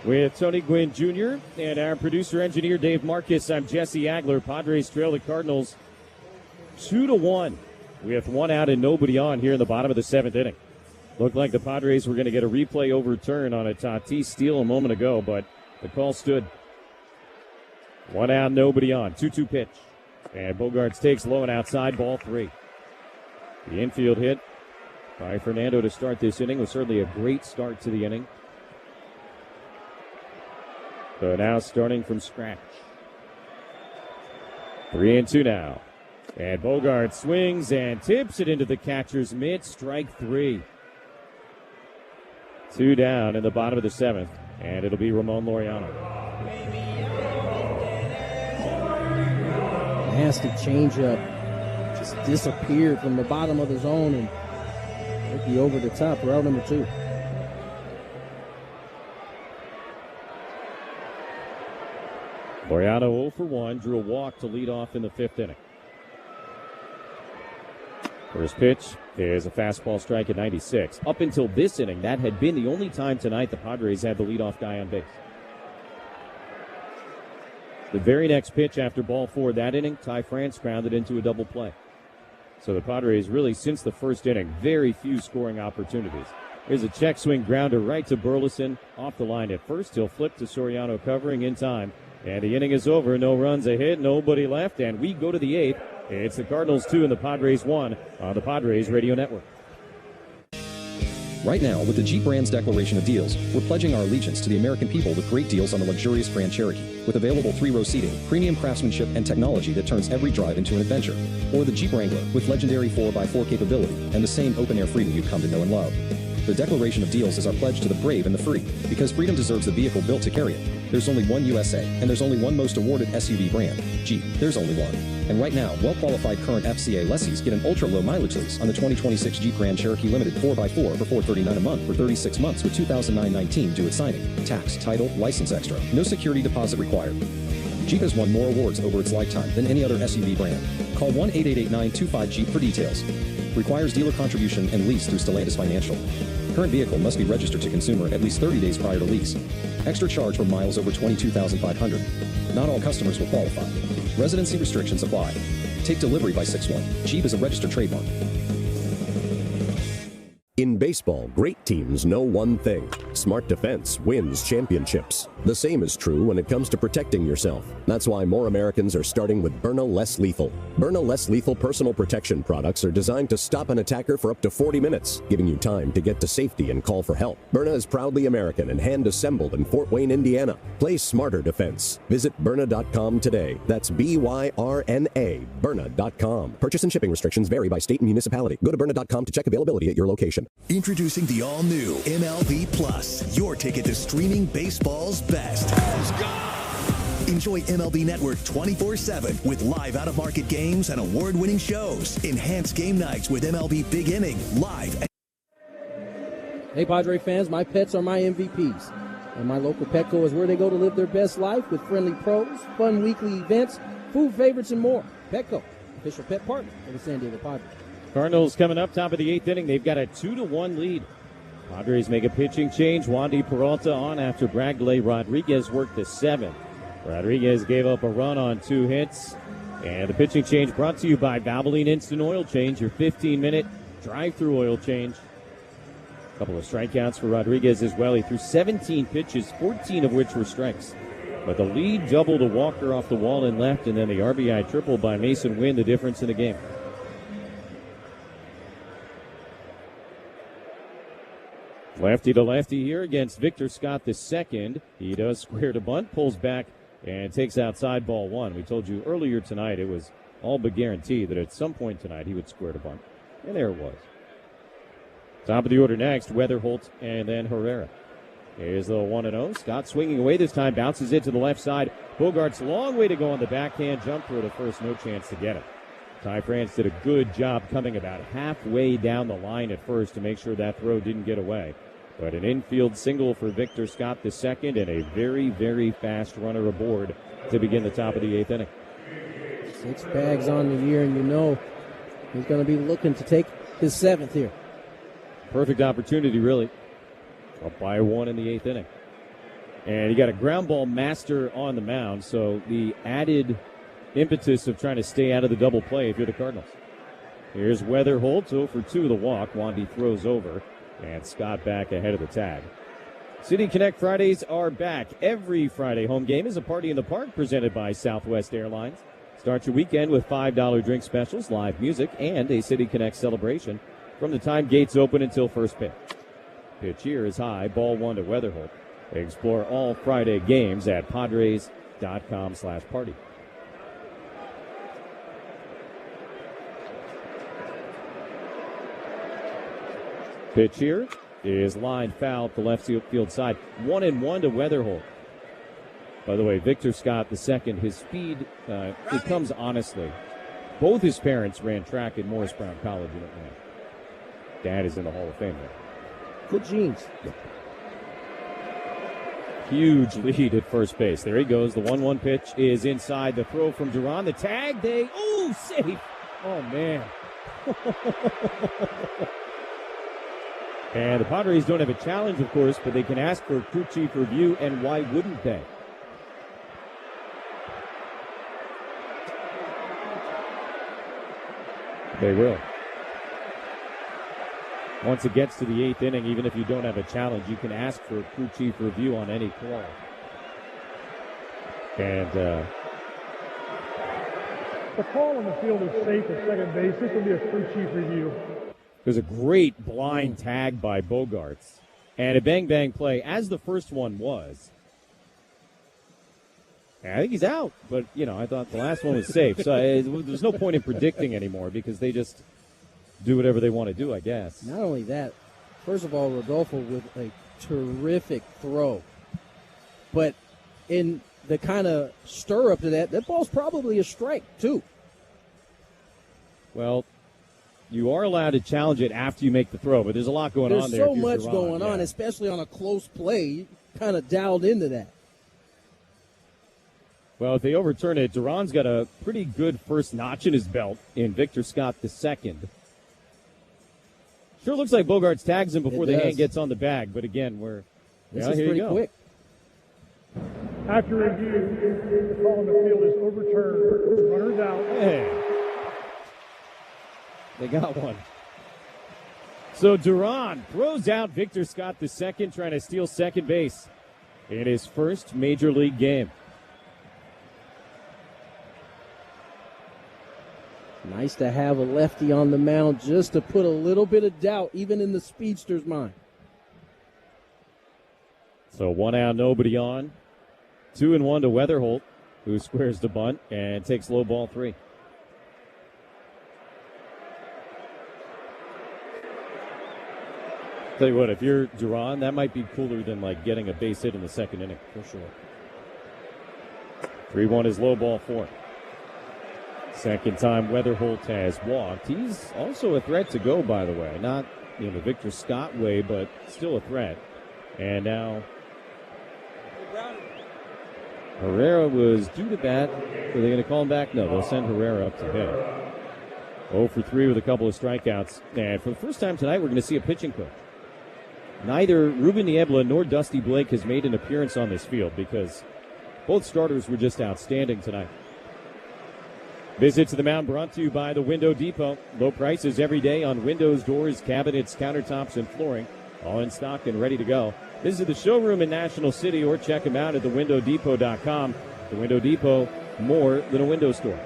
[SPEAKER 2] With Tony Gwynn Jr. and our producer-engineer Dave Marcus, I'm Jesse Agler. Padres trail the Cardinals 2-1 with 1 out and nobody on here in the bottom of the 7th inning. Looked like the Padres were going to get a replay overturn on a Tatis steal a moment ago, but the call stood. 1 out, nobody on. 2-2 pitch. And Bogarts takes low and outside, ball 3. The infield hit by Fernando to start this inning was certainly a great start to the inning. So now starting from scratch. 3-2 now. And Bogart swings and tips it into the catcher's mitt. Strike 3. 2 down in the bottom of the 7th. And it'll be Ramon Laureano.
[SPEAKER 1] Nasty changeup. Just disappeared from the bottom of the zone and hit the over the top. Route number 2.
[SPEAKER 2] Laureano 0 for 1, drew a walk to lead off in the 5th inning. First pitch is a fastball strike at 96. Up until this inning, that had been the only time tonight the Padres had the leadoff guy on base. The very next pitch after ball 4 that inning, Ty France grounded into a double play. So the Padres really, since the first inning, very few scoring opportunities. Here's a check swing grounder right to Burleson. Off the line at first. He'll flip to Soriano covering in time. And the inning is over. No runs, a hit, nobody left. And we go to the 8th. It's the Cardinals 2 and the Padres 1 on the Padres Radio Network.
[SPEAKER 5] Right now, with the Jeep brand's declaration of deals, we're pledging our allegiance to the American people with great deals on the luxurious Grand Cherokee, with available 3-row seating, premium craftsmanship, and technology that turns every drive into an adventure. Or the Jeep Wrangler, with legendary 4x4 capability and the same open-air freedom you've come to know and love. The declaration of deals is our pledge to the brave and the free, because freedom deserves the vehicle built to carry it. There's only one USA, and there's only one most awarded SUV brand, Jeep. There's only one. And right now, well-qualified current FCA lessees get an ultra-low mileage lease on the 2026 Jeep Grand Cherokee Limited 4x4 for $439 a month for 36 months with $2,919 due at signing. Tax, title, license extra. No security deposit required. Jeep has won more awards over its lifetime than any other SUV brand. Call 1-888-925-JEEP for details. Requires dealer contribution and lease through Stellantis Financial. Current vehicle must be registered to consumer at least 30 days prior to lease. Extra charge for miles over 22,500. Not all customers will qualify. Residency restrictions apply. Take delivery by 6/1. Jeep is a registered trademark.
[SPEAKER 6] In baseball, great teams know one thing. Smart defense wins championships. The same is true when it comes to protecting yourself. That's why more Americans are starting with Byrna Less Lethal. Byrna Less Lethal personal protection products are designed to stop an attacker for up to 40 minutes, giving you time to get to safety and call for help. Byrna is proudly American and hand-assembled in Fort Wayne, Indiana. Play smarter defense. Visit Byrna.com today. That's BYRNA, Byrna.com. Purchase and shipping restrictions vary by state and municipality. Go to Byrna.com to check availability at your location.
[SPEAKER 7] Introducing the all-new MLB Plus, your ticket to streaming baseball's best. Enjoy MLB Network 24/7 with live out-of-market games and award-winning shows. Enhanced game nights with MLB Big Inning, live.
[SPEAKER 1] Hey, Padre fans, my pets are my MVPs. And my local Petco is where they go to live their best life with friendly pros, fun weekly events, food favorites, and more. Petco, official pet partner of the San Diego Padres.
[SPEAKER 2] Cardinals coming up, top of the 8th inning. They've got a 2-1 lead. Padres make a pitching change. Wandy Peralta on after Bradley Rodriguez worked the 7th. Rodriguez gave up a run on 2 hits. And the pitching change brought to you by Valvoline Instant Oil Change, your 15-minute drive-through oil change. A couple of strikeouts for Rodriguez as well. He threw 17 pitches, 14 of which were strikes. But the lead double to Walker off the wall and left, and then the RBI triple by Mason Wynn, the difference in the game. Lefty to lefty here against Victor Scott II. He does square to bunt, pulls back, and takes outside ball 1. We told you earlier tonight it was all but guaranteed that at some point tonight he would square to bunt. And there it was. Top of the order next, Weatherholt and then Herrera. Here's the 1-0. Scott swinging away this time, bounces it to the left side. Bogart's long way to go on the backhand jump throw to first, no chance to get him. Ty France did a good job coming about halfway down the line at first to make sure that throw didn't get away. But an infield single for Victor Scott II and a very, very fast runner aboard to begin the top of the 8th inning.
[SPEAKER 1] 6 bags on the year, and you know he's going to be looking to take his 7th here.
[SPEAKER 2] Perfect opportunity, really. Up by 1 in the 8th inning. And you got a ground ball master on the mound, so the added impetus of trying to stay out of the double play if you're the Cardinals. Here's Weatherholt, 0 for 2 the walk. Wandy throws over, and Scott back ahead of the tag. City Connect Fridays are back. Every Friday home game is a party in the park presented by Southwest Airlines. Start your weekend with $5 drink specials, live music, and a City Connect celebration from the time gates open until first pitch. Pitch here is high, ball 1 to Weatherholt. Explore all Friday games at Padres.com/party. Pitch here is lined foul to left field side. 1-1 to Weatherholt. By the way, Victor Scott II, his speed, it comes honestly. Both his parents ran track at Morris Brown College in Atlanta. Dad is in the Hall of Fame there.
[SPEAKER 1] Good genes.
[SPEAKER 2] Huge lead at first base. There he goes. The 1-1 pitch is inside. The throw from Duran. The tag. Safe. Oh, man. And the Padres don't have a challenge, of course, but they can ask for a crew chief review, and why wouldn't they? They will. Once it gets to the 8th inning, even if you don't have a challenge, you can ask for a crew chief review on any call. And
[SPEAKER 11] the call on the field is safe at second base. This will be a crew chief review.
[SPEAKER 2] There's a great blind tag by Bogaerts. And a bang-bang play, as the first one was. And I think he's out, but, I thought the last one was safe. So there's no point in predicting anymore because they just do whatever they want to do, I guess.
[SPEAKER 1] Not only that, first of all, Rodolfo with a terrific throw. But in the kind of stir-up to that ball's probably a strike, too.
[SPEAKER 2] Well, you are allowed to challenge it after you make the throw, but there's a lot going on there.
[SPEAKER 1] There's so much going on, especially on a close play. You kind of dialed into that.
[SPEAKER 2] Well, if they overturn it, Duran's got a pretty good first notch in his belt in Victor Scott II. Sure looks like Bogaerts tags him before the hand gets on the bag, but again,
[SPEAKER 1] this is pretty quick.
[SPEAKER 11] After review, the call on the field is overturned. Runners out.
[SPEAKER 2] Hey. They got one. So Duran throws out Victor Scott II, trying to steal second base in his first major league game.
[SPEAKER 1] Nice to have a lefty on the mound just to put a little bit of doubt even in the speedster's mind.
[SPEAKER 2] So 1 out, nobody on. 2-1 to Weatherholt, who squares the bunt and takes low ball 3. Tell you what, if you're Duran, that might be cooler than getting a base hit in the second inning.
[SPEAKER 1] For sure.
[SPEAKER 2] 3-1 is low ball 4. Second time Weatherholt has walked. He's also a threat to go, by the way. Not the Victor Scott way, but still a threat. And now Herrera was due to bat. Are they going to call him back? No, they'll send Herrera up to hit. 0 for 3 with a couple of strikeouts. And for the first time tonight, we're going to see a pitching coach. Neither Ruben Niebla nor Dusty Blake has made an appearance on this field because both starters were just outstanding tonight. Visit to the mound brought to you by the Window Depot. Low prices every day on windows, doors, cabinets, countertops, and flooring. All in stock and ready to go. Visit the showroom in National City or check them out at thewindowdepot.com. The Window Depot, more than a window store.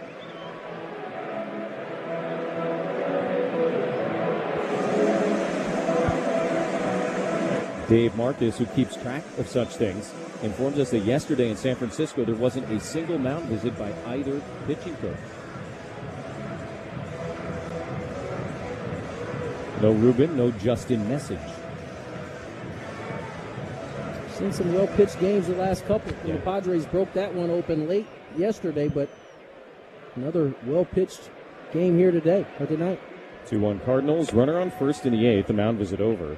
[SPEAKER 2] Dave Marcus, who keeps track of such things, informs us that yesterday in San Francisco there wasn't a single mound visit by either pitching coach. No Ruben, no Justin Message.
[SPEAKER 1] Seen some well-pitched games the last couple. The Padres broke that one open late yesterday, but another well-pitched game here today, or tonight.
[SPEAKER 2] 2-1 Cardinals, runner on first in the 8th, the mound visit over.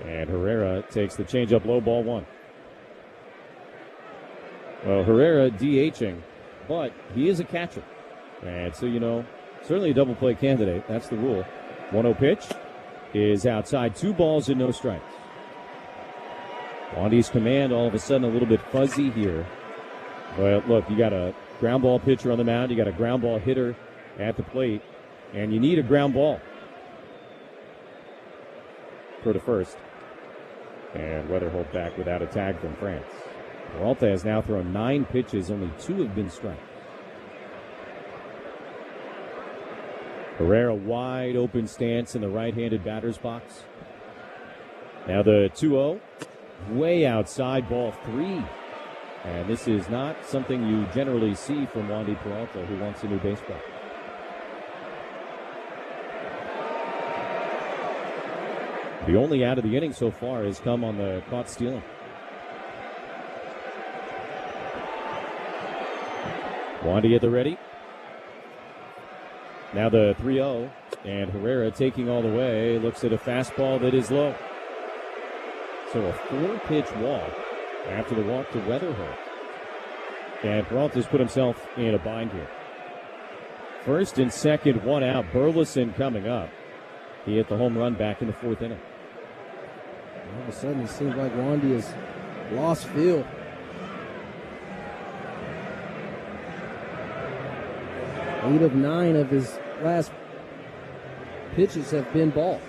[SPEAKER 2] And Herrera takes the changeup low, ball 1. Well, Herrera DHing, but he is a catcher. And so, certainly a double play candidate. That's the rule. 1-0 pitch is outside. 2 balls and no strikes. Wandy's command all of a sudden a little bit fuzzy here. But look, you got a ground ball pitcher on the mound. You got a ground ball hitter at the plate. And you need a ground ball. Throw to first. And Weatherholt back without a tag from France. Peralta has now thrown 9 pitches. Only 2 have been strikes. Herrera wide open stance in the right-handed batter's box. Now the 2-0, way outside, ball 3. And this is not something you generally see from Wandy Peralta, who wants a new baseball. The only out of the inning so far has come on the caught stealing. Wandy at the ready. Now the 3-0, and Herrera taking all the way, looks at a fastball that is low. So a 4-pitch walk after the walk to Weatherholt. And Peralta's put himself in a bind here. First and second, 1 out. Burleson coming up. He hit the home run back in the 4th inning.
[SPEAKER 1] All of a sudden, it seems like Wandy has lost feel. Eight of 9 of his last pitches have been ball.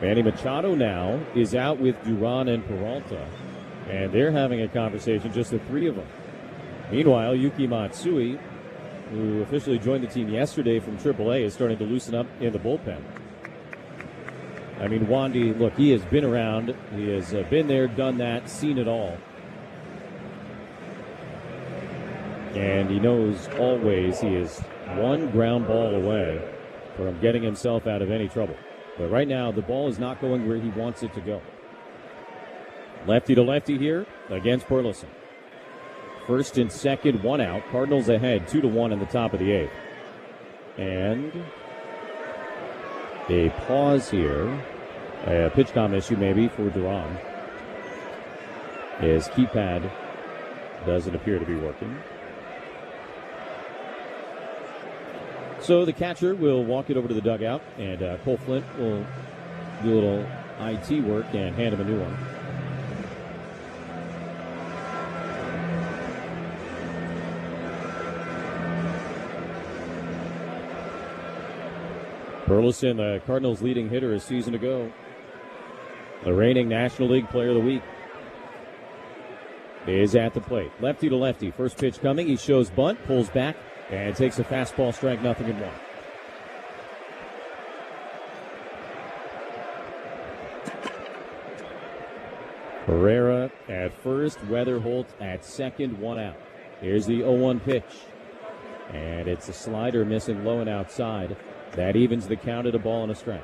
[SPEAKER 2] Manny Machado now is out with Duran and Peralta, and they're having a conversation, just the 3 of them. Meanwhile, Yuki Matsui, who officially joined the team yesterday from AAA, is starting to loosen up in the bullpen. I mean, Wandy, look, he has been around. He has been there, done that, seen it all. And he knows always he is one ground ball away from getting himself out of any trouble. But right now, the ball is not going where he wants it to go. Lefty to lefty here against Burleson. First and second, 1 out. Cardinals ahead, 2-1 in the top of the 8th. And a pause here. A pitch count issue maybe for Duran. His keypad doesn't appear to be working. So the catcher will walk it over to the dugout, and Cole Flint will do a little IT work and hand him a new one. Burleson, the Cardinals' leading hitter a season ago. The reigning National League Player of the Week is at the plate. Lefty to lefty. First pitch coming. He shows bunt, pulls back, and takes a fastball, strike, 0-1. Herrera at first, Weatherholt at second, 1 out. Here's the 0-1 pitch. And it's a slider missing low and outside. That evens the count at a ball and a strike.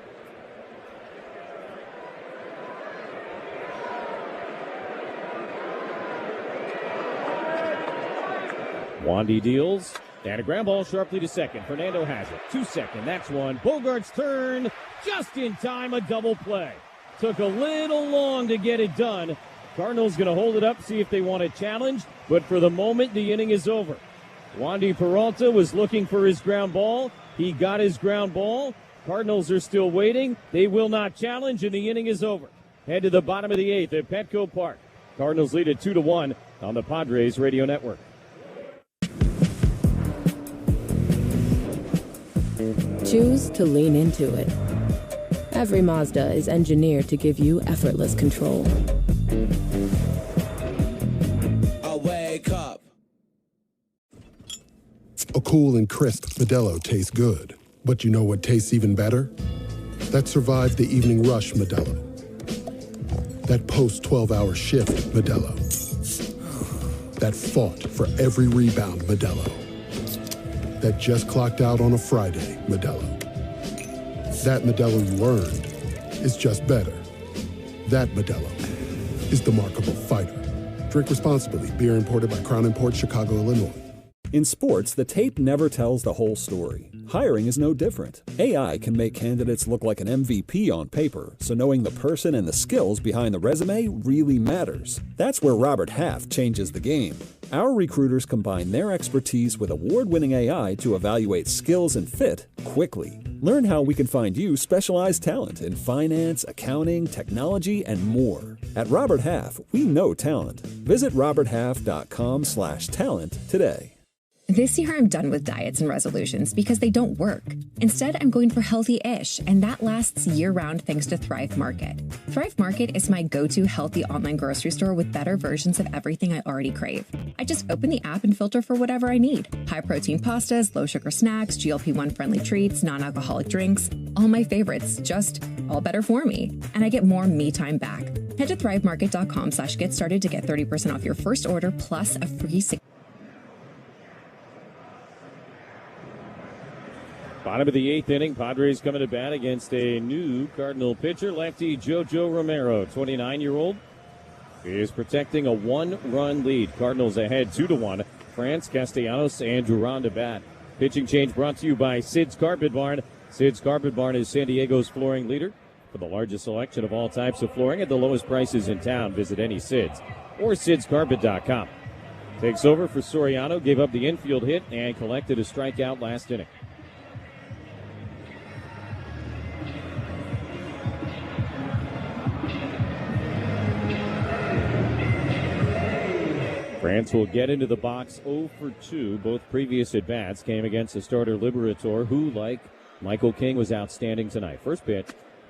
[SPEAKER 2] Wandy deals. And a ground ball sharply to second. Fernando has it. To second. That's one. Bogart's turn. Just in time, a double play. Took a little long to get it done. Cardinals going to hold it up, see if they want a challenge. But for the moment, the inning is over. Wandy Peralta was looking for his ground ball. He got his ground ball. Cardinals are still waiting. They will not challenge, and the inning is over. Head to the bottom of the 8th at Petco Park. Cardinals lead at 2-1 on the Padres Radio Network.
[SPEAKER 3] Choose to lean into it. Every Mazda is engineered to give you effortless control.
[SPEAKER 4] I wake up.
[SPEAKER 12] A cool and crisp Modelo tastes good. But you know what tastes even better? That survived the evening rush Modelo. That post-12-hour shift Modelo. That fought for every rebound Modelo. That just clocked out on a Friday Modelo. That Modelo you earned is just better. That Modelo is the Markable Fighter. Drink responsibly. Beer imported by Crown Imports, Chicago, Illinois.
[SPEAKER 13] In sports, the tape never tells the whole story. Hiring is no different. AI can make candidates look like an MVP on paper, so knowing the person and the skills behind the resume really matters. That's where Robert Half changes the game. Our recruiters combine their expertise with award-winning AI to evaluate skills and fit quickly. Learn how we can find you specialized talent in finance, accounting, technology, and more. At Robert Half, we know talent. Visit roberthalf.com/talent today.
[SPEAKER 14] This year, I'm done with diets and resolutions because they don't work. Instead, I'm going for healthy-ish, and that lasts year-round thanks to Thrive Market. Thrive Market is my go-to healthy online grocery store with better versions of everything I already crave. I just open the app and filter for whatever I need. High-protein pastas, low-sugar snacks, GLP-1 friendly treats, non-alcoholic drinks, all my favorites, just all better for me. And I get more me time back. Head to thrivemarket.com/get started to get 30% off your first order plus a free
[SPEAKER 2] Bottom of the 8th inning, Padres coming to bat against a new Cardinal pitcher, lefty Jojo Romero, 29-year-old, is protecting a one-run lead. Cardinals ahead 2-1. France, Castellanos, and Duran to bat. Pitching change brought to you by Sid's Carpet Barn. Sid's Carpet Barn is San Diego's flooring leader. For the largest selection of all types of flooring at the lowest prices in town, visit any Sid's or sidscarpet.com. Takes over for Soriano, gave up the infield hit, and collected a strikeout last inning. France will get into the box 0 for 2. Both previous at-bats came against the starter Liberator, who, like Michael King, was outstanding tonight. First pitch,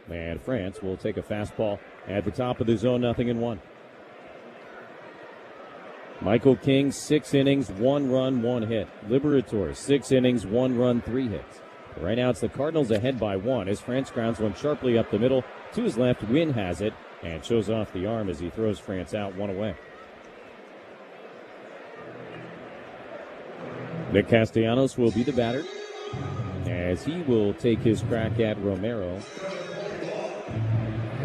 [SPEAKER 2] and France will take a fastball at the top of the zone, 0-1. Michael King, 6 innings, 1 run, 1 hit. Liberator, 6 innings, 1 run, 3 hits. Right now it's the Cardinals ahead by 1 as France grounds one sharply up the middle. To his left, Wynn has it and shows off the arm as he throws France out, 1 away. Nick Castellanos will be the batter as he will take his crack at Romero.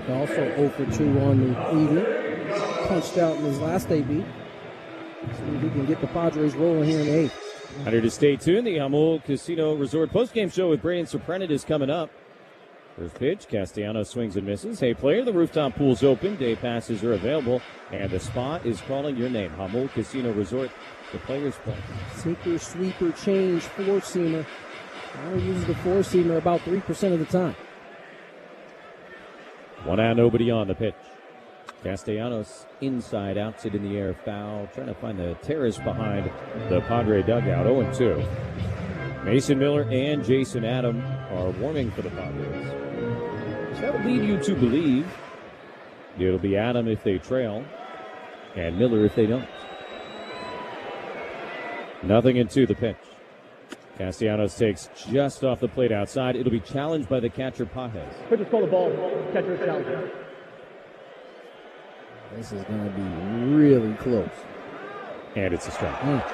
[SPEAKER 1] Also 0 for 2 on the evening. Punched out in his last AB. See if we can get the Padres rolling here in the 8th.
[SPEAKER 2] Reminder to stay tuned. The Hamul Casino Resort postgame show with Braden Soprenet is coming up. First pitch, Castellanos swings and misses. Hey, player, the rooftop pool's open. Day passes are available. And the spot is calling your name. Hamul Casino Resort. The players play.
[SPEAKER 1] Sinker, sweeper, change, four-seamer. Only uses the four-seamer about 3% of the time.
[SPEAKER 2] 1 out, nobody on the pitch. Castellanos inside, outside in the air, foul. Trying to find the terrace behind the Padre dugout. 0-2. Mason Miller and Jason Adam are warming for the Padres. So that would lead you to believe it'll be Adam if they trail and Miller if they don't. 0-2 the pitch. Castellanos takes just off the plate outside. It'll be challenged by the catcher, Pajes.
[SPEAKER 11] Pitcher's called the ball. Catcher's challenge.
[SPEAKER 1] This is going to be really close.
[SPEAKER 2] And it's a strike.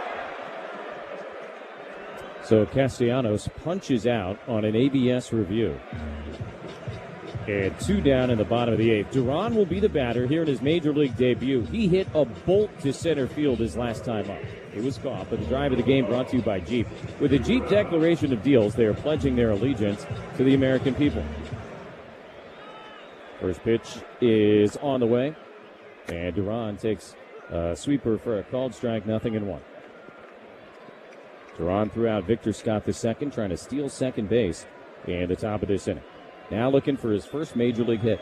[SPEAKER 2] So Castellanos punches out on an ABS review. And 2 down in the bottom of the 8th. Duran will be the batter here in his major league debut. He hit a bolt to center field his last time up. It was caught, but the drive of the game brought to you by Jeep. With the Jeep Declaration of Deals, they are pledging their allegiance to the American people. First pitch is on the way, and Duran takes a sweeper for a called strike, 0-1. Duran threw out Victor Scott II, trying to steal second base in the top of this inning. Now looking for his first major league hit.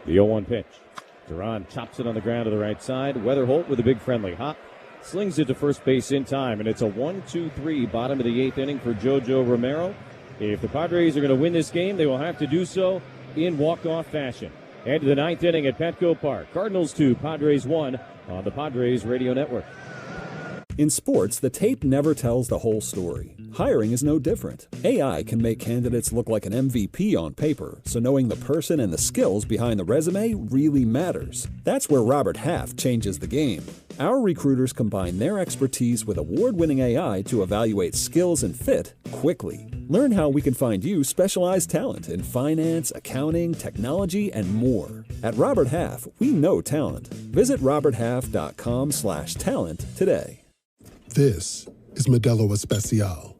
[SPEAKER 2] The 0-1 pitch. Duran chops it on the ground to the right side. Weatherholt with a big friendly hop. Slings it to first base in time, and it's a 1-2-3 bottom of the 8th inning for Jojo Romero. If the Padres are going to win this game, they will have to do so in walk-off fashion. And to the 9th inning at Petco Park. Cardinals 2, Padres 1 on the Padres Radio Network.
[SPEAKER 13] In sports, the tape never tells the whole story. Hiring is no different. AI can make candidates look like an MVP on paper, so knowing the person and the skills behind the resume really matters. That's where Robert Half changes the game. Our recruiters combine their expertise with award-winning AI to evaluate skills and fit quickly. Learn how we can find you specialized talent in finance, accounting, technology, and more. At Robert Half, we know talent. Visit roberthalf.com/talent today.
[SPEAKER 12] This is Modelo Especial,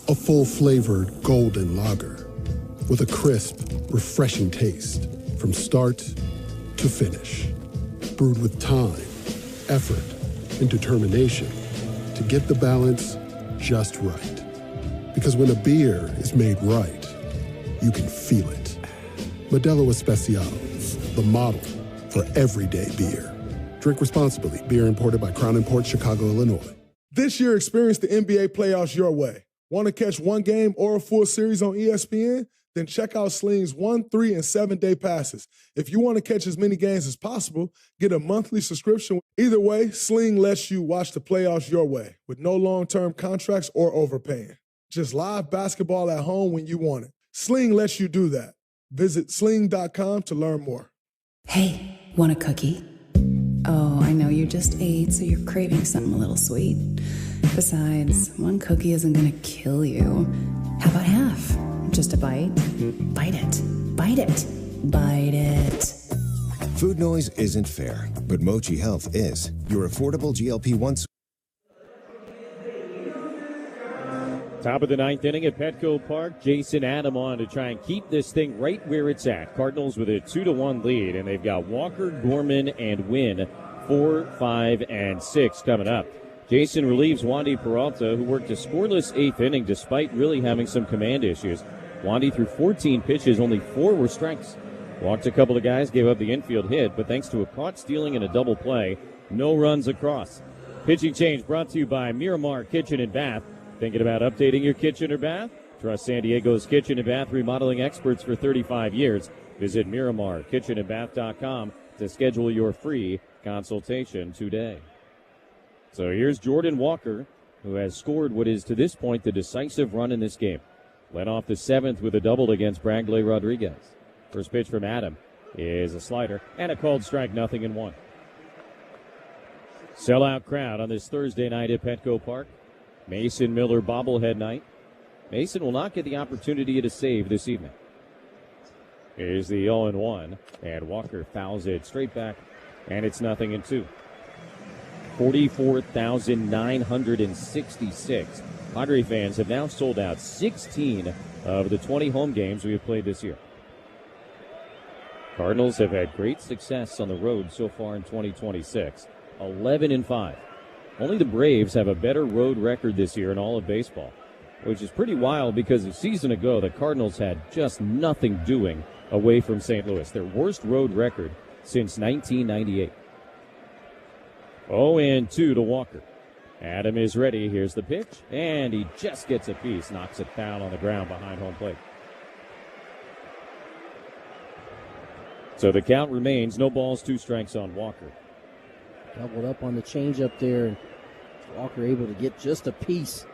[SPEAKER 12] a full-flavored golden lager with a crisp, refreshing taste from start to finish. Brewed with time, effort, and determination to get the balance just right. Because when a beer is made right, you can feel it. Modelo Especial, the model for everyday beer. Drink responsibly. Beer imported by Crown Imports, Chicago, Illinois.
[SPEAKER 15] This year, experience the NBA playoffs your way. Want to catch one game or a full series on ESPN? Then check out Sling's 1, 3, and 7-day passes. If you want to catch as many games as possible, get a monthly subscription. Either way, Sling lets you watch the playoffs your way with no long-term contracts or overpaying. Just live basketball at home when you want it. Sling lets you do that. Visit sling.com to learn more.
[SPEAKER 16] Hey, want a cookie? Oh, I know you just ate, so you're craving something a little sweet. Besides, one cookie isn't gonna kill you. How about half? Just a bite? Bite it. Bite it. Bite it.
[SPEAKER 17] Food noise isn't fair, but Mochi Health is. Your affordable GLP-1.
[SPEAKER 2] Top of the ninth inning at Petco Park. Jason Adam on to try and keep this thing right where it's at. Cardinals with a 2-1 lead, and they've got Walker, Gorman, and Wynn 4, 5, and 6 coming up. Jason relieves Wandy Peralta, who worked a scoreless eighth inning despite really having some command issues. Wandy threw 14 pitches, only 4 were strikes. Walked a couple of guys, gave up the infield hit, but thanks to a caught stealing and a double play, no runs across. Pitching change brought to you by Miramar Kitchen and Bath. Thinking about updating your kitchen or bath? Trust San Diego's kitchen and bath remodeling experts for 35 years. Visit MiramarKitchenandBath.com to schedule your free consultation today. So here's Jordan Walker, who has scored what is to this point the decisive run in this game. Led off the 7th with a double against Bradley Rodriguez. First pitch from Adam is a slider and a called strike, 0-1. Sellout crowd on this Thursday night at Petco Park. Mason Miller bobblehead night. Mason will not get the opportunity to save this evening. Here's the 0-1, and Walker fouls it straight back, and it's 0-2. 44,966. Padre fans have now sold out 16 of the 20 home games we have played this year. Cardinals have had great success on the road so far in 2026, 11-5. Only the Braves have a better road record this year in all of baseball, which is pretty wild because a season ago the Cardinals had just nothing doing away from St. Louis, their worst road record since 1998. 0-2 to Walker. Adam is ready. Here's the pitch, and he just gets a piece, knocks it down on the ground behind home plate. So the count remains, no balls, 2 strikes on Walker.
[SPEAKER 1] Doubled up on the changeup there, and Walker able to get just a piece.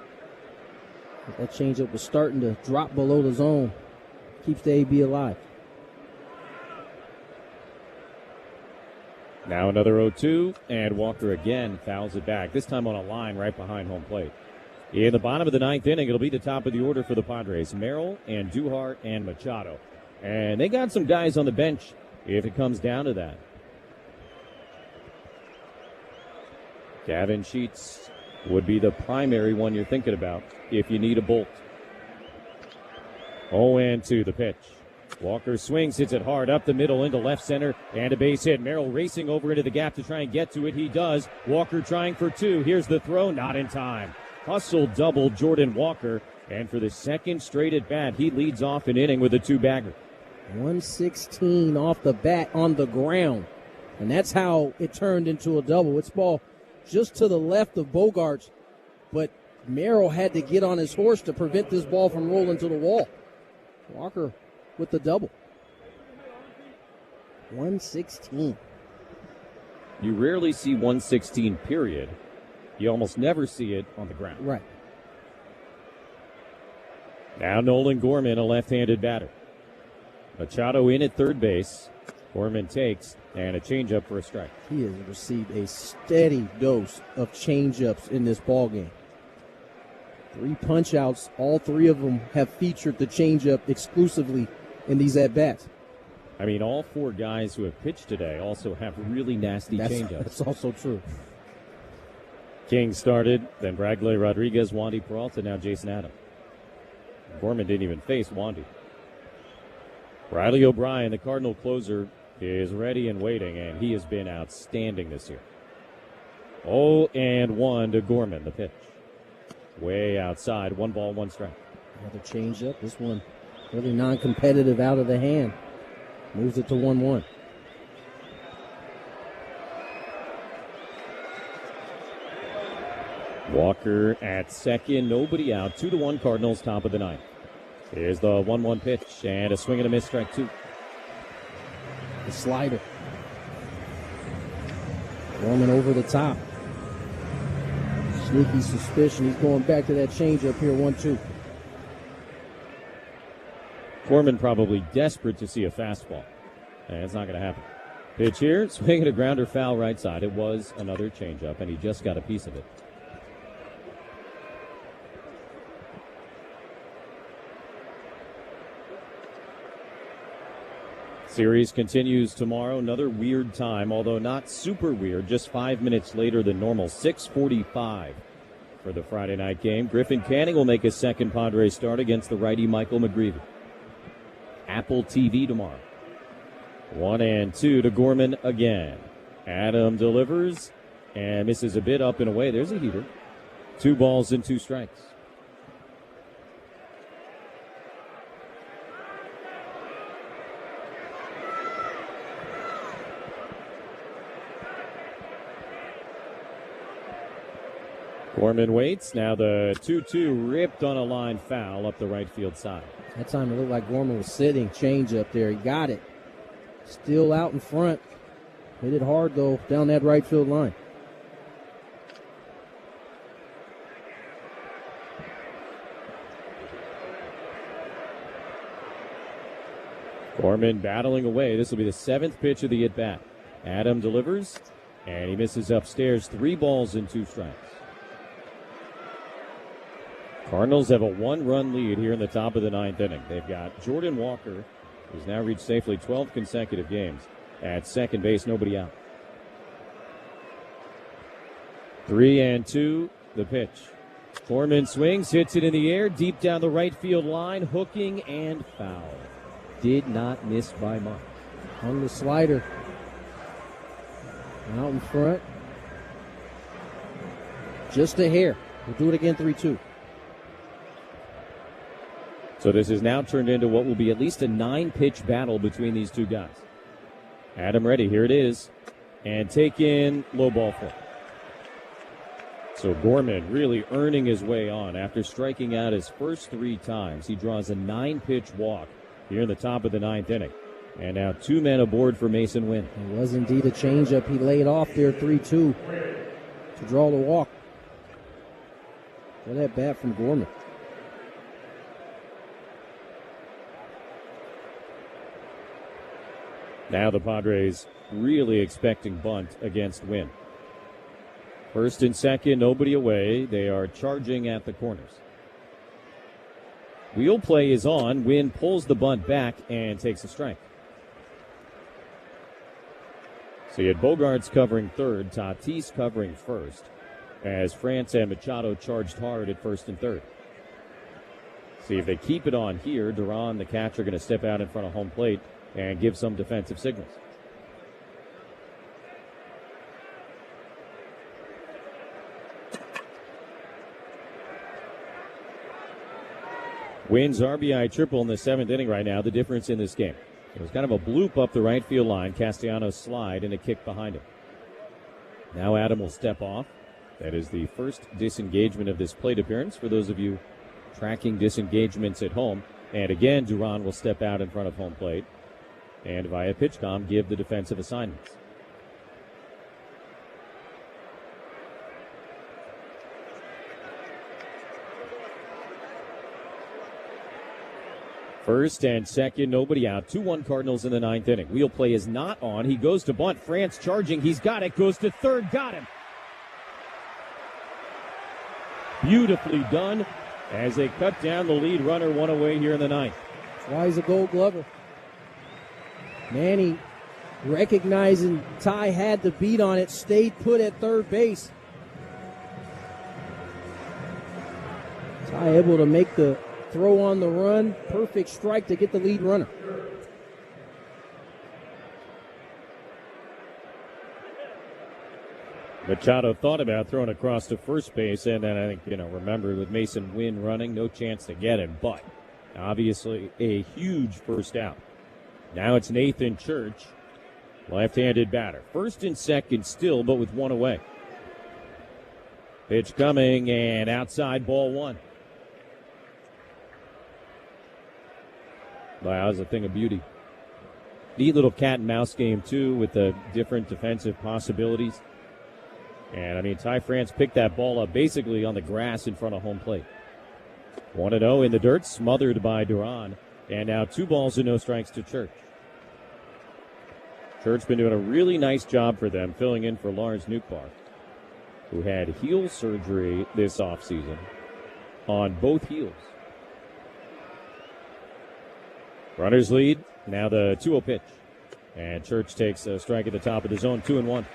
[SPEAKER 1] That changeup was starting to drop below the zone. Keeps the AB alive.
[SPEAKER 2] Now another 0-2, and Walker again fouls it back, this time on a line right behind home plate. In the bottom of the 9th inning, it'll be the top of the order for the Padres. Merrill and Duhart and Machado. And they got some guys on the bench if it comes down to that. Gavin Sheets would be the primary one you're thinking about if you need a bolt. 0-2 the pitch. Walker swings, hits it hard up the middle into left center, and a base hit. Merrill racing over into the gap to try and get to it. He does. Walker trying for 2. Here's the throw, not in time. Hustle double Jordan Walker, and for the second straight at bat, he leads off an inning with a 2-bagger.
[SPEAKER 1] 116 off the bat on the ground, and that's how it turned into a double. It's ball just to the left of Bogaerts, but Merrill had to get on his horse to prevent this ball from rolling to the wall. Walker with the double. 116.
[SPEAKER 2] You rarely see 116, period. You almost never see it on the ground.
[SPEAKER 1] Right.
[SPEAKER 2] Now Nolan Gorman, a left-handed batter. Machado in at third base. Gorman takes, and a changeup for a strike.
[SPEAKER 1] He has received a steady dose of changeups in this ballgame. 3 punch-outs, all 3 of them have featured the changeup exclusively in these at-bats.
[SPEAKER 2] I mean, all 4 guys who have pitched today also have really nasty changeups.
[SPEAKER 1] That's also true.
[SPEAKER 2] King started, then Bradley Rodriguez, Wandy Peralta, now Jason Adam. Gorman didn't even face Wandy. Riley O'Brien, the Cardinal closer, is ready and waiting, and he has been outstanding this year. 0-1 to Gorman, the pitch. Way outside, 1 ball, 1 strike.
[SPEAKER 1] Another changeup. This one really non-competitive out of the hand. Moves it to 1-1.
[SPEAKER 2] Walker at second, nobody out. 2-1 Cardinals, top of the 9th. Here's the 1-1 pitch, and a swing and a miss, strike 2.
[SPEAKER 1] The slider. Gorman over the top. Sneaky suspicion. He's going back to that changeup here, 1-2.
[SPEAKER 2] Gorman probably desperate to see a fastball. And it's not going to happen. Pitch here, swinging a grounder foul right side. It was another changeup, and he just got a piece of it. Series continues tomorrow. Another weird time, although not super weird. Just 5 minutes later than normal. 6:45 for the Friday night game. Griffin Canning will make his second Padres start against the righty Michael McGreevy. Apple TV tomorrow. 1-2 to Gorman again. Adam delivers and misses a bit up and away. There's a heater. 2 balls and 2 strikes. Gorman waits. Now the 2-2 ripped on a line foul up the right field side.
[SPEAKER 1] That time it looked like Gorman was sitting. Change up there. He got it. Still out in front. Hit it hard, though, down that right field line.
[SPEAKER 2] Gorman battling away. This will be the 7th pitch of the at-bat. Adam delivers, and he misses upstairs. 3 balls and 2 strikes. Cardinals have a 1-run lead here in the top of the 9th inning. They've got Jordan Walker, who's now reached safely 12 consecutive games, at second base, nobody out. 3-2, the pitch. Gorman swings, hits it in the air, deep down the right field line, hooking and foul. Did not miss by much.
[SPEAKER 1] On the slider. Out in front. Just a hair. We'll do it again, 3-2.
[SPEAKER 2] So this has now turned into what will be at least a 9-pitch battle between these two guys. Adam ready, here it is. And taken, low ball 4. So Gorman really earning his way on after striking out his first 3 times. He draws a 9-pitch walk here in the top of the 9th inning. And now 2 men aboard for Mason Wynn.
[SPEAKER 1] It was indeed a changeup. He laid off there, 3-2, to draw the walk. What that bat from Gorman.
[SPEAKER 2] Now the Padres really expecting bunt against Wynn. First and second, nobody away. They are charging at the corners. Wheel play is on. Wynn pulls the bunt back and takes a strike. So you had Bogarts covering third, Tatis covering first, as France and Machado charged hard at first and third. See if they keep it on here. Duran, the catcher, going to step out in front of home plate and give some defensive signals. Wynn's RBI triple in the 7th inning right now, the difference in this game. It was kind of a bloop up the right field line. Castellanos slide and a kick behind him. Now Adam will step off. That is the first disengagement of this plate appearance for those of you tracking disengagements at home. And again, Duran will step out in front of home plate and via PitchCom give the defensive assignments. First and second, nobody out. 2-1 Cardinals in the 9th inning. Wheel play is not on. He goes to bunt. France charging. He's got it. Goes to third. Got him. Beautifully done as they cut down the lead runner 1 away here in the 9th.
[SPEAKER 1] That's why he's a Gold Glover. Manny, recognizing Ty had the beat on it, stayed put at third base. Ty able to make the throw on the run. Perfect strike to get the lead runner.
[SPEAKER 2] Machado thought about throwing across to first base, and then I think, remember with Mason Wynn running, no chance to get him, but obviously a huge first out. Now it's Nathan Church, left-handed batter. First and second still, but with 1 away. Pitch coming, and outside, ball 1. Wow, that was a thing of beauty. Neat little cat and mouse game, too, with the different defensive possibilities. And, I mean, Ty France picked that ball up basically on the grass in front of home plate. 1-0 in the dirt, smothered by Duran. And now 2 balls and no strikes to Church. Church been doing a really nice job for them, filling in for Lars Nukbar, who had heel surgery this offseason on both heels. Runners lead. Now the 2-0 pitch. And Church takes a strike at the top of the zone, 2-1.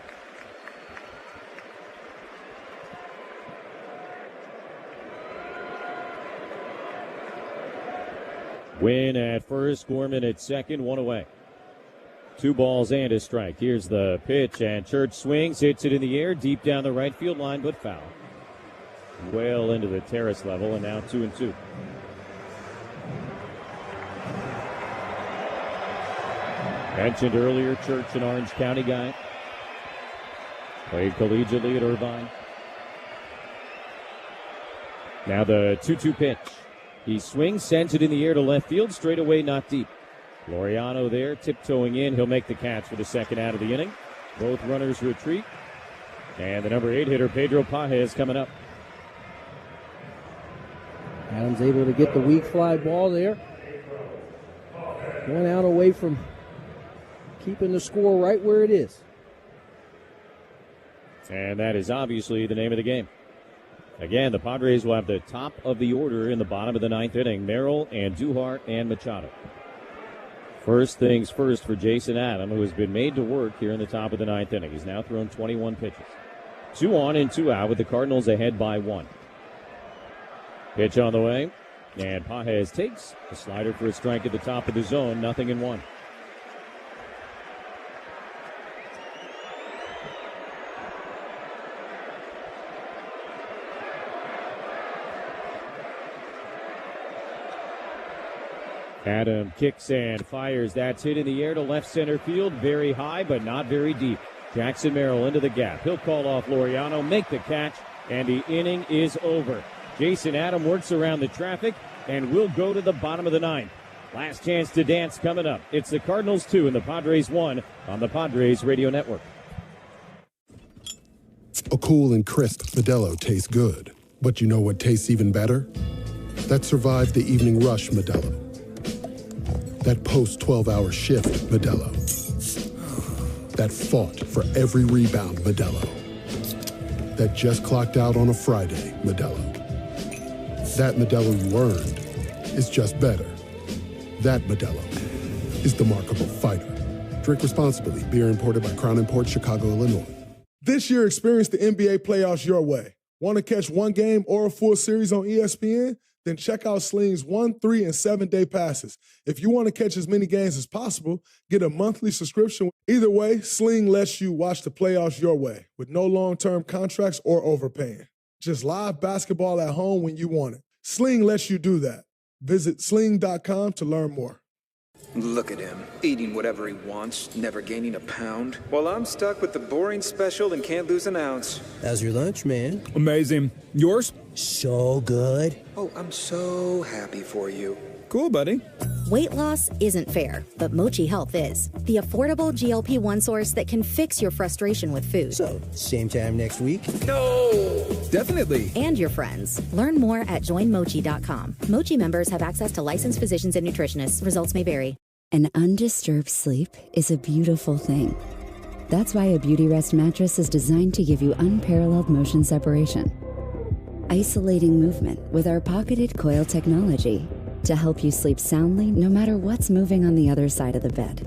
[SPEAKER 2] Win at first, Gorman at second, 1 away. 2 balls and a strike. Here's the pitch, and Church swings, hits it in the air, deep down the right field line, but foul. Well into the terrace level, and now 2-2. Mentioned earlier, Church, an Orange County guy. Played collegiately at Irvine. Now the 2-2 pitch. He swings, sends it in the air to left field, straight away, not deep. Laureano there, tiptoeing in. He'll make the catch for the second out of the inning. Both runners retreat. And the number 8 hitter, Pedro Pages, coming up.
[SPEAKER 1] Adams able to get the weak fly ball there. 1 out away from keeping the score right where it is.
[SPEAKER 2] And that is obviously the name of the game. Again, the Padres will have the top of the order in the bottom of the 9th inning. Merrill and Duhart and Machado. First things first for Jason Adam, who has been made to work here in the top of the 9th inning. He's now thrown 21 pitches. 2 on and 2 out with the Cardinals ahead by 1. Pitch on the way. And Pages takes a slider for a strike at the top of the zone. 0-1. Adam kicks and fires. That's hit in the air to left center field. Very high, but not very deep. Jackson Merrill into the gap. He'll call off Laureano, make the catch, and the inning is over. Jason Adam works around the traffic, and we'll go to the bottom of the 9th. Last chance to dance coming up. It's the Cardinals 2 and the Padres 1 on the Padres Radio Network.
[SPEAKER 12] A cool and crisp Modelo tastes good. But you know what tastes even better? That survived the evening rush Modelo. That post-12-hour shift Modelo. That fought for every rebound Modelo. That just clocked out on a Friday Modelo. That Modelo you earned is just better. That Modelo is the markable fighter. Drink responsibly. Beer imported by Crown Imports, Chicago, Illinois.
[SPEAKER 15] This year, experience the NBA playoffs your way. Want to catch one game or a full series on ESPN? Then check out Sling's 1, 3, and 7-day passes. If you want to catch as many games as possible, get a monthly subscription. Either way, Sling lets you watch the playoffs your way with no long-term contracts or overpaying. Just live basketball at home when you want it. Sling lets you do that. Visit sling.com to learn more.
[SPEAKER 18] Look at him, eating whatever he wants, never gaining a pound. While I'm stuck with the boring special and can't lose an ounce.
[SPEAKER 4] How's your lunch, man?
[SPEAKER 13] Amazing. Yours?
[SPEAKER 4] So good.
[SPEAKER 18] Oh, I'm so happy for you.
[SPEAKER 13] Cool, buddy.
[SPEAKER 19] Weight loss isn't fair, but Mochi Health is. The affordable GLP-1 source that can fix your frustration with food.
[SPEAKER 4] So, same time next week?
[SPEAKER 18] No!
[SPEAKER 13] Definitely.
[SPEAKER 19] And your friends. Learn more at joinmochi.com. Mochi members have access to licensed physicians and nutritionists. Results may vary.
[SPEAKER 20] An undisturbed sleep is a beautiful thing. That's why a Beauty Rest mattress is designed to give you unparalleled motion separation. Isolating movement with our pocketed coil technology to help you sleep soundly no matter what's moving on the other side of the bed,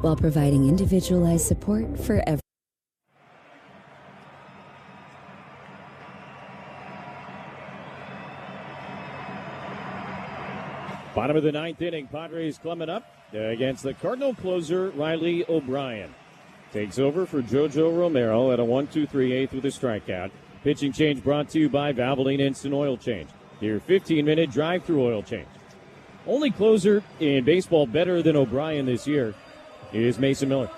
[SPEAKER 20] while providing individualized support for every.
[SPEAKER 2] Bottom of the 9th inning, Padres climbing up against the Cardinal closer, Riley O'Brien. Takes over for Jojo Romero at a 1-2-3/8 with a strikeout. Pitching change brought to you by Valvoline Instant Oil Change. Your 15-minute drive-through oil change. Only closer in baseball better than O'Brien this year is Mason Miller.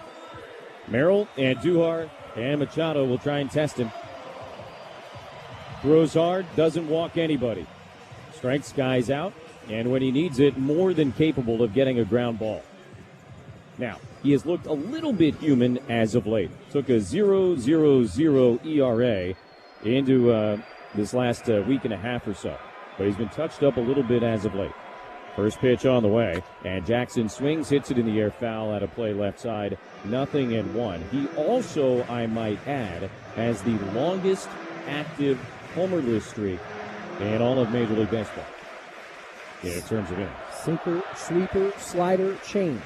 [SPEAKER 2] Merrill and Duhart and Machado will try and test him. Throws hard, doesn't walk anybody. Strikes guys out. and when he needs it, more than capable of getting a ground ball. Now, he has looked a little bit human as of late. Took a 0.00 ERA into this last week and a half or so. But he's been touched up a little bit as of late. First pitch on the way, and Jackson swings, hits it in the air, foul out of play left side, 0-1. He also, I might add, has the longest active homerless streak in all of Major League Baseball in terms of innings.
[SPEAKER 1] Sinker, sweeper, slider, change.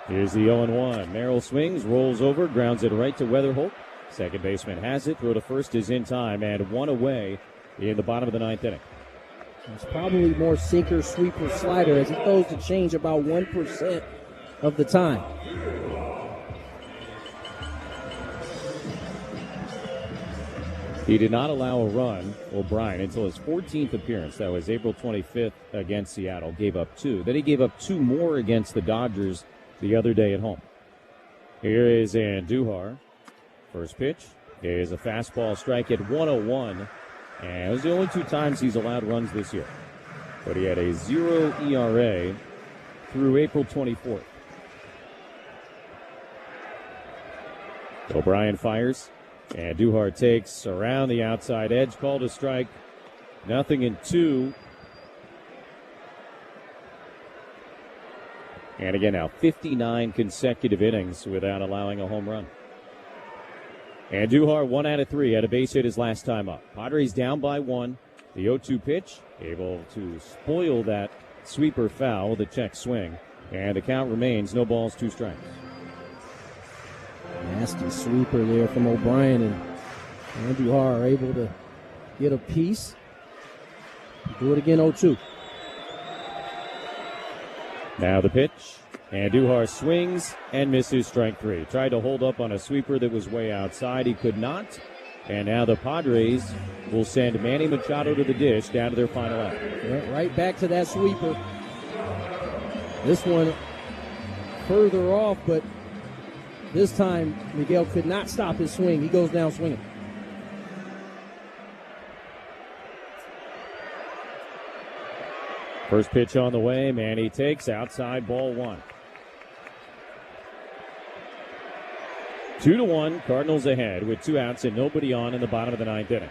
[SPEAKER 2] Here's the 0-1. Merrill swings, rolls over, grounds it right to Weatherholt. Second baseman has it. Throw to first is in time, and one away in the bottom of the ninth inning.
[SPEAKER 1] It's probably more sinker, sweeper, slider as he throws the change about 1% of the time.
[SPEAKER 2] He did not allow a run, O'Brien, until his 14th appearance. That was April 25th against Seattle. Gave up 2. Then he gave up 2 more against the Dodgers the other day at home. Here is Andujar. First pitch is a fastball strike at 101. And those are the only 2 times he's allowed runs this year. But he had a 0 ERA through April 24th. O'Brien fires. And Duhar takes around the outside edge. Called a strike. 0-2. And again now, 59 consecutive innings without allowing a home run. And Duhar, 1 out of 3, had a base hit his last time up. Padres down by 1. The 0-2 pitch, able to spoil that sweeper foul with a check swing. And the count remains, no balls, 2 strikes.
[SPEAKER 1] Nasty sweeper there from O'Brien, and Andujar are able to get a piece. Do it again, 0-2.
[SPEAKER 2] Now the pitch. Andujar swings and misses, strike 3. Tried to hold up on a sweeper that was way outside. He could not. And now the Padres will send Manny Machado to the dish down to their final out.
[SPEAKER 1] Right back to that sweeper. This one further off, but this time Miguel could not stop his swing. He goes down swinging.
[SPEAKER 2] First pitch on the way. Manny takes outside, ball 1. 2-1, Cardinals ahead with 2 outs and nobody on in the bottom of the ninth inning.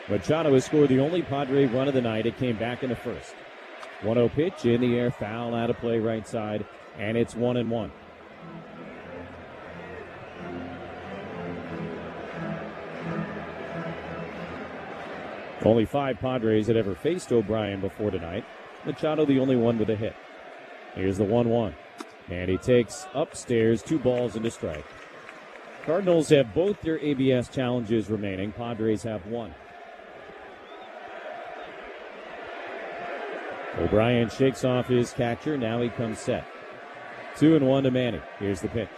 [SPEAKER 2] Machado has scored the only Padre run of the night. It came back in the first. 1-0 pitch in the air, foul out of play right side, and it's 1-1. Only 5 Padres had ever faced O'Brien before tonight. Machado the only one with a hit. Here's the 1-1. And he takes upstairs, 2 balls and a strike. Cardinals have both their ABS challenges remaining. Padres have 1. O'Brien shakes off his catcher. Now he comes set. 2-1 to Manny. Here's the pitch.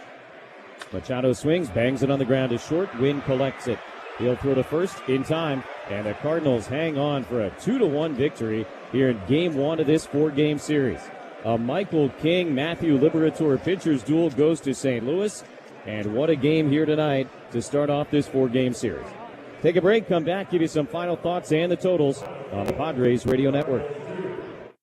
[SPEAKER 2] Machado swings, bangs it on the ground to short. Wynn collects it. He'll throw to first in time. And the Cardinals hang on for a 2-1 victory here in Game 1 of this 4-game series. A Michael King, Matthew Liberatore pitchers duel goes to St. Louis. And what a game here tonight to start off this 4-game series. Take a break, come back, give you some final thoughts and the totals on the Padres Radio Network.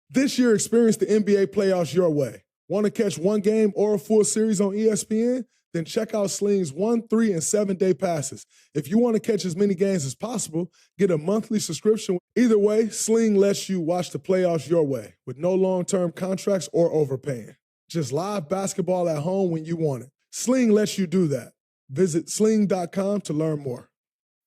[SPEAKER 15] This year, experience the NBA playoffs your way. Want to catch one game or a full series on ESPN? Then check out Sling's 1, 3, and 7-day passes. If you want to catch as many games as possible, get a monthly subscription. Either way, Sling lets you watch the playoffs your way with no long-term contracts or overpaying. Just live basketball at home when you want it. Sling lets you do that. Visit sling.com to learn more.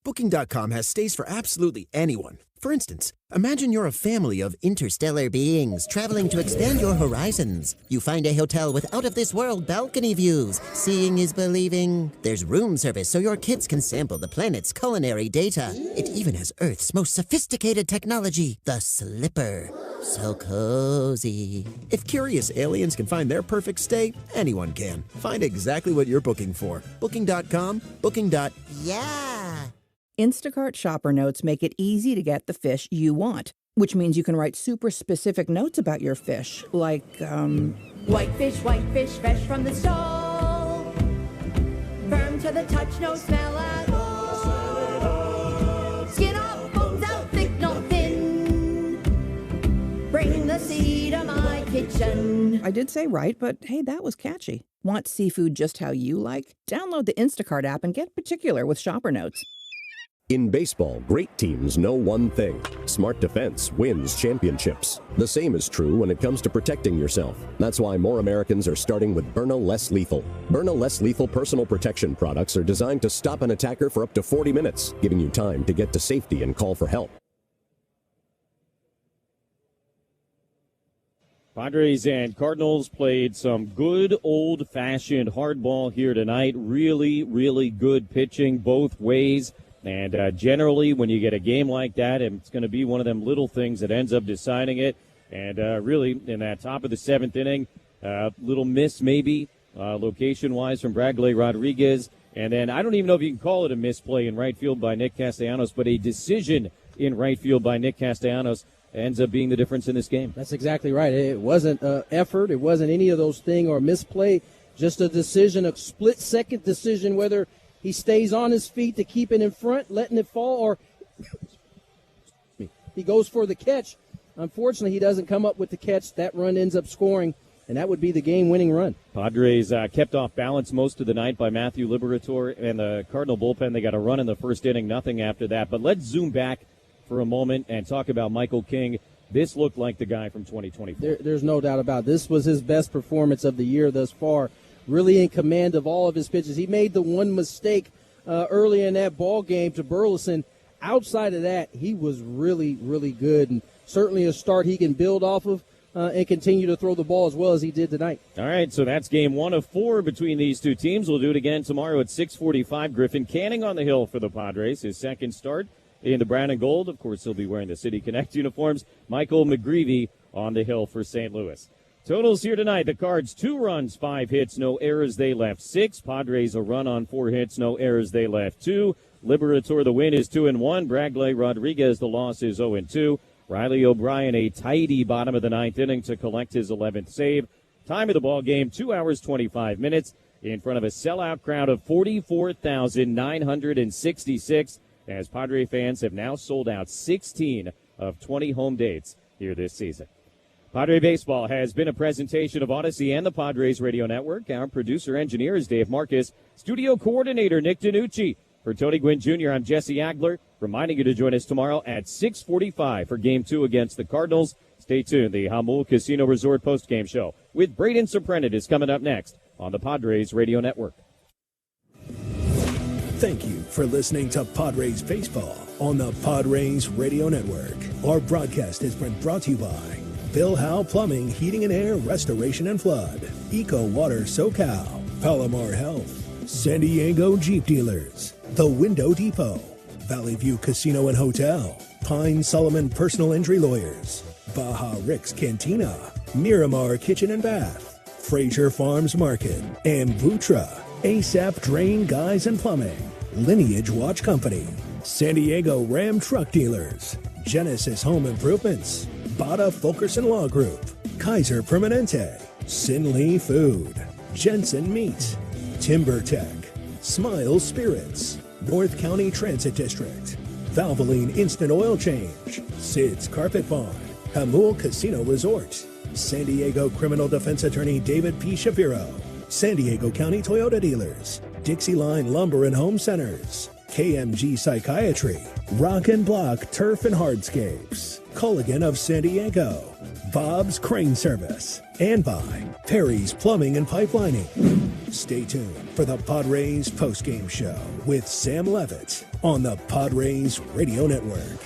[SPEAKER 21] Booking.com has stays for absolutely anyone. For instance, imagine you're a family of interstellar beings traveling to expand your horizons. You find a hotel with out-of-this-world balcony views. Seeing is believing. There's room service so your kids can sample the planet's culinary data. It even has Earth's most sophisticated technology, the Slipper. So cozy. If curious aliens can find their perfect stay, anyone can. Find exactly what you're booking for. Booking.com, booking.yeah.
[SPEAKER 22] Instacart Shopper Notes make it easy to get the fish you want, which means you can write super specific notes about your fish, like,
[SPEAKER 23] White fish, fresh from the stove. Firm to the touch, no smell at all. Skin off, bones out, thick, no thin. Bring kitchen.
[SPEAKER 22] I did say right, but hey, that was catchy. Want seafood just how you like? Download the Instacart app and get particular with Shopper Notes.
[SPEAKER 6] In baseball, great teams know one thing: smart defense wins championships. The same is true when it comes to protecting yourself. That's why more Americans are starting with Byrna Less Lethal. Byrna Less Lethal personal protection products are designed to stop an attacker for up to 40 minutes, giving you time to get to safety and call for help.
[SPEAKER 2] Padres and Cardinals played some good old-fashioned hardball here tonight. Really, really good pitching both ways. And generally, when you get a game like that, it's going to be one of them little things that ends up deciding it. And really, in that top of the seventh inning, little miss maybe, location-wise from Bradley Rodriguez. And then I don't even know if you can call it a misplay in right field by Nick Castellanos, but a decision in right field by Nick Castellanos ends up being the difference in this game.
[SPEAKER 1] That's exactly right. It wasn't effort. It wasn't any of those things or misplay. Just a decision, a split-second decision, whether he stays on his feet to keep it in front, letting it fall, or he goes for the catch. Unfortunately, he doesn't come up with the catch. That run ends up scoring, and that would be the game-winning run.
[SPEAKER 2] Padres kept off balance most of the night by Matthew Liberatore and the Cardinal bullpen. They got a run in the first inning, nothing after that. But let's zoom back for a moment and talk about Michael King. This looked like the guy from 2024.
[SPEAKER 1] There's no doubt about it. This was his best performance of the year thus far. Really in command of all of his pitches. He made the one mistake early in that ball game to Burleson. Outside of that, he was really, really good, and certainly a start he can build off of and continue to throw the ball as well as he did tonight.
[SPEAKER 2] All right, so that's game 1 of 4 between these two teams. We'll do it again tomorrow at 6:45. Griffin Canning on the hill for the Padres, his second start in the brown and gold. Of course, he'll be wearing the City Connect uniforms. Michael McGreevy on the hill for St. Louis. Totals here tonight. The Cards, 2 runs, 5 hits, no errors. They left 6. Padres, a run on 4 hits, no errors. They left 2. Liberator, the win is 2-1. Bradley Rodriguez, the loss is 0-2. Riley O'Brien, a tidy bottom of the 9th inning to collect his 11th save. Time of the ball game, 2 hours, 25 minutes in front of a sellout crowd of 44,966 as Padre fans have now sold out 16 of 20 home dates here this season. Padre Baseball has been a presentation of Odyssey and the Padres Radio Network. Our producer-engineer is Dave Marcus. Studio coordinator Nick Danucci. For Tony Gwynn Jr., I'm Jesse Agler, reminding you to join us tomorrow at 6:45 for Game 2 against the Cardinals. Stay tuned. The Hamul Casino Resort postgame show with Braden Surprenant is coming up next on the Padres Radio Network.
[SPEAKER 7] Thank you for listening to Padres Baseball on the Padres Radio Network. Our broadcast has been brought to you by Bill Howe Plumbing, Heating and Air, Restoration and Flood, Eco Water SoCal, Palomar Health, San Diego Jeep Dealers, The Window Depot, Valley View Casino and Hotel, Pine Solomon Personal Injury Lawyers, Baja Rick's Cantina, Miramar Kitchen and Bath, Fraser Farms Market, and Vutra, ASAP Drain Guys and Plumbing, Lineage Watch Company, San Diego Ram Truck Dealers, Genesis Home Improvements, Bada Fulkerson Law Group, Kaiser Permanente, Sin Lee Food, Jensen Meat, Timber Tech, Smile Spirits, North County Transit District, Valvoline Instant Oil Change, Sid's Carpet Barn, Hamul Casino Resort, San Diego Criminal Defense Attorney David P. Shapiro, San Diego County Toyota Dealers, Dixie Line Lumber and Home Centers, KMG Psychiatry, Rock and Block Turf and Hardscapes, Culligan of San Diego, Bob's Crane Service, and by Perry's Plumbing and Pipelining. Stay tuned for the Padres postgame show with Sam Levitt on the Padres Radio Network.